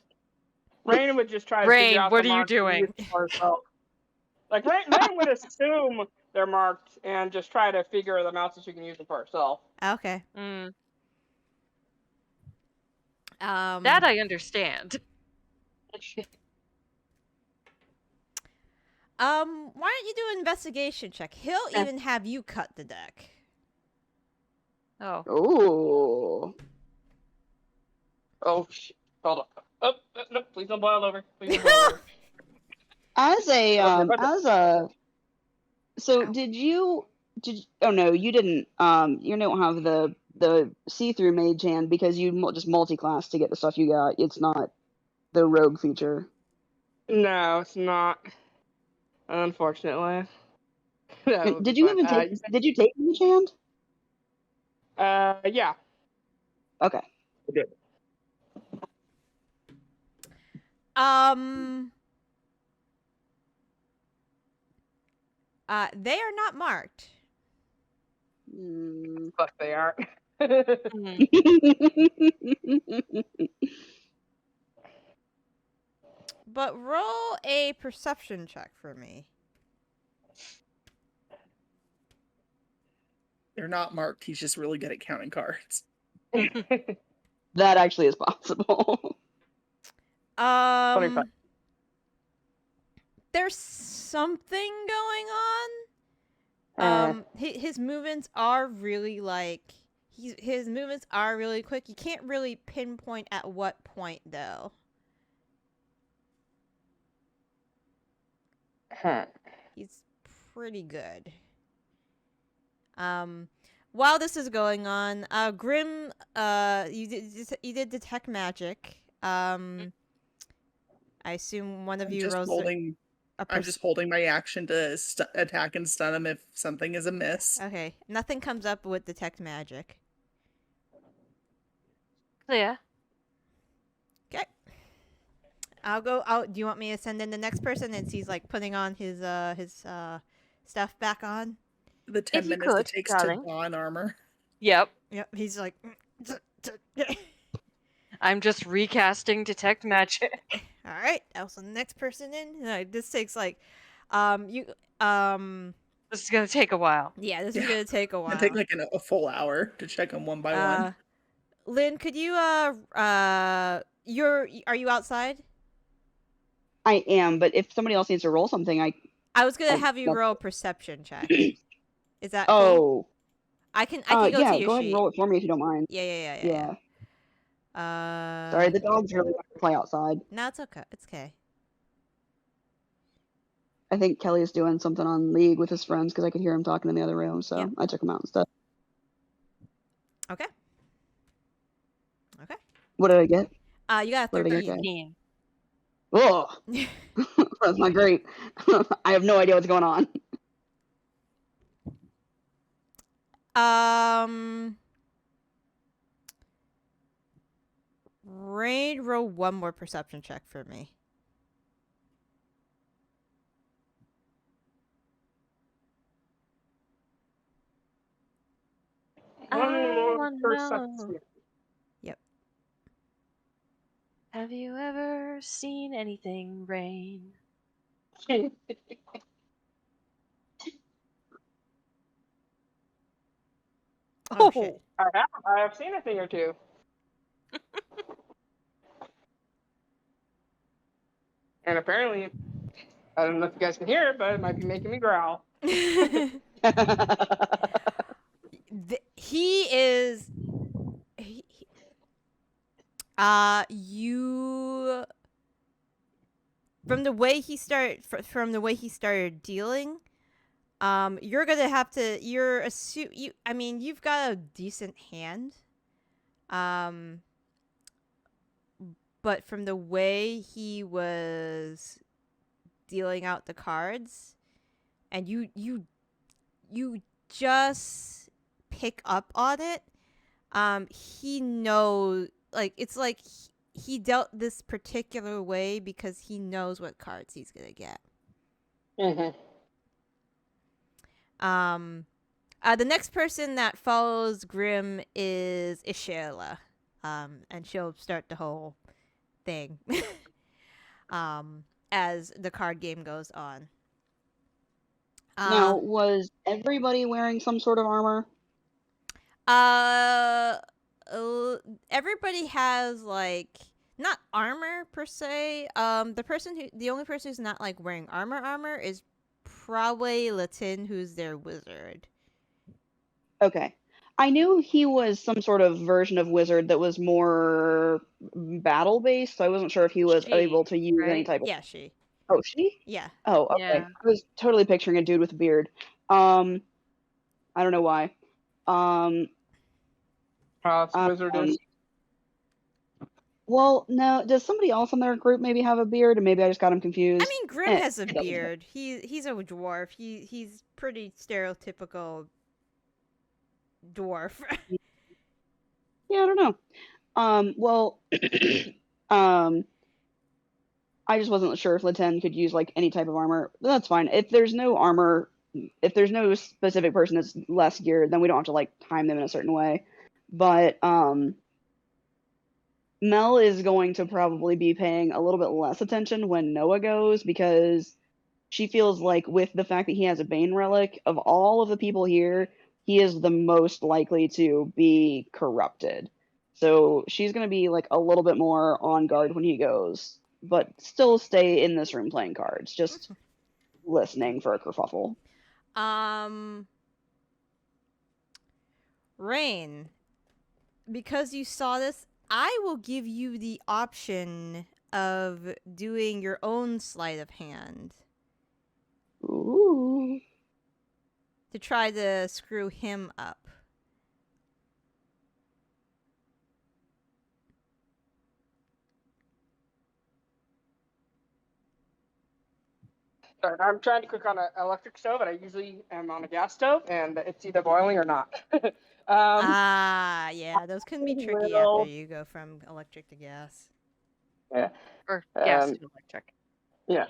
Raine would just try to Raine, figure out what the are you marks and doing? use them for herself. Like Raine would assume they're marked and just try to figure them out so she can use them for herself. Okay. Mm, That I understand. why don't you do an investigation check? He'll even have you cut the deck. Oh. Ooh. Oh, shit. Hold on. Oh, no, please don't boil over. Please don't boil over. So Ow. oh no, you didn't, you don't have the see-through mage hand because you just multi-class to get the stuff you got. It's not the rogue feature. No, it's not. Unfortunately. That would Did be you fun. even take, did you take mage hand? Yeah. Okay. I did. They are not marked. Mm. Fuck, they aren't. Mm. But roll a perception check for me. They're not marked. He's just really good at counting cards. That actually is possible. 25. There's something going on. His movements are really his movements are really quick. You can't really pinpoint at what point though. He's pretty good. While this is going on, Grim, you did detect magic. And I assume one of I'm you just rolls holding. a I'm just holding my action to attack and stun him if something is amiss. Okay, nothing comes up with detect magic. Yeah. Okay. Do you want me to send in the next person and he's like putting on his stuff back on? The 10 you minutes could, it takes darling. to don armor. Yep. Yep. He's like. I'm just recasting detect magic. All right. Also, the next person in. This takes like, you This is gonna take a while. Yeah, this is gonna take a while. It'll take like a full hour to check them one by one. Lynn, could you are you outside? I am, but if somebody else needs to roll something, I was gonna Oh, have you that's- roll a perception check. Is that cool? Oh. I can go yeah, to your go ahead and sheet. roll it for me if you don't mind. Yeah. Sorry, the dogs really like to play outside. No, it's okay. It's okay. I think Kelly's doing something on League with his friends because I could hear him talking in the other room, so Yep. I took him out instead. Okay. What did I get? You got a What did I 13. get? 15. Oh, that's not great. I have no idea what's going on. Rain, roll one more perception check for me. One more wanna perception. know. Yep. Have you ever seen anything rain? Oh shit. I have seen a thing or two. And apparently, I don't know if you guys can hear it, but it might be making me growl. He is. You. From the way he started dealing, you're gonna have to. I mean, you've got a decent hand. But from the way he was dealing out the cards, and you just pick up on it, he knows, like, it's like he dealt this particular way because he knows what cards he's gonna get. Mm-hmm. The next person that follows Grim is Ishela, and she'll start the whole thing as the card game goes on. Now, was everybody wearing some sort of armor? Everybody has, like, not armor per se. The only person who's not like wearing armor is probably Latin, who's their wizard. Okay. I knew he was some sort of version of wizard that was more battle based, so I wasn't sure if he was She, able to use any right? type of. Yeah, she. Oh, she? Yeah. Oh, okay. Yeah. I was totally picturing a dude with a beard. I don't know why. Wizard is. Well, no. Does somebody else in their group maybe have a beard, and maybe I just got him confused? I mean, Grim has a it doesn't beard. He's a dwarf. He's pretty stereotypical dwarf. Yeah, I don't know. Well, I just wasn't sure if Laten could use like any type of armor. But that's fine. If there's no armor, if there's no specific person that's less geared, then we don't have to like time them in a certain way. But Mel is going to probably be paying a little bit less attention when Noah goes, because she feels like with the fact that he has a Bane relic, of all of the people here, he is the most likely to be corrupted. So she's going to be like a little bit more on guard when he goes, but still stay in this room playing cards, just listening for a kerfuffle. Rain, because you saw this, I will give you the option of doing your own sleight of hand Ooh. to try to screw him up. Sorry, I'm trying to cook on an electric stove, and I usually am on a gas stove, and it's either boiling or not. Yeah, those can be tricky Well- after you go from electric to gas. Yeah. Or gas Um, to electric. Yeah.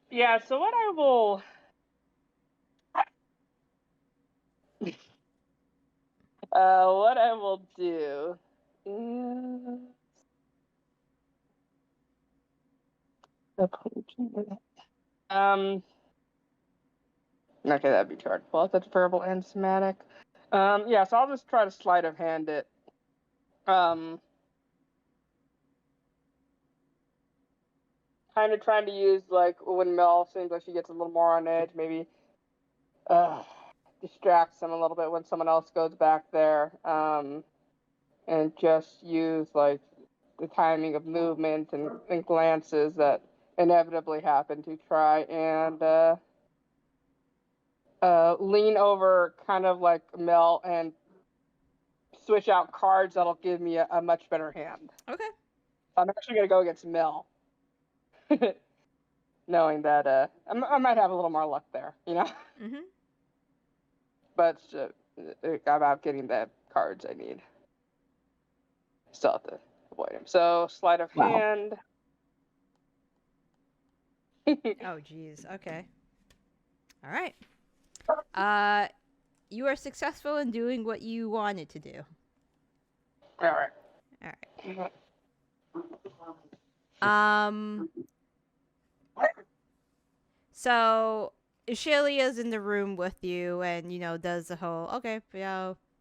Yeah. So what I will. What I will do is. Okay, that'd be too hard. Well, that's verbal and somatic. Yeah. So I'll just try to sleight of hand it. Kind of trying to use like when Mel seems like she gets a little more on edge, maybe distracts them a little bit when someone else goes back there, and just use like the timing of movement and glances that inevitably happen to try and lean over kind of like Mel and switch out cards that'll give me a much better hand. Okay. I'm actually going to go against Mel. Knowing that I might have a little more luck there, you know? Mhm. But it's about getting the cards I need. Still have to avoid him. So, sleight of Wow. hand. Oh, geez. Okay. All right. You are successful in doing what you wanted to do. All right. All right. So Shelia's in the room with you, and does the whole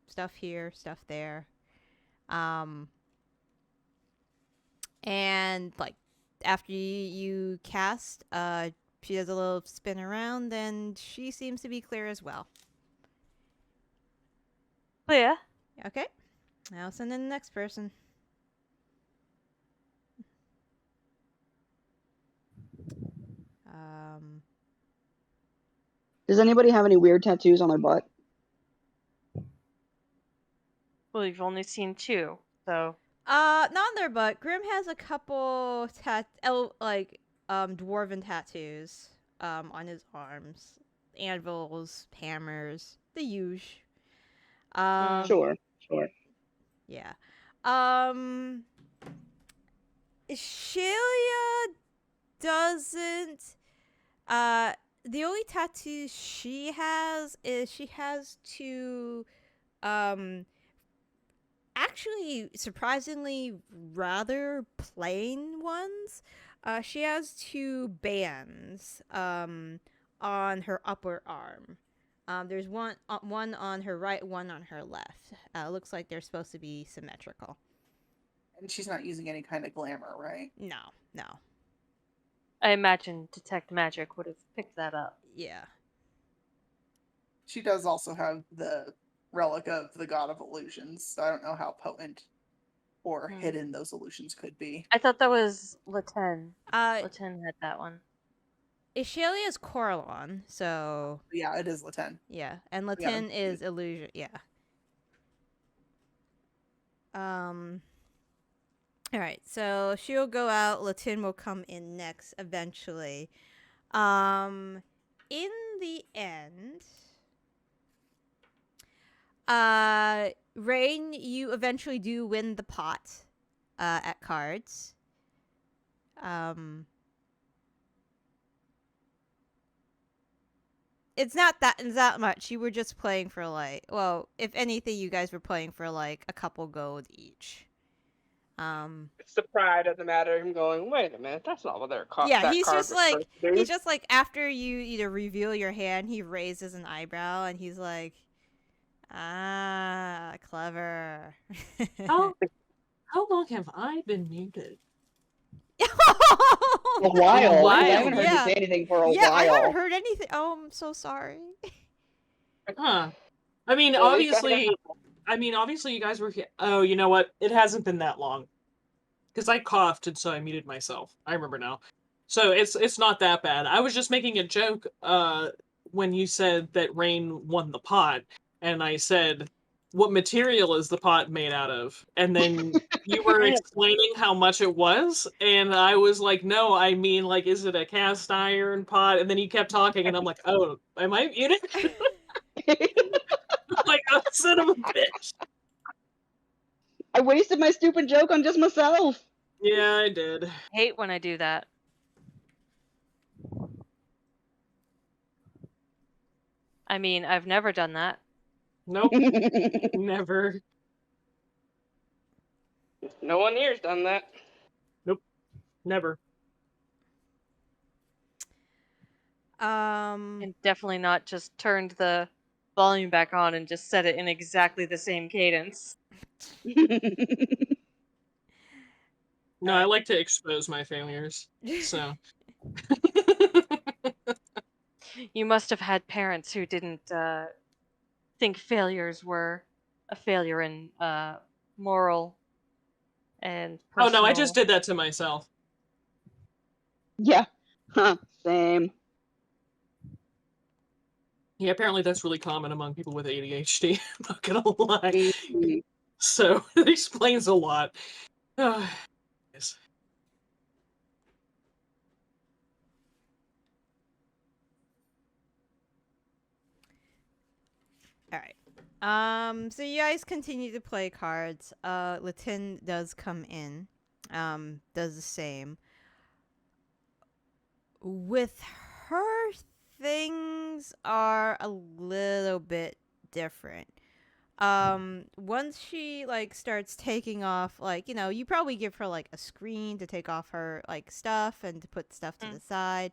stuff here, stuff there, and like after you cast, she does a little spin around, and she seems to be clear as well. Oh, yeah. Okay, I'll send in the next person. Does anybody have any weird tattoos on their butt? Well, you've only seen 2, so. Not on their butt. Grim has a couple dwarven tattoos on his arms, anvils, hammers, the usual. Sure. Yeah. Shelia doesn't. The only tattoos she has is she has 2 actually surprisingly rather plain ones. She has 2 bands on her upper arm. There's one on her right, one on her left. Looks like they're supposed to be symmetrical. And she's not using any kind of glamour, right? No. I imagine Detect Magic would have picked that up. Yeah. She does also have the relic of the god of illusions, so I don't know how potent or hidden those illusions could be. I thought that was Laten. Laten had that one. Ishalia's Coralon, so Yeah, it is Laten. yeah, and Laten is illusion. Yeah. All right, so she'll go out. Laten will come in next eventually. In the end, Raine, you eventually do win the pot at cards. It's not that much. You were just playing for if anything, you guys were playing for a couple gold each. It's the pride of the matter. Him going, wait a minute, that's not what they're called. Yeah, he's just like after you either reveal your hand, he raises an eyebrow and he's like, clever. How long have I been muted? A while. I haven't heard you Yeah. say anything for a Yeah, while. I haven't heard anything. Oh, I'm so sorry. Huh. I mean, obviously, you guys were. Oh, you know what? It hasn't been that long, because I coughed and so I muted myself. I remember now. So it's not that bad. I was just making a joke when you said that Raine won the pot, and I said what material is the pot made out of? And then you were explaining how much it was, and I was like, no, I mean, like, is it a cast iron pot? And then you kept talking, and I'm like, oh, am I muted? Like, oh, son of a bitch. I wasted my stupid joke on just myself. Yeah, I did. Hate when I do that. I mean, I've never done that. Nope, never. No one here's done that. Never. And definitely not just turned the volume back on and just set it in exactly the same cadence. No, I like to expose my failures. So. You must have had parents who didn't think failures were a failure in moral and Oh personal. no, I just did that to myself. Yeah. Huh. Same. Yeah, apparently that's really common among people with ADHD. I'm not gonna lie. Mhm. So it explains a lot. Yes. All right. So you guys continue to play cards. Latin does come in. Does the same. With her, things are a little bit different. Once she like starts taking off, like, you know, you probably give her like a screen to take off her like stuff and to put stuff to the side.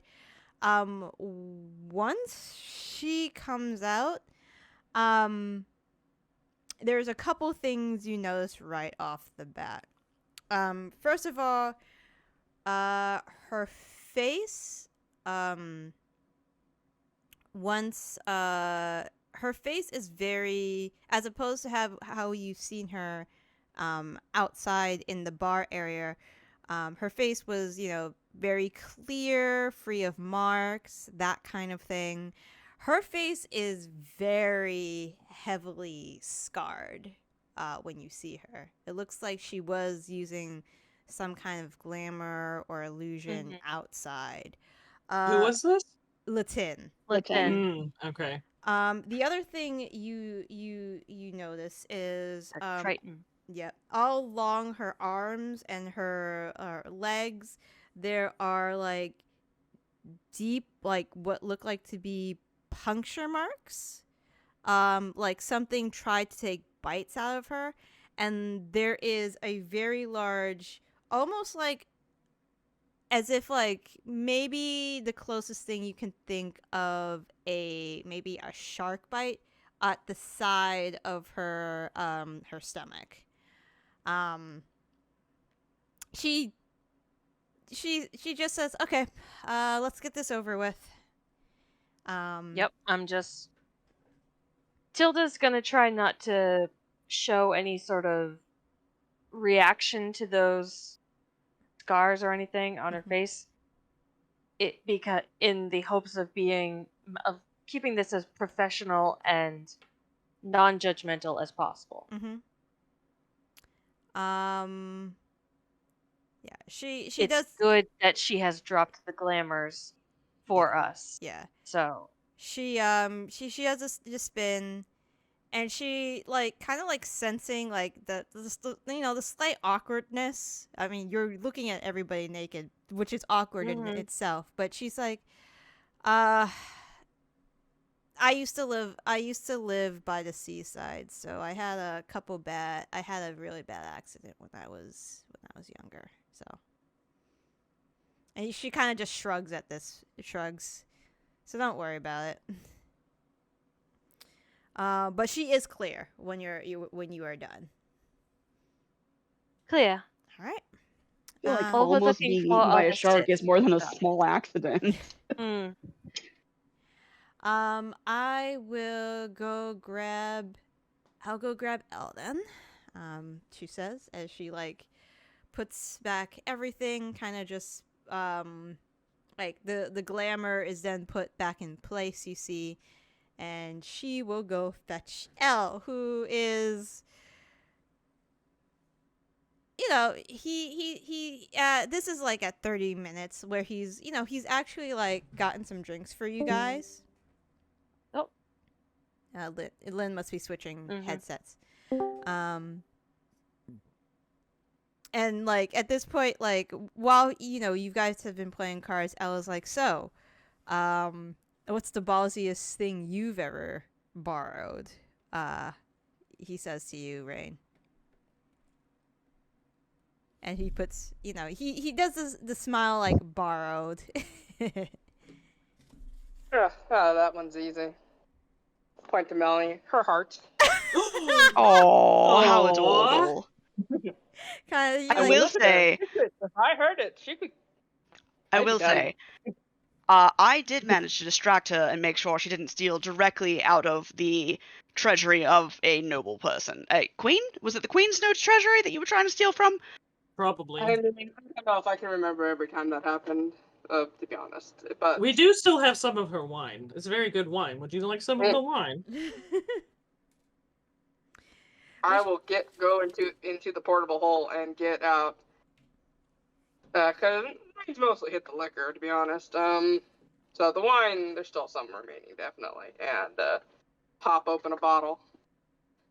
Once she comes out, there's a couple things you notice right off the bat. First of all, her face, once, her face is very, as opposed to how you've seen her, outside in the bar area, her face was, you know, very clear, free of marks, that kind of thing. Her face is very heavily scarred when you see her. It looks like she was using some kind of glamour or illusion outside. Who was this? Latin. Latin. Okay. The other thing you notice is Triton. yeah, all along her arms and her legs, there are like deep, like what look like to be puncture marks. Like something tried to take bites out of her, and there is a very large, almost like as if like maybe the closest thing you can think of maybe a shark bite at the side of her her stomach. She just says, "Okay, let's get this over with." Yep, I'm just. Tilda's gonna try not to show any sort of reaction to those scars or anything on her face. It because in the hopes of keeping this as professional and non-judgmental as possible. Yeah, she It's does. good that she has dropped the glamours for us. Yeah. So She has this spin, and she like kind of like sensing like the you know, the slight awkwardness. I mean, you're looking at everybody naked, which is awkward in itself. But she's like, I used to live by the seaside, so I had a really bad accident when I was younger. So, and she kind of just shrugs. So don't worry about it. But she is clear when you are done. clear. All right. I feel like All we're almost looking being for eaten by are a the shark is more than a sits. small accident. I will go grab. I'll go grab Elden. She says as she like puts back everything, kind of just like the glamour is then put back in place. You see, and she will go fetch Elle, who is, you know, he this is like at 30 minutes where he's, you know, he's actually like gotten some drinks for you guys. Oh. Lin must be switching Mhm. headsets. And like at this point, like while you know you guys have been playing cards, Ella's like, so, what's the ballsiest thing you've ever borrowed? He says to you, Raine. And he puts, you know, he does the smile like borrowed. That one's easy. Point to Melanie. Her heart. Oh, how Aw. adorable. Kind of, I like, will say, If I heard it, she could. I I'd be will done. say, I did manage to distract her and make sure she didn't steal directly out of the treasury of a noble person. A queen? Was it the Queen's Notes treasury that you were trying to steal from? Probably. I don't know if I can remember every time that happened, to be honest. But We do still have some of her wine. It's very good wine. Would you like some of the wine? I will go into the portable hole and get out. Because he's mostly hit the liquor, to be honest. So the wine, there's still some remaining, definitely. And pop open a bottle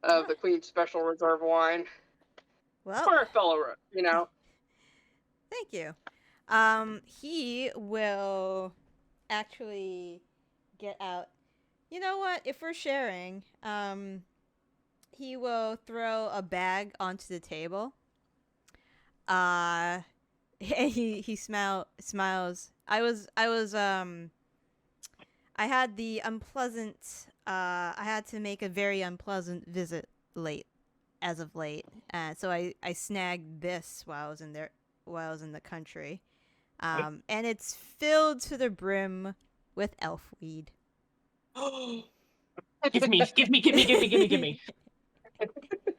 of the Queen's Special Reserve wine well, for a fellow, you know. thank you. He will actually get out. You know what? If we're sharing, he will throw a bag onto the table. And he smiles. I had the unpleasant. I had to make a very unpleasant visit as of late. So I snagged this while I was in the country. And it's filled to the brim with elf weed. Give me.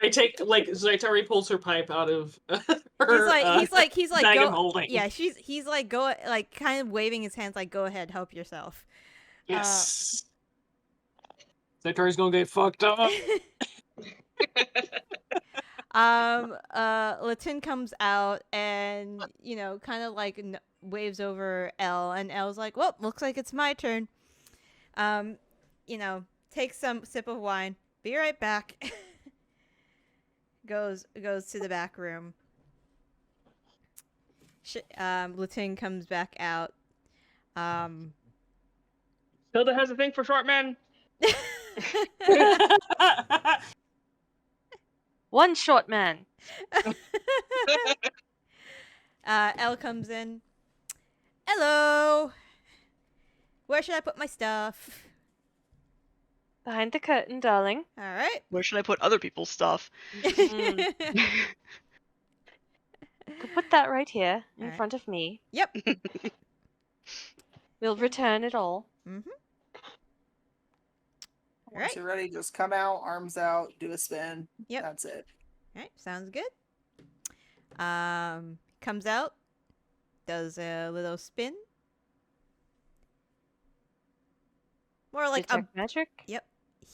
I take, like, Zaitari pulls her pipe out of her He's like bag go, of holding. yeah, he's like go, like kind of waving his hands like go ahead, help yourself. Yes. Zaitari's gonna get fucked up. Latin comes out and, you know, kind of like waves over Elle, and Elle's like, well, looks like it's my turn. You know, takes some sip of wine, be right back. goes to the back room. Latin comes back out. Hilda has a thing for short men. One short man. Elle comes in. Hello. Where should I put my stuff? Behind the curtain, darling. All right. Where should I put other people's stuff? Could put that right here in Alright. front of me. Yep. We'll return it all. Mm-hmm. Once Right. you're ready, just come out, arms out, do a spin. Yep. That's it. All right. Sounds good. Comes out, does a little spin. More like Detect magic. Yep.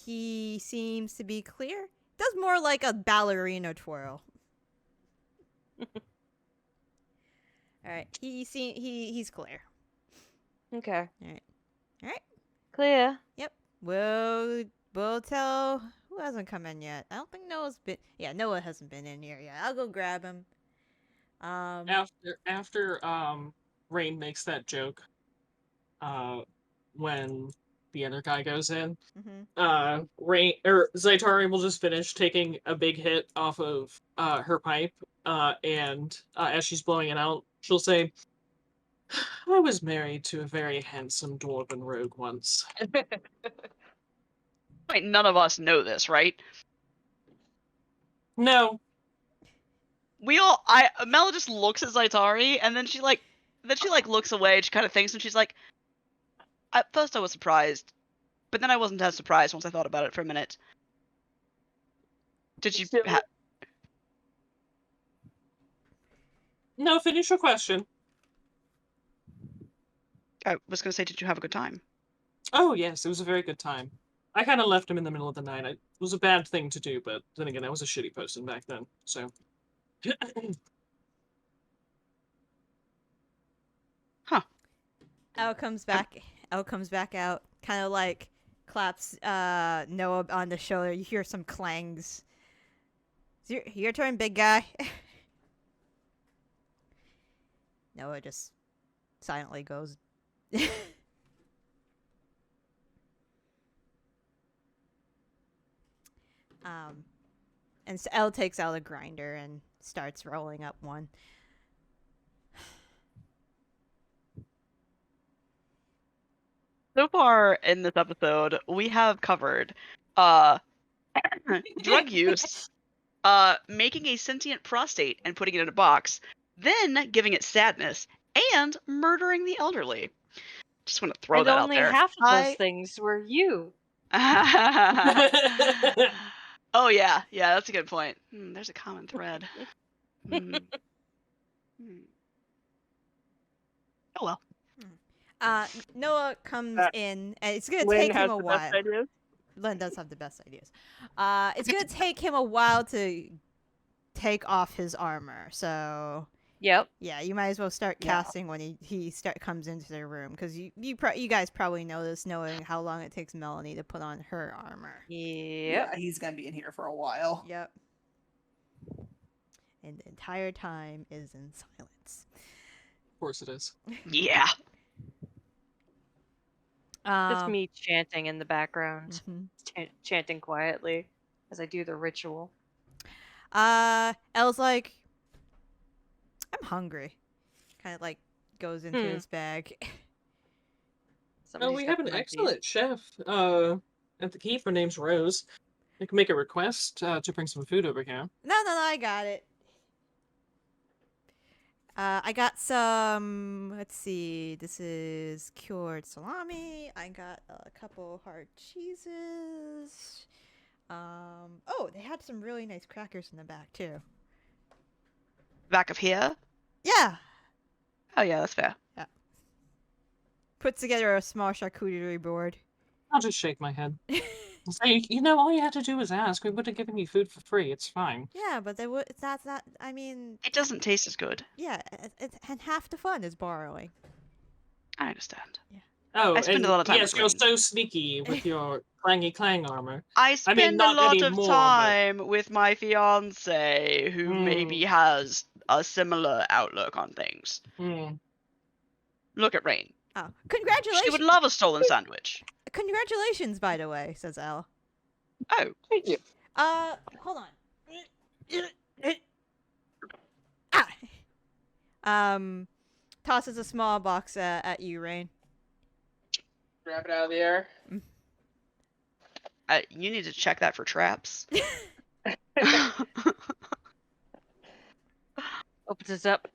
He seems to be clear. Does more like a ballerina twirl. All right. He's clear. Okay. All right. Clear. We'll tell who hasn't come in yet. I don't think Noah's been. Yeah, Noah hasn't been in here yet. I'll go grab him. After Raine makes that joke, when the other guy goes in, Raine or Zaitari will just finish taking a big hit off of her pipe, and as she's blowing it out, she'll say, "I was married to a very handsome dwarven rogue once." Wait, none of us know this, right? No. Mela just looks at Zaitari, and then she looks away, and she kind of thinks, and she's like, at first I was surprised, but then I wasn't as surprised once I thought about it for a minute. Did you No, finish your question. I was going to say, did you have a good time? Oh, yes, it was a very good time. I kind of left him in the middle of the night. It was a bad thing to do, but then again, I was a shitty person back then. So. Elle comes back. Elle comes back out, kind of like claps Noah on the shoulder. You hear some clangs. It's your turn, big guy. Noah just silently goes. And so Elle takes out a grinder and starts rolling up one. So far in this episode, we have covered drug use, making a sentient prostate and putting it in a box, then giving it sadness, and murdering the elderly. Just want to throw and that only out there. half of those things were you. Oh yeah, that's a good point. There's a common thread. Oh well. Noah comes in, and it's gonna Lin take has him a the while. best ideas. Lin does have the best ideas. It's gonna take him a while to take off his armor. So Yep. yeah, you might as well start casting when he comes into the room, because you guys probably know this, knowing how long it takes Melanie to put on her armor. Yep. Yeah, he's gonna be in here for a while. Yep. And the entire time is in silence. Of course it is. Yeah. Just me chanting in the background, Mhm. chanting quietly as I do the ritual. Elle's like, I'm hungry. Kind of like goes into his bag. Oh, we have an excellent chef at the keep. Her name's Rose. I can make a request to bring some food over here. No, I got it. I got some, let's see, this is cured salami. I got a couple hard cheeses. Oh, they had some really nice crackers in the back, too. Back of here? Yeah. Oh yeah, that's fair. Yeah. Put together a small charcuterie board. I'll just shake my head. I'll say, all you had to do was ask. We would have given you food for free. It's fine. Yeah, but they would. That's not. I mean, It doesn't taste as good. yeah, and half the fun is borrowing. I understand. Oh, I spend and a lot of time yes, with you're Raine. so sneaky with your clangy clang armor. I spend not a lot anymore, of but- time with my fiance, who maybe has a similar outlook on things. Look at Raine. Oh, congratulations! She would love a stolen sandwich. Congratulations, by the way, says Elle. Oh, Thank you. Hold on. Tosses a small box at you, Raine. Grab it out of the air. You need to check that for traps. Opens it up.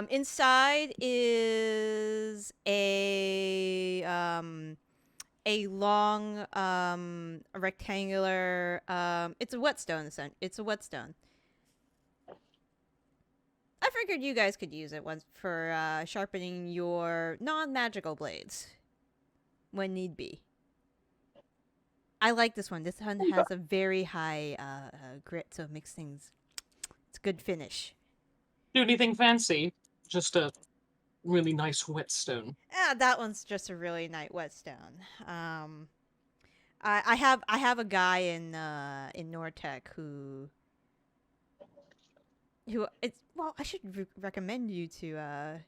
Inside is a long rectangular it's a whetstone. It's a whetstone. I figured you guys could use it once for sharpening your non-magical blades when need be. I like this one. This one has a very high grit, so it makes things. It's a good finish. Do anything fancy? Just a really nice whetstone. That one's just a really nice whetstone. I have a guy in Nortec who it's I should recommend you to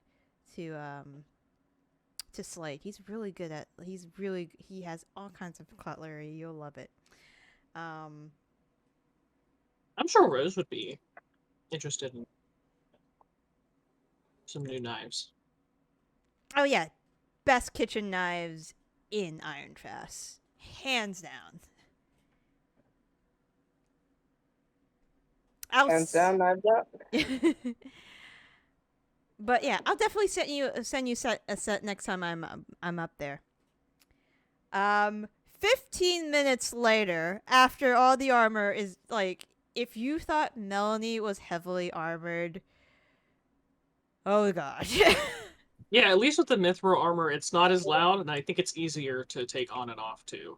Slate. He has all kinds of cutlery. You'll love it. I'm sure Rose would be interested in some new knives. Oh yeah, best kitchen knives in Ironfast, hands down. Hands down, knives out. But yeah, I'll definitely send you a set next time I'm up there. 15 minutes later, after all the armor is like, if you thought Melanie was heavily armored, oh gosh. Yeah, at least with the mithril armor, it's not as loud, and I think it's easier to take on and off, too.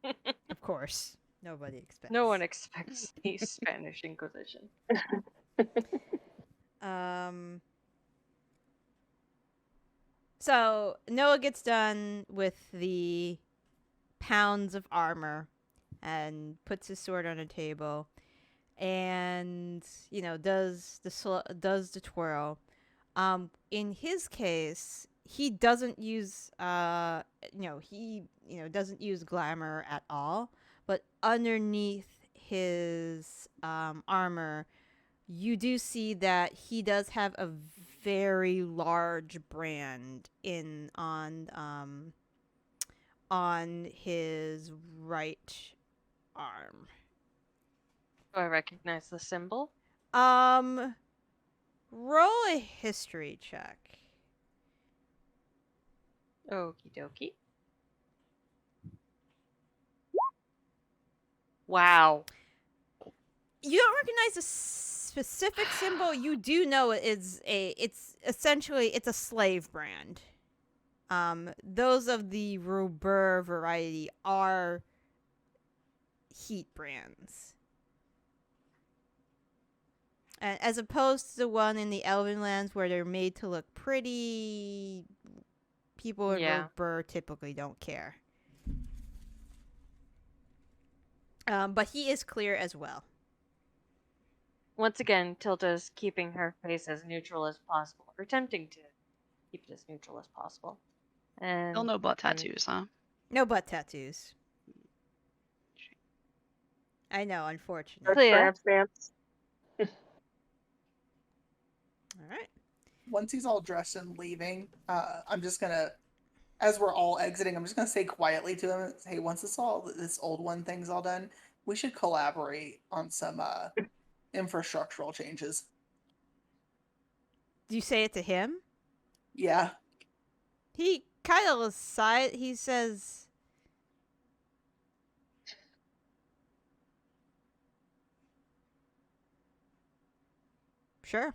Of course. Nobody expects. No one expects the Spanish Inquisition. So Noah gets done with the pounds of armor and puts his sword on a table, and does the twirl. In his case, he doesn't use doesn't use glamour at all, but underneath his armor, you do see that he does have a very large brand on his right arm. Do I recognize the symbol? Roll a history check. Okie dokie. Wow. You don't recognize a specific symbol. You do know it's essentially a slave brand. Those of the Robur variety are heat brands. And as opposed to the one in the Elven lands where they're made to look pretty, people in Robur typically don't care. But he is clear as well. Once again, Tilda's keeping her face as neutral as possible, or attempting to keep it as neutral as possible. And Still no butt tattoos, huh? No butt tattoos. I know, unfortunately. Clear. All right. Once he's all dressed and leaving, I'm just gonna, as we're all exiting, I'm just gonna say quietly to him, "Hey, once this old one thing's all done, we should collaborate on some infrastructural changes." Do you say it to him? Yeah. He kind of aside. He says, "Sure."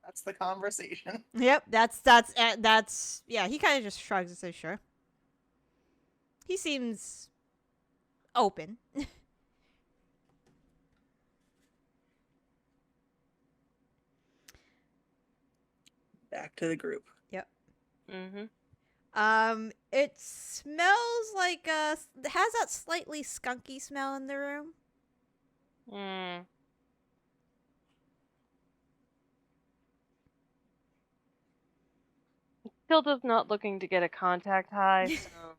That's the conversation. Yep, that's yeah. He kind of just shrugs and says, "Sure." He seems open. Back to the group. Yep. Mm-hmm. It smells like has that slightly skunky smell in the room. Mm. Tilda's not looking to get a contact high, so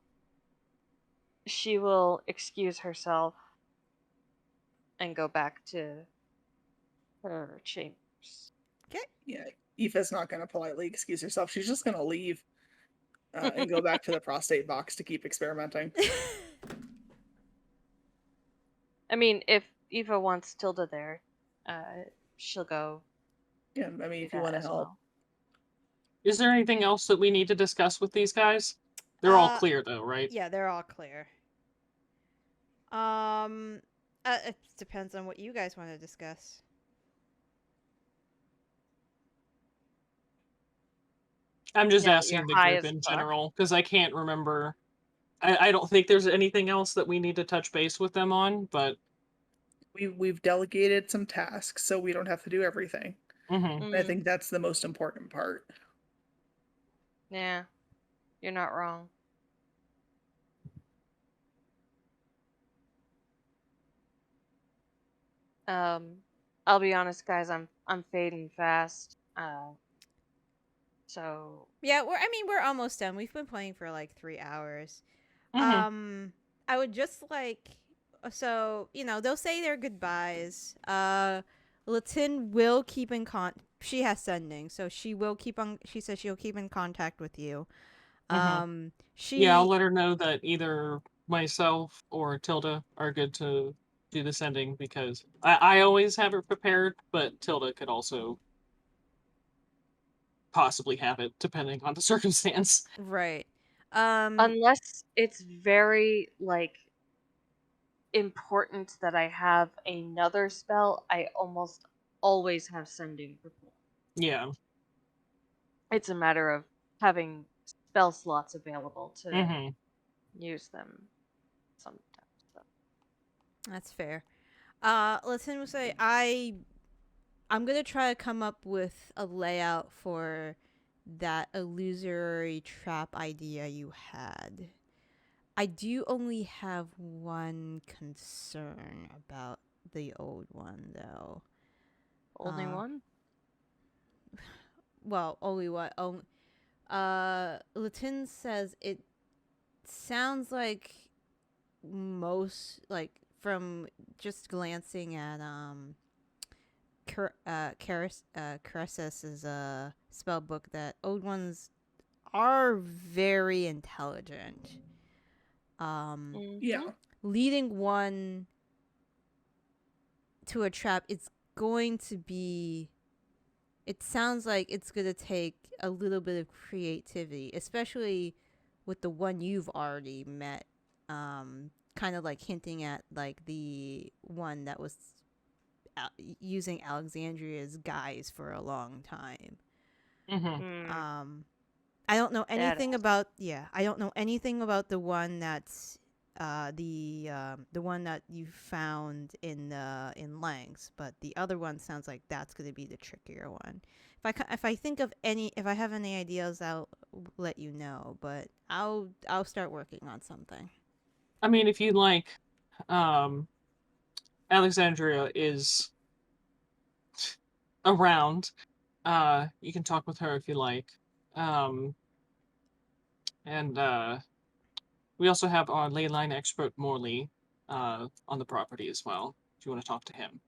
she will excuse herself and go back to her chambers. Okay. Yeah, Aoife's not gonna politely excuse herself. She's just gonna leave and go back to the prostate box to keep experimenting. I mean, if Eva wants Tilda there, she'll go. Yeah, I mean, if you want to help. Well. Is there anything else that we need to discuss with these guys? They're all clear, though, right? Yeah, they're all clear. It depends on what you guys want to discuss. I'm just Yeah, asking you're the high group as in fuck. general, because I can't remember. I don't think there's anything else that we need to touch base with them on, but We've delegated some tasks so we don't have to do everything. mhm. And I think that's the most important part. Yeah, you're not wrong. I'll be honest, guys. I'm fading fast. So Yeah, we're almost done. We've been playing for like 3 hours. Mhm. I would just like, so they'll say their goodbyes. Latin will keep in she has sending, so she says she'll keep in contact with you. Mhm. Yeah, I'll let her know that either myself or Tilda are good to do the sending, because I always have it prepared, but Tilda could also possibly have it depending on the circumstance. Right. unless it's very like important that I have another spell, I almost always have sending performed. Yeah. It's a matter of having spell slots available to Mm-hmm. use them sometimes. So. That's fair. Let's say I'm gonna try to come up with a layout for that illusory trap idea you had. I do only have one concern about the old one, though. Only one? Well, only one. Latin says it sounds like from just glancing at Krasus's spell book that old ones are very intelligent. Yeah. Leading one to a trap, it's going to be. It sounds like it's going to take a little bit of creativity, especially with the one you've already met. Kind of like hinting at like the one that was using Alexandria's guise for a long time. Mm-hmm. I don't know anything about I don't know anything about the one that's the one that you found in Langs, but the other one sounds like that's going to be the trickier one. If I have any ideas, I'll let you know, but I'll start working on something. I mean, if you like, Alexandria is around. You can talk with her if you like. And we also have our ley line expert Morley on the property as well. If you want to talk to him,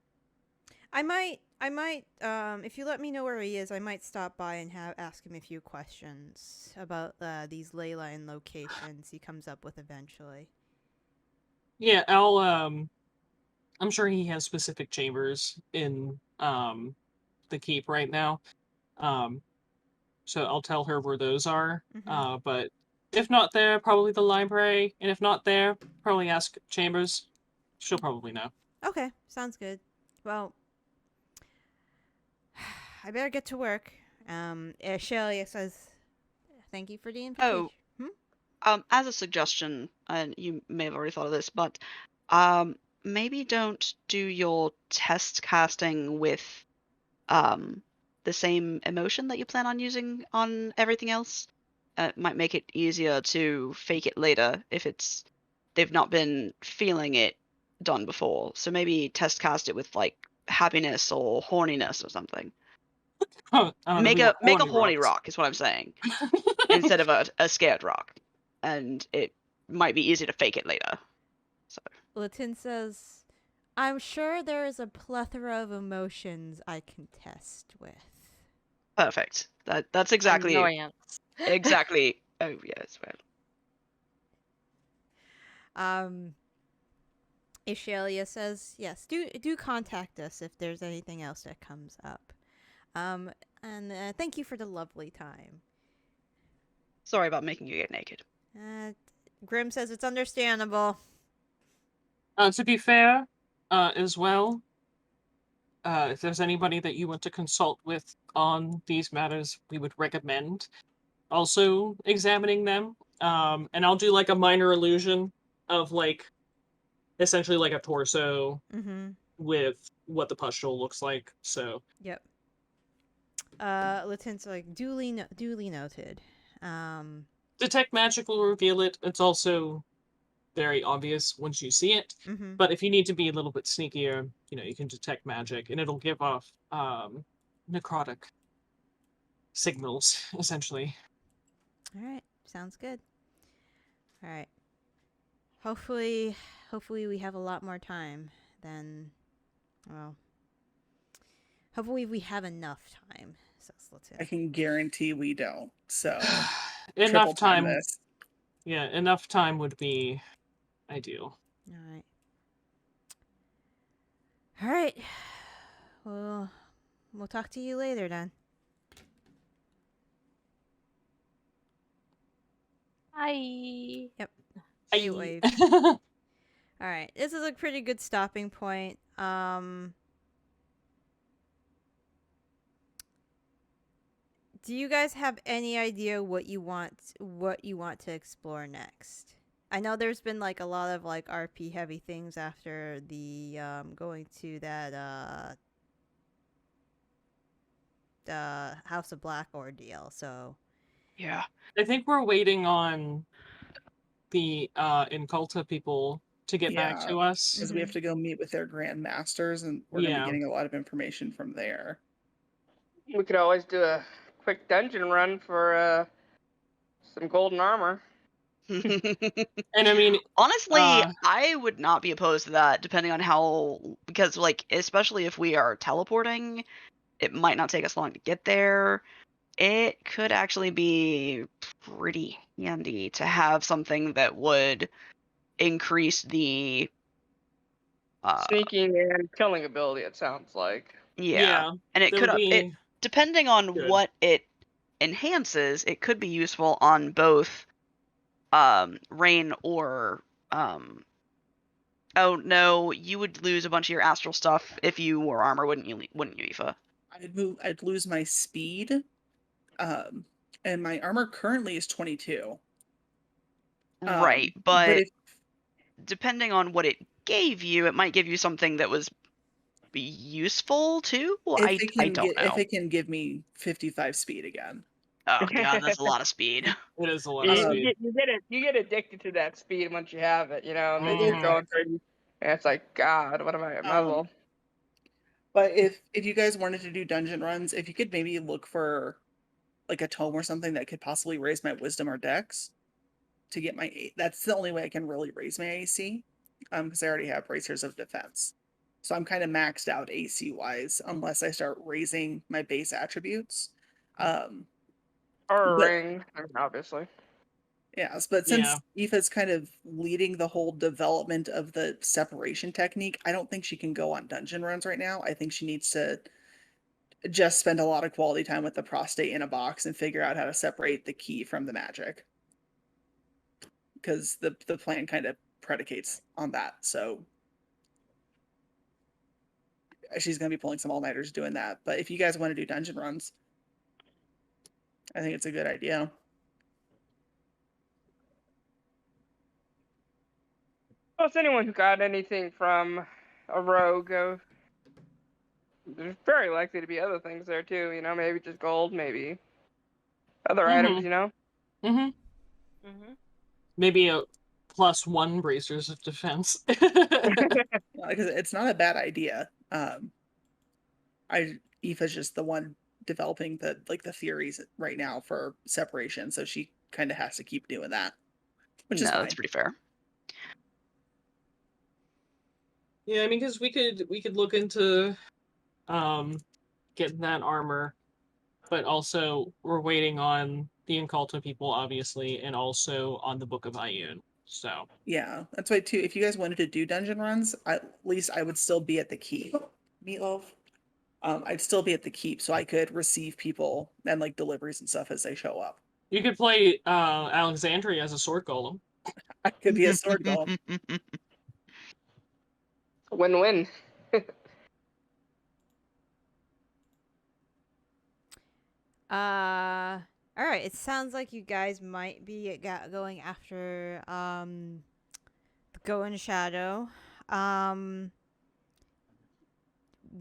I might if you let me know where he is, I might stop by and ask him a few questions about these ley line locations he comes up with eventually. yeah, I'm sure he has specific chambers in the keep right now. So I'll tell her where those are. Mhm. But if not there, probably the library, and if not there, probably ask Chambers. She'll probably know. Okay, sounds good. Well, I better get to work. Shelly says, "Thank you for the invitation." As a suggestion, and you may have already thought of this, but maybe don't do your test casting with the same emotion that you plan on using on everything else. It might make it easier to fake it later if they've not been feeling it done before. So maybe test cast it with like happiness or horniness or something. I don't Make know a who horny rocks. rock is what I'm saying, instead of a scared rock, and it might be easy to fake it later. So Latin says, "I'm sure there is a plethora of emotions I can test with." perfect. That's exactly Annoyance. exactly. Oh yes, well. Ishalia says, "Yes, do contact us if there's anything else that comes up." And thank you for the lovely time. Sorry about making you get naked. Grim says it's understandable. To be fair, as well, if there's anybody that you want to consult with on these matters, we would recommend also examining them. And I'll do like a minor illusion of like essentially like a torso with what the pustule looks like. So yep. Latin's like duly noted. Detect magic will reveal it. It's also very obvious once you see it. But if you need to be a little bit sneakier, you can detect magic, and it'll give off necrotic signals, essentially. All right, sounds good. All right. Hopefully we have a lot more time than, well, hopefully we have enough time. Says Latin. I can guarantee we don't. So Enough time. This. Yeah, enough time would be ideal. All right. All right. Well, we'll talk to you later then. Bye. Yep. Bye. She waved. All right, this is a pretty good stopping point. Do you guys have any idea what you want to explore next? I know there's been like a lot of like RP heavy things after the going to that the House of Black ordeal. So Yeah. I think we're waiting on the Inculta people to get back Yeah, to us. because we have to go meet with their Grand Masters, and we're going to Yeah. be getting a lot of information from there. We could always do a quick dungeon run for some golden armor. And I mean, Honestly, uh, I would not be opposed to that, depending on how, because like, especially if we are teleporting, it might not take us long to get there. It could actually be pretty handy to have something that would increase the Sneaking and killing ability, it sounds like. yeah. And it that could would it be depending on good. what it enhances, it could be useful on both Raine or oh no, you would lose a bunch of your astral stuff if you wore armor, wouldn't you, Aoife? I'd lose my speed, and my armor currently is 22. Right, but but if depending on what it gave you, it might give you something that was useful too. I don't know. if it can give me 55 speed again. Oh god, that's a lot of speed. It is a lot of speed. You get addicted to that speed once you have it, you know, and then you're Mhm. going through, and it's like, God, what am I? Might as well. But if you guys wanted to do dungeon runs, if you could maybe look for like a tome or something that could possibly raise my wisdom or dex to get my that's the only way I can really raise my AC, because I already have bracers of defense, so I'm kind of maxed out AC wise unless I start raising my base attributes. Or a but- ring, I mean, obviously. Yes, but since Yeah. Aoife's kind of leading the whole development of the separation technique, I don't think she can go on dungeon runs right now. I think she needs to just spend a lot of quality time with the prostate in a box and figure out how to separate the key from the magic. Because the plan kind of predicates on that. So she's going to be pulling some all-nighters doing that. But if you guys want to do dungeon runs, I think it's a good idea. Well, it's anyone who got anything from a rogue. There's very likely to be other things there too, you know, maybe just gold, maybe other items, you know. Mm-hmm. Mm-hmm. Maybe a +1 bracers of defense. Because it's not a bad idea. Aoife's just the one developing the theories right now for separation, so she kind of has to keep doing that, which is fine. That's pretty fair. Yeah, I mean, because we could look into getting that armor, but also we're waiting on the Inculta people, obviously, and also on the Book of Ioun. So Yeah, that's why too. If you guys wanted to do dungeon runs, at least I would still be at the keep. Meatloaf. I'd still be at the keep, so I could receive people and like deliveries and stuff as they show up. you could play Alexandria as a sword golem. I could be a sword golem. Win-win. All right. It sounds like you guys might be going after the Go in Shadow.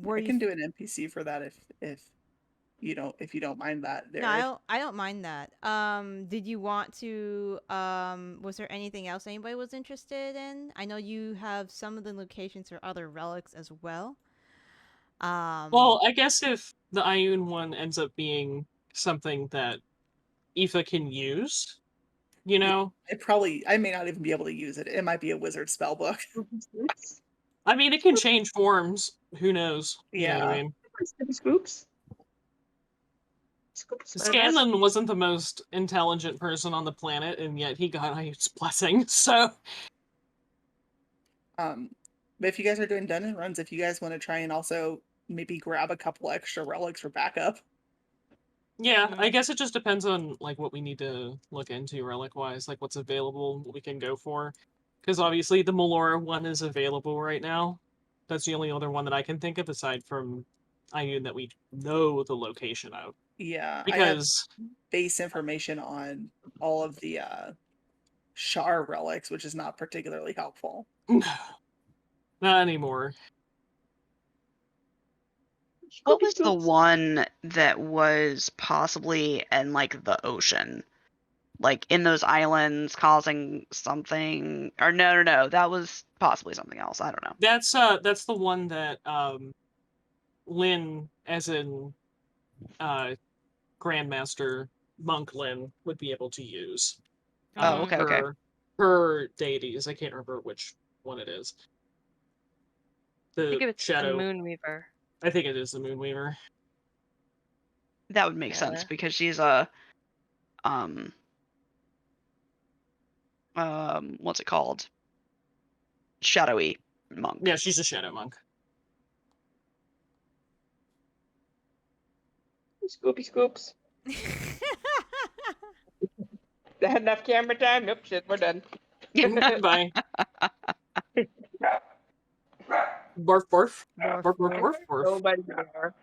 Were I you can do an NPC for that if you don't mind that. No, I don't mind that. Did you want to was there anything else anybody was interested in? I know you have some of the locations for other relics as well. Well, I guess if the Ioun one ends up being something that Aoife can use, you know? I may not even be able to use it. It might be a wizard spell book. I mean, it can change forms. Who knows? You know what I mean? Scoops. Scanlan wasn't the most intelligent person on the planet, and yet he got Ioun's blessing, so... But if you guys are doing dungeon runs, if you guys want to try and also maybe grab a couple extra relics for backup. Yeah, I guess it just depends on like what we need to look into relic-wise, like what's available, what we can go for. Because obviously the Melora one is available right now. That's the only other one that I can think of aside from Ioun that we know the location of. Yeah, Because I have base information on all of the Shar relics, which is not particularly helpful. not anymore. What was the one that was possibly in like the ocean? Like in those islands causing something, or no, that was possibly something else. I don't know. That's the one that Lin, as in Grandmaster Monk Lin, would be able to use. Oh, okay, okay. Her deities. I can't remember which one it is. I think The it's shadow. the Moonweaver. I think it is the Moonweaver. That would make sense because she's a what's it called? Shadowy monk. Yeah, she's a shadow monk. Scoopy scoops. Enough camera time? Nope, shit, we're done. Bye. Barf, barf. Barf, Barf, barf, barf, barf. Nobody there.